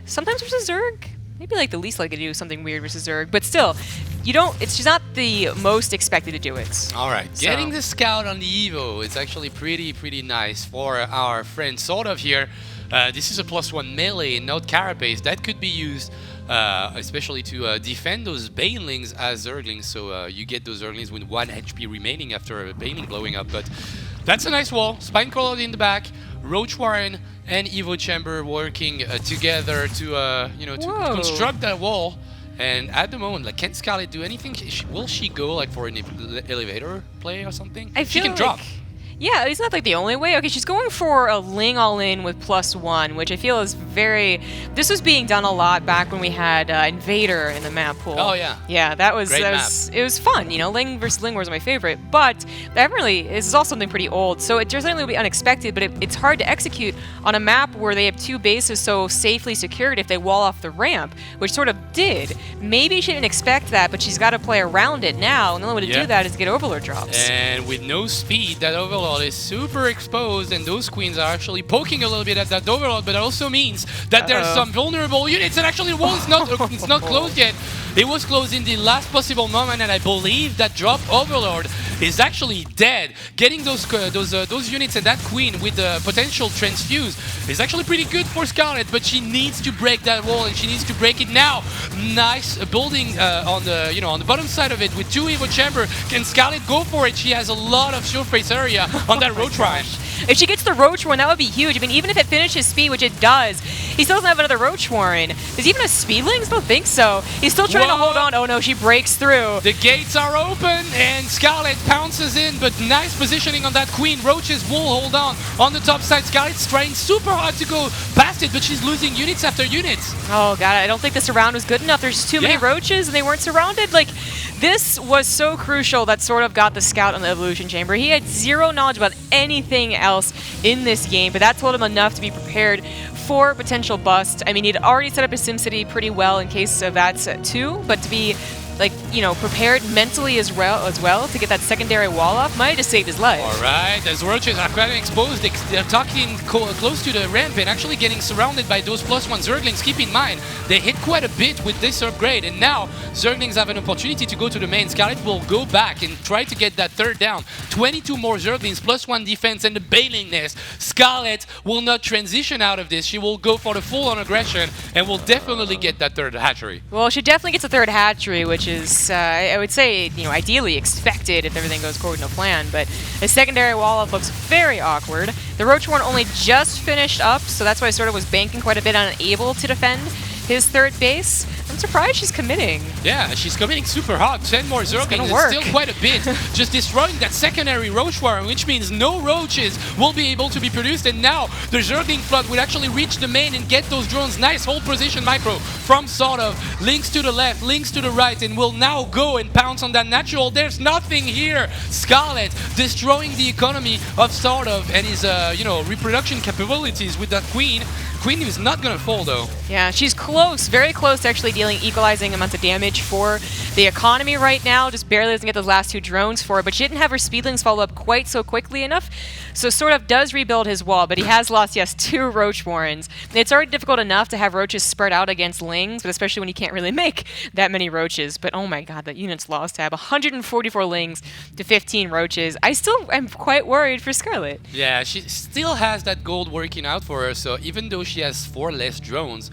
Sometimes versus Zerg. Maybe like the least likely to do something weird versus Zerg. But still, you don't, it's just not the most expected to do it. All right, So- getting the scout on the Evo, it's actually pretty nice for our friend Sort of here. This is a +1 melee, not carapace. That could be used especially to defend those banelings as Zerglings, so you get those Zerglings with 1 HP remaining after a baneling blowing up. But that's a nice wall. Spinecrawler in the back, Roach Warren and Evo Chamber working together to you know, to Whoa. construct that wall. And at the moment, like, can Scarlet do anything? Will she go like for an elevator play or something? I She feel can drop. Yeah, it's not like the only way. Okay, she's going for a Ling all-in with +1, which I feel is very... This was being done a lot back when we had Invader in the map pool. Oh, yeah. Yeah, that was... Great It was fun, you know? Ling versus Ling was my favorite. But that really... This is also something pretty old, so it certainly would be unexpected, but it's hard to execute on a map where they have two bases so safely secured if they wall off the ramp, which sort of did. Maybe she didn't expect that, but she's got to play around it now, and the only way to do that is to get Overlord drops. And with no speed, that Overlord is super exposed, and those queens are actually poking a little bit at that Overlord, but it also means that there's some vulnerable units, and actually the wall is not it's not closed yet. It was closed in the last possible moment, and I believe that drop Overlord is actually dead. Getting those units and that queen with the potential transfuse is actually pretty good for Scarlet, but she needs to break that wall, and she needs to break it now. Nice building on the bottom side of it with 2 Evo Chamber. Can Scarlet go for it? She has a lot of surface area on that Roach Warren. If she gets the Roach Warren, that would be huge. I mean, even if it finishes speed, which it does, he still doesn't have another Roach Warren. Does he even have Speedlings? I don't think so. He's still trying to hold on. Oh no, she breaks through. The gates are open, and Scarlet pounces in, but nice positioning on that queen. Roaches will hold on the top side. Scarlet's trying super hard to go past it, but she's losing units after units. Oh god, I don't think this round was good enough. There's too many Roaches, and they weren't surrounded. Like, this was so crucial that sort of got the scout on the evolution chamber. He had zero knowledge about anything else in this game, but that told him enough to be prepared for potential bust. I mean, he'd already set up his SimCity pretty well in case of that too, but to be like, you know, prepared mentally as well to get that secondary wall off might have just saved his life. All right, as Roaches are quite exposed, they're talking close to the ramp and actually getting surrounded by those +1 Zerglings. Keep in mind, they hit quite a bit with this upgrade, and now Zerglings have an opportunity to go to the main. Scarlet will go back and try to get that third down. 22 more Zerglings, +1 defense, and the Bailing Nest. Scarlet will not transition out of this. She will go for the full-on aggression and will definitely get that third hatchery. Well, she definitely gets a third hatchery, which is, I would say, you know, ideally expected if everything goes according to plan, but the secondary wall-up looks very awkward. The Roach Warren only just finished up, so that's why I sort of was banking quite a bit on unable to defend his third base. I'm surprised she's committing. Yeah, she's committing super hard. 10 more Zerglings, work. still quite a bit. Just destroying that secondary Roach Warren, which means no Roaches will be able to be produced, and now the Zergling flood will actually reach the main and get those drones. Nice hold position micro from sort of. Links to the left, links to the right, and will now go and pounce on that natural. There's nothing here. Scarlet destroying the economy of sort of and his, reproduction capabilities with that queen. Queen is not gonna fall though. Yeah, she's close, very close to actually dealing equalizing amounts of damage for the economy right now. Just barely doesn't get those last 2 drones for it, but she didn't have her Speedlings follow up quite so quickly enough. So sort of does rebuild his wall, but he has lost, yes, 2 Roach Warrens. It's already difficult enough to have Roaches spread out against Lings, but especially when you can't really make that many Roaches. But oh my god, that unit's lost tab. 144 Lings to 15 Roaches. I still am quite worried for Scarlet. Yeah, she still has that gold working out for her, so even though she has 4 less drones,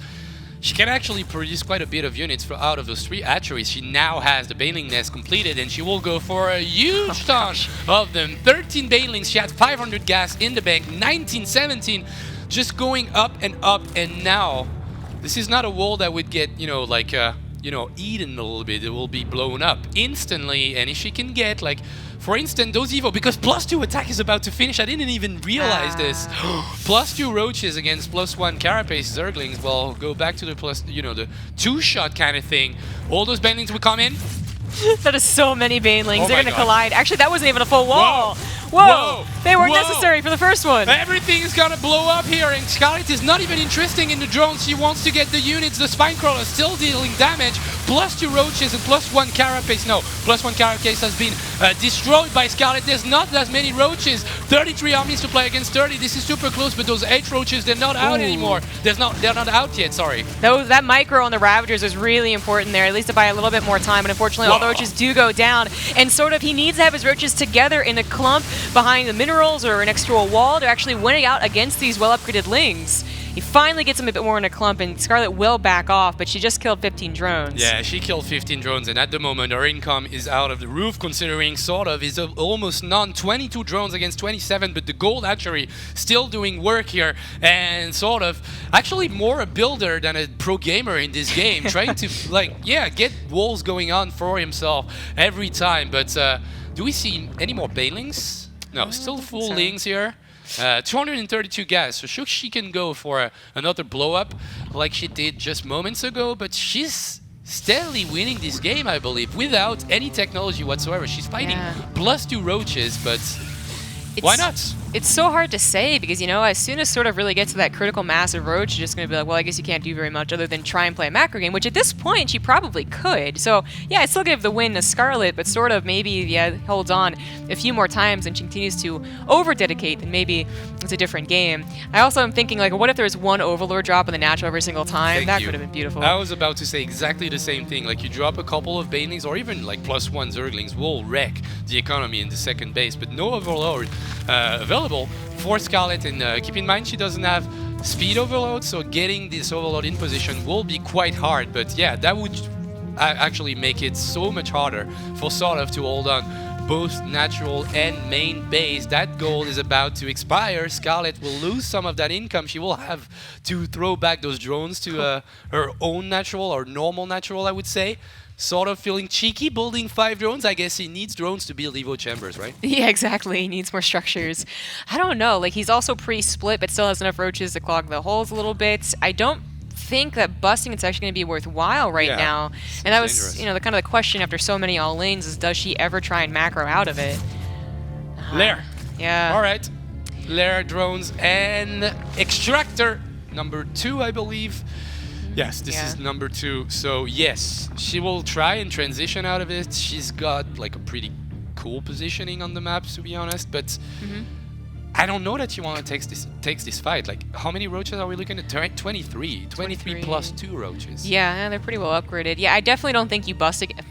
she can actually produce quite a bit of units out of those 3 hatcheries. She now has the Bailing Nest completed, and she will go for a huge ton of them. 13 Bailings, she had 500 gas in the bank, 19, 17, just going up, and now this is not a wall that would get, eaten a little bit. It will be blown up instantly, and if she can get, like, for instance, those Evo, because +2 attack is about to finish. I didn't even realize this. +2 Roaches against +1 Carapace Zerglings. Well, go back to the the 2-shot kind of thing. All those Banelings will come in. That is so many Banelings. Oh They're my going to God. collide. Actually, that wasn't even a full wall. Whoa. They weren't Whoa. necessary for the first one. Everything is gonna blow up here, and Scarlet is not even interested in the drones. She wants to get the units. The Spine Crawler still dealing damage. +2 Roaches and +1 Carapace. No, +1 Carapace has been destroyed by Scarlet. There's not as many Roaches. 33 armies to play against 30. This is super close, but those 8 Roaches, they're not out anymore. They're not out yet, sorry. That micro on the Ravagers was really important there, at least to buy a little bit more time, and unfortunately all the Roaches do go down, and sort of he needs to have his Roaches together in a clump behind the minerals or next to a wall. They're actually winning out against these well-upgraded Lings. He finally gets him a bit more in a clump, and Scarlet will back off, but she just killed 15 drones. Yeah, she killed 15 drones, and at the moment her income is out of the roof, considering sort of is almost none. 22 drones against 27, but the gold actually still doing work here, and sort of actually more a builder than a pro gamer in this game, trying to get walls going on for himself every time. But do we see any more banelings? No, still full lings here. 232 gas, so she can go for another blow up like she did just moments ago, but she's steadily winning this game, I believe, without any technology whatsoever. She's fighting +2 roaches, but why not? It's so hard to say because, you know, as soon as sort of really gets to that critical mass of roach, you're just going to be like, well, I guess you can't do very much other than try and play a macro game, which at this point she probably could. So, yeah, I still give the win to Scarlet, but sort of maybe, holds on a few more times and she continues to over-dedicate, then maybe it's a different game. I also am thinking, like, what if there was one Overlord drop in the natural every single time? That could have been beautiful. I was about to say exactly the same thing. Like, you drop a couple of Banelings or even, like, +1 Zerglings will wreck the economy in the second base, but no Overlord available for Scarlet, and keep in mind she doesn't have speed overload, so getting this overload in position will be quite hard. But yeah, that would actually make it so much harder for sort of to hold on both natural and main base. That goal is about to expire. Scarlet will lose some of that income. She will have to throw back those drones to her own natural or normal natural, I would say. Sort of feeling cheeky building 5 drones. I guess he needs drones to build Evo chambers, right? Yeah, exactly. He needs more structures. I don't know. Like, he's also pretty split, but still has enough roaches to clog the holes a little bit. I don't think that busting it's actually going to be worthwhile right now. And that was, dangerous. you know, the kind of the question after so many all lanes is, does she ever try and macro out of it? Lair. Yeah. All right. Lair, drones, and extractor number 2, I believe. Yes, this is number 2. So yes, she will try and transition out of it. She's got like a pretty cool positioning on the map, to be honest. But I don't know that she want to takes this fight. Like, how many roaches are we looking at? 23 plus 2 roaches. Yeah, they're pretty well upgraded. Yeah, I definitely don't think you bust again.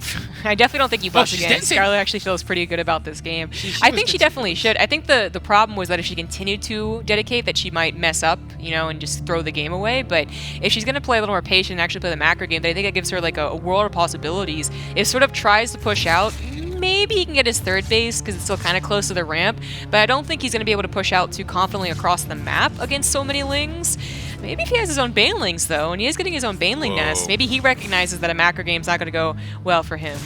I definitely don't think you bust again. dancing. Scarlet actually feels pretty good about this game. She I was think she dancing. definitely should. I think the problem was that if she continued to dedicate, that she might mess up, you know, and just throw the game away. But if she's going to play a little more patient and actually play the macro game, then I think it gives her like a world of possibilities. If sort of tries to push out, maybe he can get his third base because it's still kind of close to the ramp, but I don't think he's going to be able to push out too confidently across the map against so many lings. Maybe if he has his own banelings though, and he is getting his own baneling nest, maybe he recognizes that a macro game's not going to go well for him.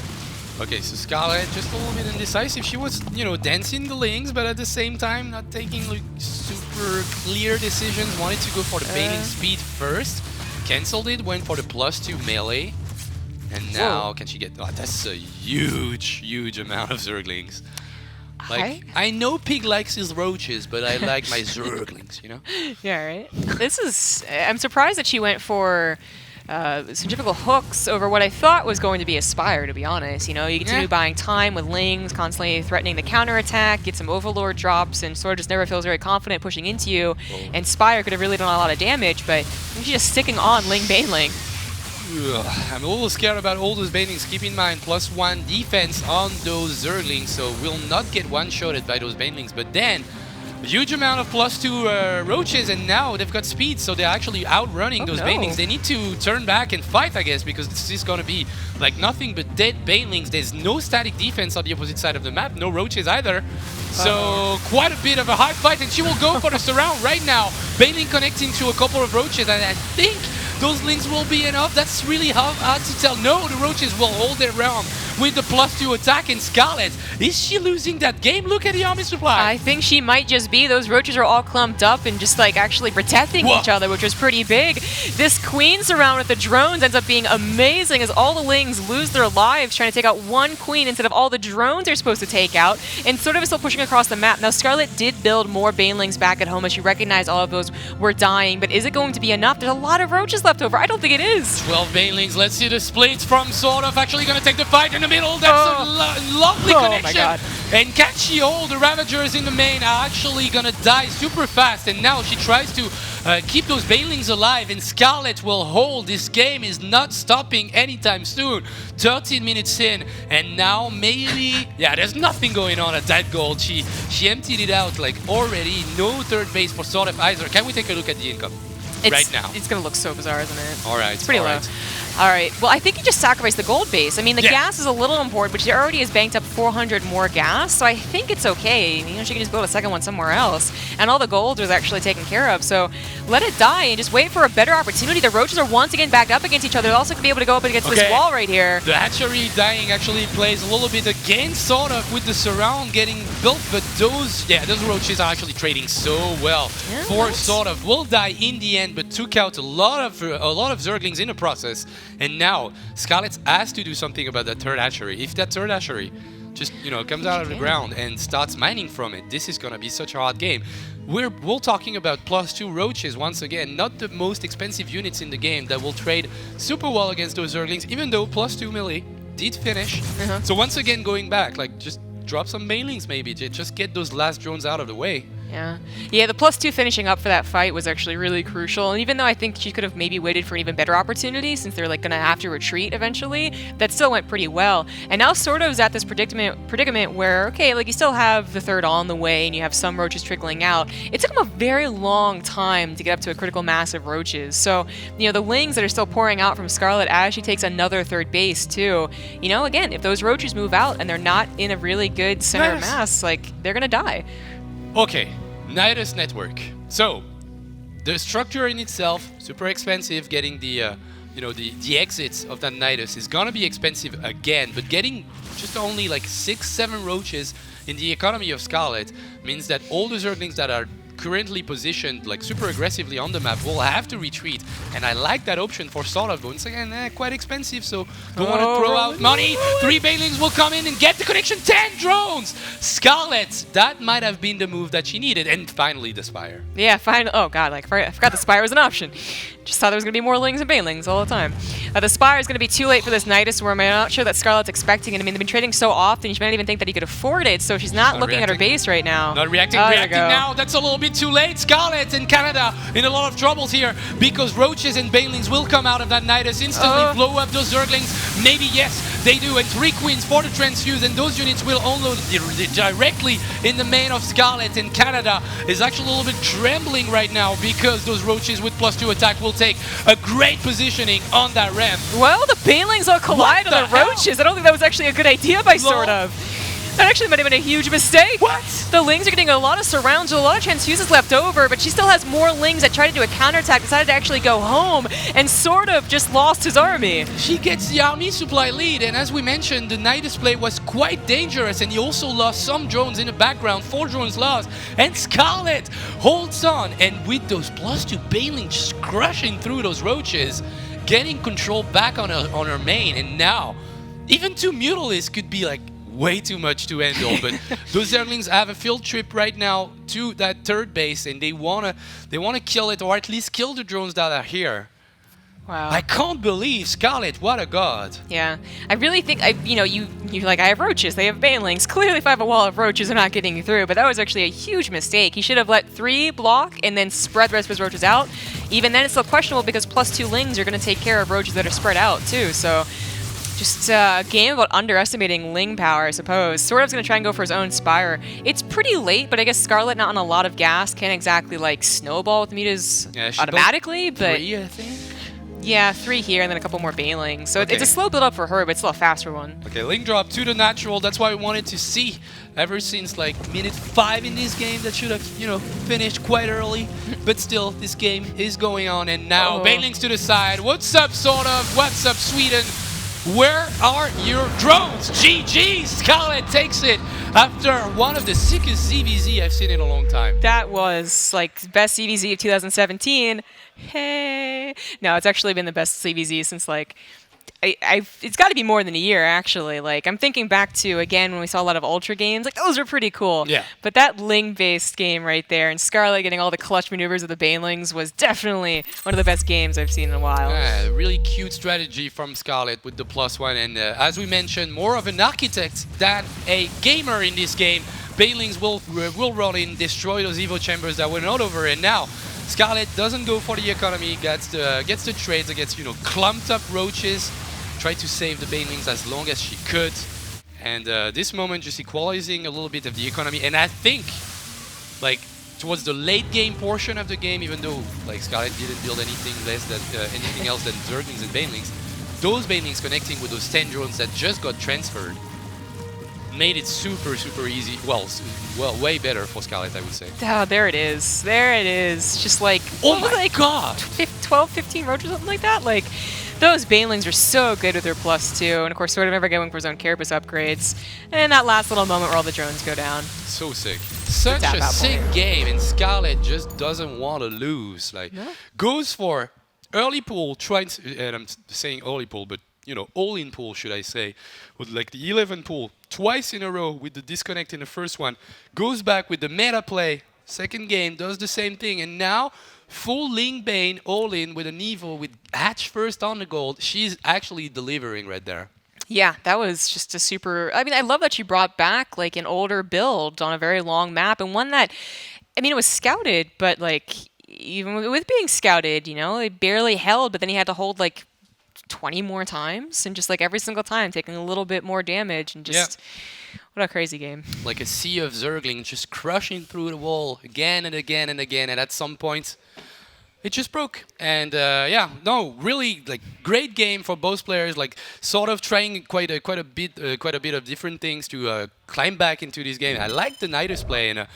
Okay, so Scarlet just a little bit indecisive. She was, you know, dancing the lings, but at the same time not taking like super clear decisions. Wanted to go for the baneling speed first, cancelled it, went for the +2 melee. And now, can she get... Oh, that's a huge amount of Zerglings. Like, I know Pig likes his roaches, but I like my Zerglings, you know? Yeah, right? This is... I'm surprised that she went for centrifugal hooks over what I thought was going to be a Spire, to be honest. You know, you continue buying time with lings, constantly threatening the counterattack, get some Overlord drops, and sort of just never feels very confident pushing into you. And Spire could have really done a lot of damage, but she's just sticking on Ling Baneling. Ugh, I'm a little scared about all those banelings. Keep in mind, +1 defense on those Zerglings, so we'll not get one-shotted by those banelings. But then, a huge amount of +2 roaches, and now they've got speed, so they're actually outrunning those banelings. They need to turn back and fight, I guess, because this is going to be like nothing but dead banelings. There's no static defense on the opposite side of the map, no roaches either. So quite a bit of a hard fight, and she will go for the surround right now. Baneling connecting to a couple of roaches, and I think those links will be enough. That's really hard to tell. No, the roaches will hold their ground with the +2 attack. And Scarlet, is she losing that game? Look at the army supply. I think she might just be. Those roaches are all clumped up and just like actually protecting each other, which was pretty big. This queen surround with the drones ends up being amazing as all the lings lose their lives trying to take out one queen instead of all the drones they're supposed to take out, and sort of is still pushing across the map. Now Scarlet did build more banelings back at home as she recognized all of those were dying, but is it going to be enough? There's a lot of roaches left over. I don't think it is. 12 banelings. Let's see the splits from sort of actually going to take the fight in the middle. That's a lovely connection. My God. And can she hold? The Ravagers in the main are actually going to die super fast. And now she tries to keep those banelings alive. And Scarlet will hold. This game is not stopping anytime soon. 13 minutes in. And now maybe... Yeah, there's nothing going on at that gold. She emptied it out like already. No third base for sort of either. Can we take a look at the income? right now. It's going to look so bizarre, isn't it? All right. It's pretty all low. right. All right. Well, I think you just sacrificed the gold base. I mean, the Yeah. gas is a little important, but she already has banked up 400 more gas, so I think it's okay. You know, she can just build a second one somewhere else. And all the gold is actually taken care of, so let it die and just wait for a better opportunity. The roaches are once again backed up against each other. They're also going to be able to go up against this Okay. wall right here. The hatchery dying actually plays a little bit against sort of with the surround getting built, but those roaches are actually trading so well. Yeah, For nice. sort of will die in the end, but took out a lot of zerglings in the process. And now Scarlet has to do something about that third hatchery. If that third hatchery just comes out of the ground and starts mining from it, this is gonna be such a hard game. We're talking about +2 roaches once again, not the most expensive units in the game that will trade super well against those zerglings, even though +2 melee did finish. So once again going back, like just drop some banelings maybe, just get those last drones out of the way. Yeah, the +2 finishing up for that fight was actually really crucial. And even though I think she could have maybe waited for an even better opportunity, since they're like gonna have to retreat eventually, that still went pretty well. And now sort of is at this predicament where, okay, like you still have the third on the way and you have some roaches trickling out. It took them a very long time to get up to a critical mass of roaches. So, the wings that are still pouring out from Scarlet as she takes another third base too. Again, if those roaches move out and they're not in a really good center Nice. mass, like they're gonna die. Okay, Nidus network. So, the structure in itself, super expensive. Getting the exits of that Nidus is gonna be expensive again. But getting just only like 6-7 roaches in the economy of Scarlet means that all the zerglings that are currently positioned like super aggressively on the map will have to retreat, and I like that option for sort of. Once again, quite expensive, so don't want to throw out money. 3 banelings will come in and get the connection. 10 drones. Scarlet, that might have been the move that she needed, and finally the Spire. Yeah, fine. Oh god, I forgot the Spire was an option. Just thought there was going to be more lings and banelings all the time. The Spire is going to be too late for this Nidus Worm. I'm not sure that Scarlet's expecting it. I mean, they've been trading so often, she might not even think that he could afford it, so she's not looking at her base right now. Not reacting, Oh, there you reacting go. now. That's a little bit too late. Scarlet in Canada in a lot of troubles here because roaches and banelings will come out of that Nidus instantly, blow up those zerglings. Maybe, yes, they do. And 3 queens for the transfuse, and those units will unload directly in the main of Scarlet. And Canada is actually a little bit trembling right now because those roaches with +2 attack will take a great positioning on that ramp. Well, the banelings all collide What on the the hell? roaches. I don't think that was actually a good idea by sort of. That actually might have been a huge mistake. What? The lings are getting a lot of surrounds, a lot of transfuses left over, but she still has more lings that tried to do a counterattack, decided to actually go home, and sort of just lost his army. She gets the army supply lead, and as we mentioned, the Nidus play was quite dangerous, and he also lost some drones in the background, 4 drones lost, and Scarlet holds on, and with those +2 banelings just crushing through those roaches, getting control back on her main, and now, even 2 Mutalisks could be like way too much to handle, but those zerglings have a field trip right now to that third base, and they wanna kill it, or at least kill the drones that are here. Wow. I can't believe Scarlet, what a god. Yeah, I really think you're like, I have roaches, they have banelings. Clearly, if I have a wall of roaches, they're not getting through. But that was actually a huge mistake. He should have let 3 block and then spread the rest of his roaches out. Even then, it's still questionable because +2 lings are going to take care of roaches that are spread out too. So, just a game about underestimating ling power, I suppose. Swordof's going to try and go for his own Spire. It's pretty late, but I guess Scarlet, not on a lot of gas, can't exactly like snowball with mutas Yeah, she automatically. built But 3, I think. yeah, 3 here and then a couple more banelings. So Okay. it's a slow build up for her, but it's still a faster one. Okay, link drop to the natural. That's why we wanted to see ever since like minute 5 in this game. That should have, finished quite early. But still, this game is going on. And now, banelings to the side. What's up, sort of? What's up, Sweden? Where are your drones? GG! Scarlet takes it after one of the sickest ZVZ I've seen in a long time. That was like best CVZ of 2017. Hey, no, it's actually been the best CVZ since like it's got to be more than a year actually. Like I'm thinking back to again when we saw a lot of Ultra games, like those were pretty cool. Yeah. But that Ling-based game right there, and Scarlet getting all the clutch maneuvers of the Banelings was definitely one of the best games I've seen in a while. Yeah, really cute strategy from Scarlet with the +1, and as we mentioned, more of an architect than a gamer in this game. Banelings will run in, destroy those Evo chambers that were not over, and now Scarlet doesn't go for the economy, gets the trades against clumped up roaches, tried to save the Banelings as long as she could, and this moment just equalizing a little bit of the economy. And I think like towards the late game portion of the game, even though like Scarlet didn't build anything else than Zerglings and Banelings, those Banelings connecting with those 10 drones that just got transferred made it super easy. Well, way better for Scarlet, I would say. Oh, there it is. There it is. Just like, Oh my god! 12, 15 roaches or something like that. Like, those Banelings are so good with their +2, and of course, sort of never going for his own Carapace upgrades. And that last little moment where all the drones go down. So sick. Such tap a out sick point. game, and Scarlet just doesn't want to lose. Like, goes for early pool, tries, and I'm saying early pool, but you know, all-in pool, should I say, with like the 11 pool, twice in a row with the disconnect in the first one, goes back with the meta play, second game, does the same thing, and now full Ling Bane all-in with an Evo with Hatch first on the gold. She's actually delivering right there. Yeah, that was just a super... I mean, I love that she brought back, like, an older build on a very long map, and one that... I mean, it was scouted, but, like, even with being scouted, you know, it barely held, but then he had to hold, like, 20 more times, and just, like, every single time taking a little bit more damage, and just... What a crazy game. Like a sea of Zerglings just crushing through the wall again and again and again, and at some point... it just broke, and really like great game for both players. Like sort of trying quite a bit of different things to climb back into this game. I like the Nidus play, and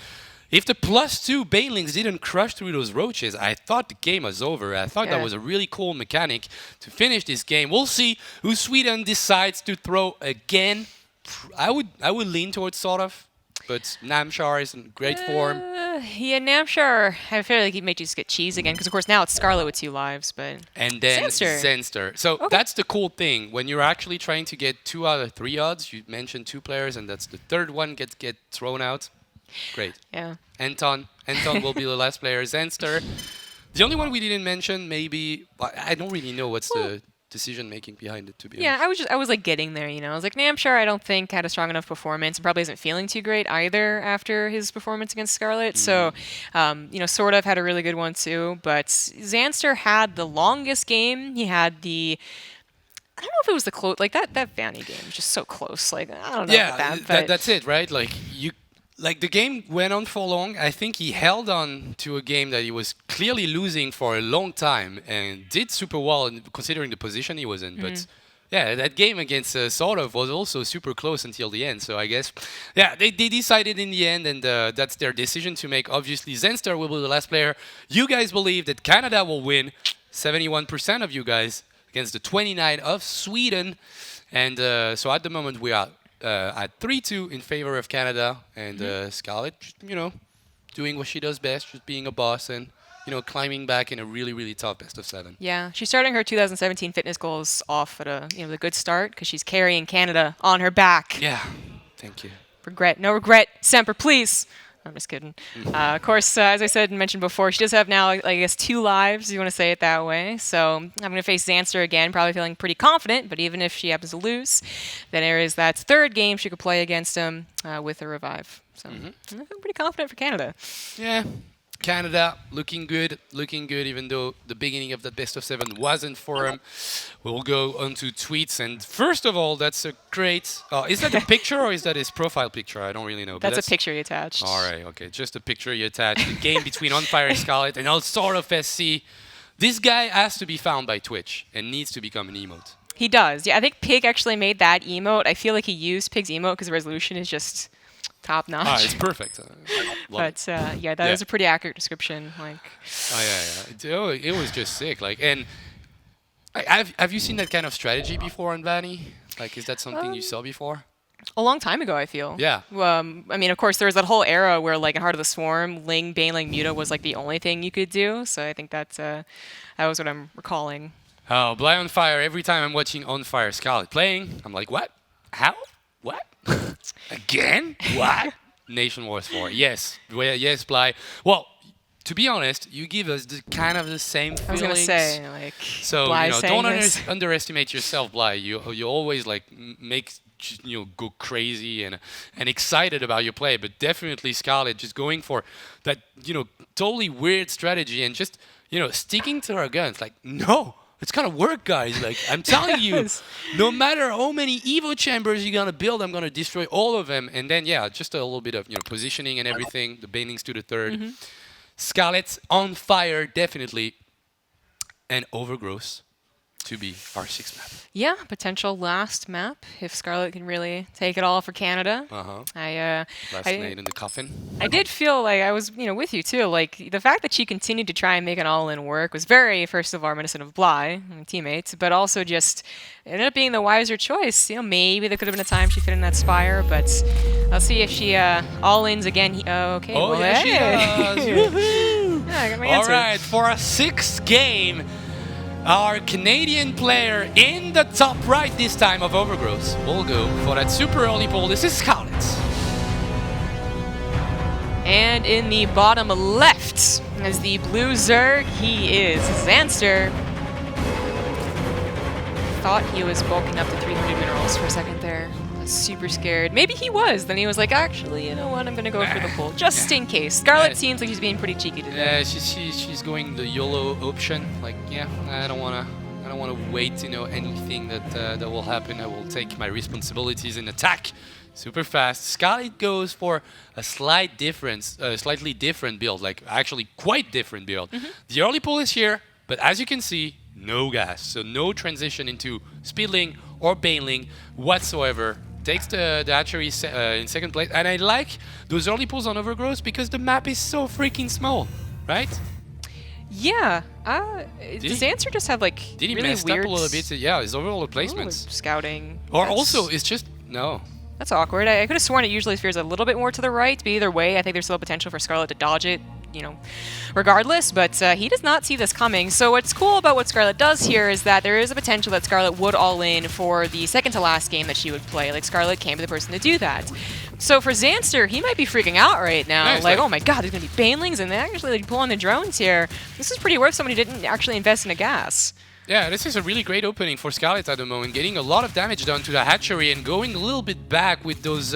if the +2 Banelings didn't crush through those roaches, I thought the game was over. I thought that was a really cool mechanic to finish this game. We'll see who Sweden decides to throw again. I would lean towards sort of. But Namshar is in great form. Yeah, Namshar, I feel like he may just get cheese again, because of course now it's Scarlet with 2 lives, but... And then Zenster. So that's the cool thing. When you're actually trying to get 2 out of 3 odds, you mentioned 2 players, and that's the third one get thrown out. Great. Yeah. Anton will be the last player. Zenster. The only one we didn't mention, maybe... I don't really know what's the decision-making behind it, to be honest. I was like getting there, you know. I was like, Namshar, I don't think had a strong enough performance, and probably isn't feeling too great either after his performance against Scarlet. So, you know, sort of had a really good one too. But Zanster had the longest game. He had the... I don't know if it was the close... Like, that Vanny game was just so close. Like, I don't know about that. But That's it, right? Like the game went on for long. I think he held on to a game that he was clearly losing for a long time and did super well considering the position he was in. But yeah, that game against Sort of was also super close until the end. So I guess, yeah, they decided in the end, and that's their decision to make. Obviously, Zenster will be the last player. You guys believe that Canada will win. 71% of you guys against the 29 of Sweden. And so at the moment we are at 3-2 in favor of Canada, and Scarlet, you know, doing what she does best, just being a boss and, you know, climbing back in a really tough best of 7. yeah, she's starting her 2017 fitness goals off at a good start, because she's carrying Canada on her back. Yeah, thank you. No regret, Semper, please. I'm just kidding. Of course, as I said and mentioned before, she does have now, I guess, 2 lives, if you want to say it that way. So I'm going to face Zanster again, probably feeling pretty confident, but even if she happens to lose, then there is that third game she could play against him with a revive. So I'm feeling pretty confident for Canada. Yeah, Canada looking good, even though the beginning of the best of 7 wasn't for him. We'll go on to tweets, and first of all, that's a great... is that a picture or is that his profile picture? I don't really know. That's a picture he attached. All right, okay, just a picture you attached. The game between On Fire Scarlet and all sort of SC. This guy has to be found by Twitch and needs to become an emote. He does. Yeah, I think Pig actually made that emote. I feel like he used Pig's emote because the resolution is just... top notch. It's perfect. But yeah, that is a pretty accurate description. Like, it was just sick. Like, and have you seen that kind of strategy before on Vanny? Like, is that something you saw before? a long time ago, I feel. Yeah. I mean, of course, there was that whole era where, like, in Heart of the Swarm, Ling, Baneling, Muta was, like, the only thing you could do. So I think that was what I'm recalling. Oh, Bly on Fire. Every time I'm watching On Fire Scarlet playing, I'm like, what? How? What? Again? What? Nation Wars 4. Yes. Yes, Bly. Well, to be honest, you give us kind of the same feelings. I was going to say, like, so, Bly you know, saying don't this. underestimate yourself, Bly. You always, like, make, you know, go crazy and excited about your play, but definitely Scarlet just going for that, you know, totally weird strategy and just, you know, sticking to her guns. Like, no, It's gonna work, guys. Like I'm telling you, no matter how many Evo chambers you're gonna build, I'm gonna destroy all of them. And then yeah, just a little bit of positioning and everything. The banelings to the third. Scarlet's on fire, definitely. And Overgrowth to be our 6th map. Yeah, potential last map if Scarlet can really take it all for Canada. Last night in the coffin. I did feel like I was, with you too. Like the fact that she continued to try and make an all-in work was very, first of all, reminiscent of Bly and teammates, but also just ended up being the wiser choice. Maybe there could have been a time she fit in that Spire, but I'll see if she all-ins again. Okay. Oh, well, yeah, she does. Woohoo! Yeah, I got my All answer. right, for a 6th game, our Canadian player in the top right this time of Overgrowth will go for that super early pull. This is Scarlet. And in the bottom left, as the blue Zerg, he is Zanster. Thought he was bulking up to 300 minerals for a second there. I was super scared. Maybe he was. Then he was like, actually, you know what? I'm going to go for the pull, just in case. Scarlet seems like she's being pretty cheeky today. Yeah, she's going the YOLO option. Like, yeah, I don't wanna wait, anything that will happen. I will take my responsibilities and attack super fast. Scarlet goes for a slightly different build, like actually quite different build. The early pull is here, but as you can see, no gas, so no transition into speedling or baneling whatsoever. Takes the hatchery in 2nd place, and I like those early pulls on Overgrowth because the map is so freaking small, right? Yeah. Does Answer just have like Did he really messed weird up a little bit? Yeah, his overall placements. Scouting. Or also, it's just no. That's awkward. I could have sworn it usually veers a little bit more to the right, but either way, I think there's still potential for Scarlet to dodge it, regardless, but he does not see this coming. So what's cool about what Scarlet does here is that there is a potential that Scarlet would all in for the second to last game that she would play. Like, Scarlet can be the person to do that. So for Zanster, he might be freaking out right now. Nice, like, oh my god, there's going to be banelings, and they actually pulling the drones here. This is pretty worth somebody who didn't actually invest in a gas. Yeah, this is a really great opening for Scarlet at the moment, getting a lot of damage done to the hatchery and going a little bit back with those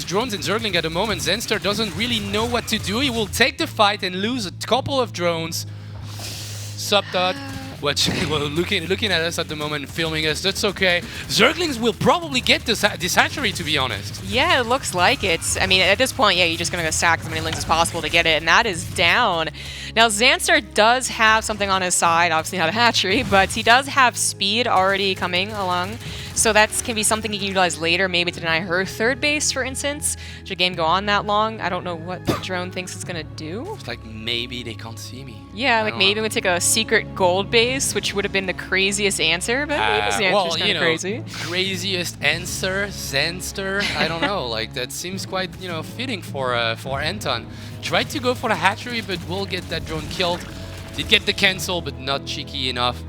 drones and Zergling at the moment. Zenster doesn't really know what to do. He will take the fight and lose a couple of drones. Subdot, looking at us at the moment, filming us. That's okay. Zerglings will probably get this hatchery, to be honest. Yeah, it looks like it. I mean, at this point, yeah, you're just going to stack as many lings as possible to get it, and that is down. Now, Zanster does have something on his side, obviously not a hatchery, but he does have speed already coming along, so that can be something he can utilize later, maybe to deny her 3rd base, for instance. Should a game go on that long? I don't know what the drone thinks it's going to do. It's like, maybe they can't see me. Yeah, like maybe we take a secret gold base, which would have been the craziest answer, but maybe Zanster's kind of crazy. Craziest answer, Zanster. I don't know. Like that seems quite fitting for Anton. Tried to go for the hatchery, but will get that drone killed. Did get the cancel, but not cheeky enough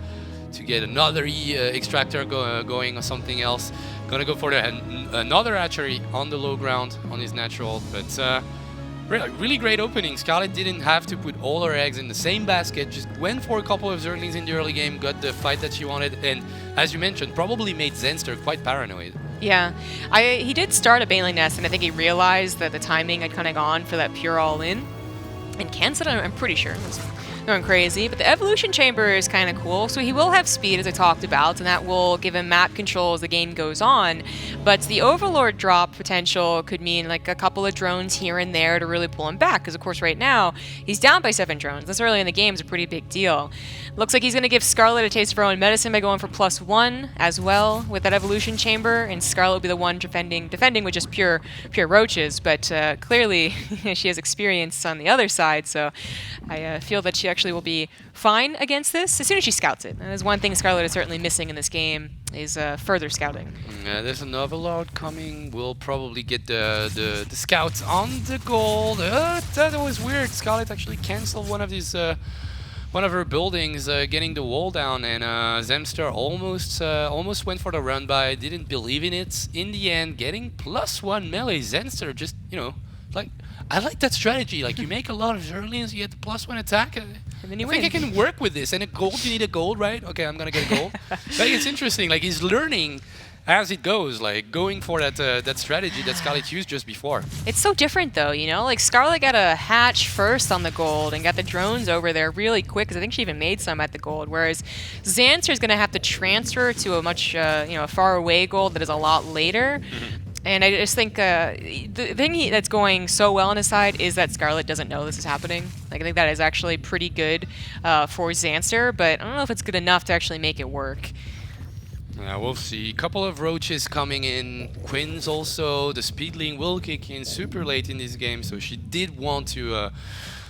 to get another extractor going or something else. Gonna go for another hatchery on the low ground on his natural, but. Really great opening. Scarlet didn't have to put all her eggs in the same basket, just went for a couple of Zerglings in the early game, got the fight that she wanted, and as you mentioned, probably made Zenster quite paranoid. Yeah, he did start a baneling nest, and I think he realized that the timing had kind of gone for that pure all-in, and canceled it, I'm pretty sure. It was going crazy, but the evolution chamber is kind of cool. So he will have speed, as I talked about, and that will give him map control as the game goes on. But the Overlord drop potential could mean like a couple of drones here and there to really pull him back, because of course right now he's down by 7 drones. This early in the game is a pretty big deal. Looks like he's going to give Scarlet a taste of her own medicine by going for +1 as well with that evolution chamber, and Scarlet will be the one defending with just pure roaches. But clearly she has experience on the other side, so I feel that she actually will be fine against this as soon as she scouts it. And there's one thing Scarlet is certainly missing in this game is further scouting. There's an Overlord coming. We'll probably get the scouts on the gold. That was weird. Scarlet actually canceled one of her buildings, getting the wall down, and Zemster almost went for the run by. Didn't believe in it. In the end, getting +1 melee. Zemster just like. I like that strategy. Like, you make a lot of Zerglings, you get the +1 attack. And then you I think I can work with this. And a gold, you need a gold, right? Okay, I'm gonna get a gold. Like, it's interesting. Like, he's learning as it goes, like going for that strategy that Scarlet used just before. It's so different though, you know? Like Scarlet got a hatch first on the gold and got the drones over there really quick because I think she even made some at the gold. Whereas Xanser's going to have to transfer to a much, far away gold that is a lot later. And I just think the thing that's going so well on his side is that Scarlet doesn't know this is happening. Like I think that is actually pretty good for Xanser, but I don't know if it's good enough to actually make it work. We'll see. A couple of roaches coming in. Quinns also. The speedling will kick in super late in this game, so she did want to.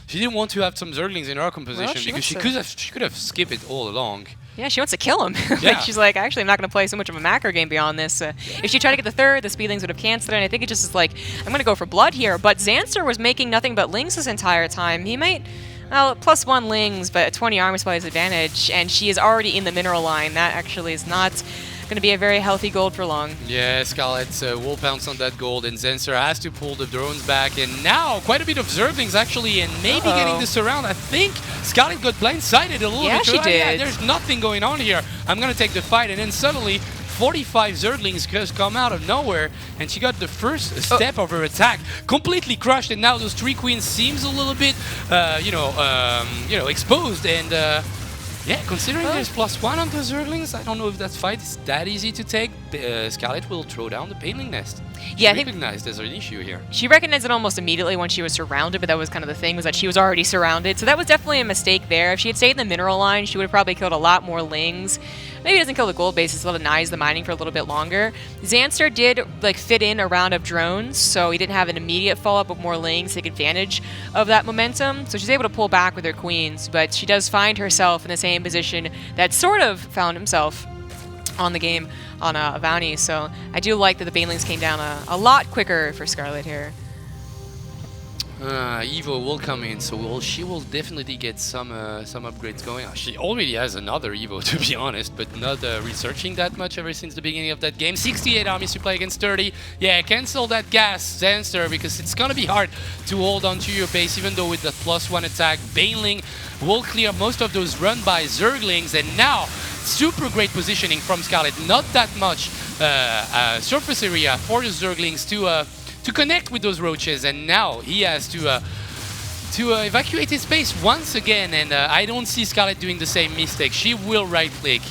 She didn't want to have some Zerglings in her composition because she could have skipped it all along. Yeah, she wants to kill him. Yeah. She's like, actually, I'm not going to play so much of a macro game beyond this. If she tried to get the third, the speedlings would have canceled it. And I think it just is like, I'm going to go for blood here. But Xanser was making nothing but lings this entire time. He might. Well, +1 lings, but a 20 armor supply is advantage, and she is already in the mineral line. That actually is not going to be a very healthy gold for long. Yeah, Scarlet will pounce on that gold, and Xanser has to pull the drones back. And now, quite a bit of Zerglings actually, and maybe getting this around. I think Scarlet got blindsided a little bit. Yeah, she did. Yeah, there's nothing going on here. I'm going to take the fight, and then suddenly 45 Zerglings just come out of nowhere, and she got the first step of her attack completely crushed, and now those 3 queens seems a little bit, exposed, and yeah, considering there's +1 on the Zerglings, I don't know if that fight is that easy to take. Scarlet will throw down the Painling Nest. Yeah, I She think recognized there's an issue here. she recognized it almost immediately when she was surrounded, but that was kind of the thing, was that she was already surrounded. So that was definitely a mistake there. If she had stayed in the mineral line, she would have probably killed a lot more lings. Maybe it doesn't kill the gold base, it still denies the mining for a little bit longer. Xanser did fit in a round of drones, so he didn't have an immediate follow-up with more lings to take advantage of that momentum. So she's able to pull back with her queens, but she does find herself in the same position that sort of found himself on the game on Avani. So I do like that the Banelings came down a lot quicker for Scarlet here. Evo will come in, so she will definitely get some upgrades going. She already has another Evo, to be honest, but not researching that much ever since the beginning of that game. 68 army supply against 30. Yeah, cancel that gas, Xanser, because it's gonna be hard to hold on to your base, even though with the +1 attack, Baneling will clear most of those run-by Zerglings, and now super great positioning from Scarlet. Not that much surface area for the Zerglings to connect with those roaches, and now he has to evacuate his base once again, and I don't see Scarlet doing the same mistake. She will right-click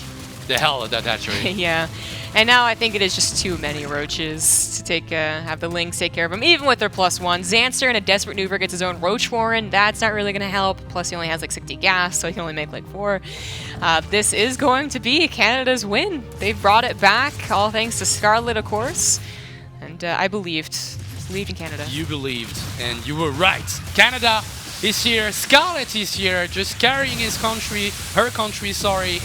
the hell out of that hatchery. Yeah, and now I think it is just too many roaches to have the lings take care of them, even with their +1. Xanser in a desperate maneuver gets his own roach warren. That's not really going to help. Plus he only has like 60 gas, so he can only make like 4. This is going to be Canada's win. They've brought it back, all thanks to Scarlet, of course. And I believed in Canada. You believed, and you were right. Canada is here, Scarlet is here, just carrying her country,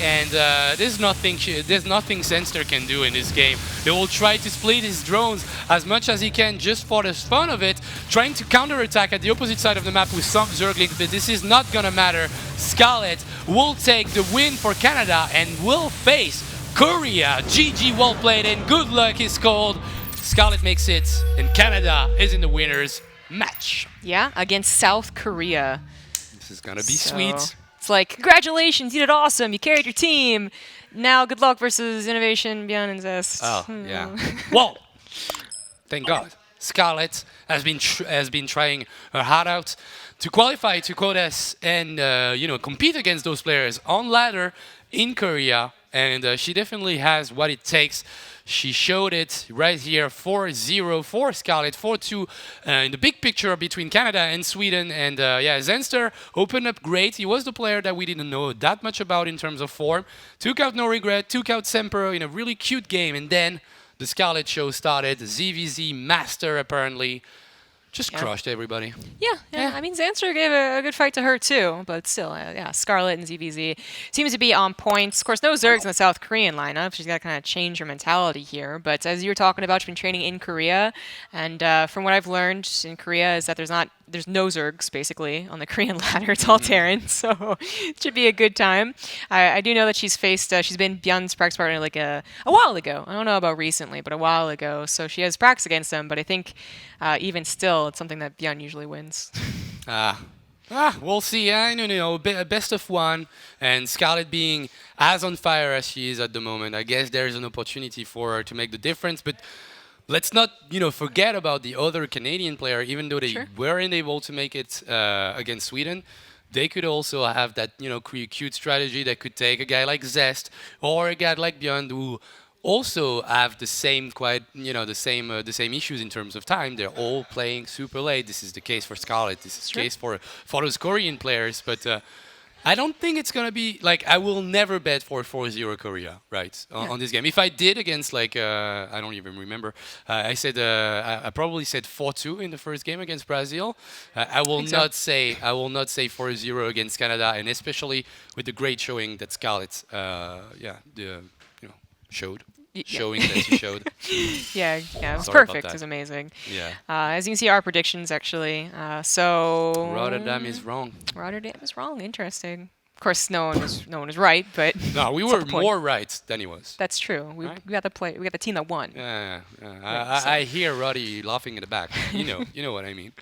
and there's nothing Xanser can do in this game. They will try to split his drones as much as he can just for the fun of it, trying to counterattack at the opposite side of the map with some Zerglings, but this is not gonna matter. Scarlet will take the win for Canada and will face Korea. GG, well played, and good luck is called. Scarlet makes it, and Canada is in the winners match. Yeah, against South Korea. This is gonna be sweet. It's like, congratulations, you did awesome, you carried your team. Now, good luck versus Innovation, Beyond, and Zest. Oh, yeah. Well, thank God. Scarlet has been trying her heart out to qualify to Codes and compete against those players on ladder in Korea, and she definitely has what it takes. She showed it right here, 4-0 for Scarlet, 4-2 in the big picture between Canada and Sweden. And Xanser opened up great. He was the player that we didn't know that much about in terms of form. Took out No Regret, took out Semper in a really cute game. And then the Scarlet show started. ZVZ Master apparently just crushed everybody. Yeah. I mean, Xanser gave a good fight to her too, but still, Scarlet and ZVZ seems to be on points. Of course, no Zergs in the South Korean lineup. She's got to kind of change her mentality here. But as you were talking about, she's been training in Korea, and from what I've learned in Korea is that there's no Zergs basically on the Korean ladder. It's all Terran, so it should be a good time. I do know that she's been Björn's practice partner like a while ago. I don't know about recently, but a while ago. So she has practice against them, but I think even still, it's something that Björn usually wins. We'll see. Best of one, and Scarlett being as on fire as she is at the moment, I guess there's an opportunity for her to make the difference. But let's not, forget about the other Canadian player. Even though they weren't able to make it against Sweden, they could also have that, cute strategy that could take a guy like Zest or a guy like Beyond, who also have the same the same issues in terms of time. They're all playing super late. This is the case for Scarlett. This is the case for those Korean players. But I don't think it's gonna be like, I will never bet for 4-0 Korea, right, on this game. If I did against I don't even remember. I said I probably said 4-2 in the first game against Brazil. I will not say 4-0 against Canada, and especially with the great showing that Scarlett showed. Showing that she showed. Yeah, it was Sorry perfect. about that. It was amazing. Yeah. As you can see, our predictions actually. So Rotterdam is wrong. Rotterdam is wrong. Interesting. Of course, no one was right, but No, we that's were not the point. more right than he was. That's true. We got the team that won. Yeah. so- I hear Roddy laughing in the back. You know what I mean.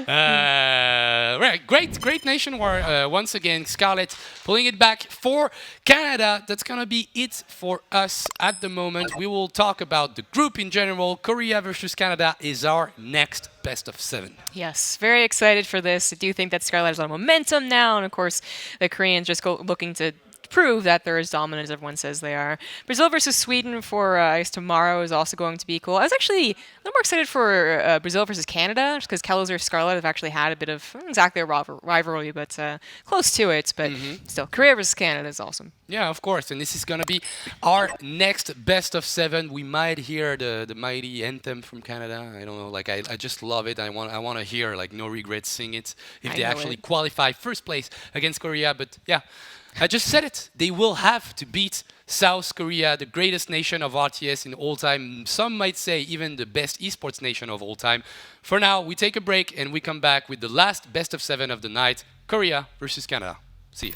Right, great nation war once again. Scarlett pulling it back for Canada. That's gonna be it for us at the moment. We will talk about the group in general. Korea versus Canada is our next best of 7. Yes, very excited for this. I do think that Scarlett has a lot of momentum now, and of course, the Koreans just looking to prove that they're as dominant as everyone says they are. Brazil versus Sweden for I guess tomorrow is also going to be cool. I was actually a little more excited for Brazil versus Canada, just because Kellows or Scarlett have actually had a bit of not exactly a rivalry, but close to it. But still, Korea versus Canada is awesome. Yeah, of course. And this is going to be our next best of 7. We might hear the mighty anthem from Canada. I don't know. I just love it. I want to hear No Regrets sing it if I they know actually it. qualify first place against Korea. But yeah, I just said it. They will have to beat South Korea, the greatest nation of RTS in all time. Some might say even the best esports nation of all time. For now, we take a break and we come back with the last best of 7 of the night, Korea versus Canada. See ya.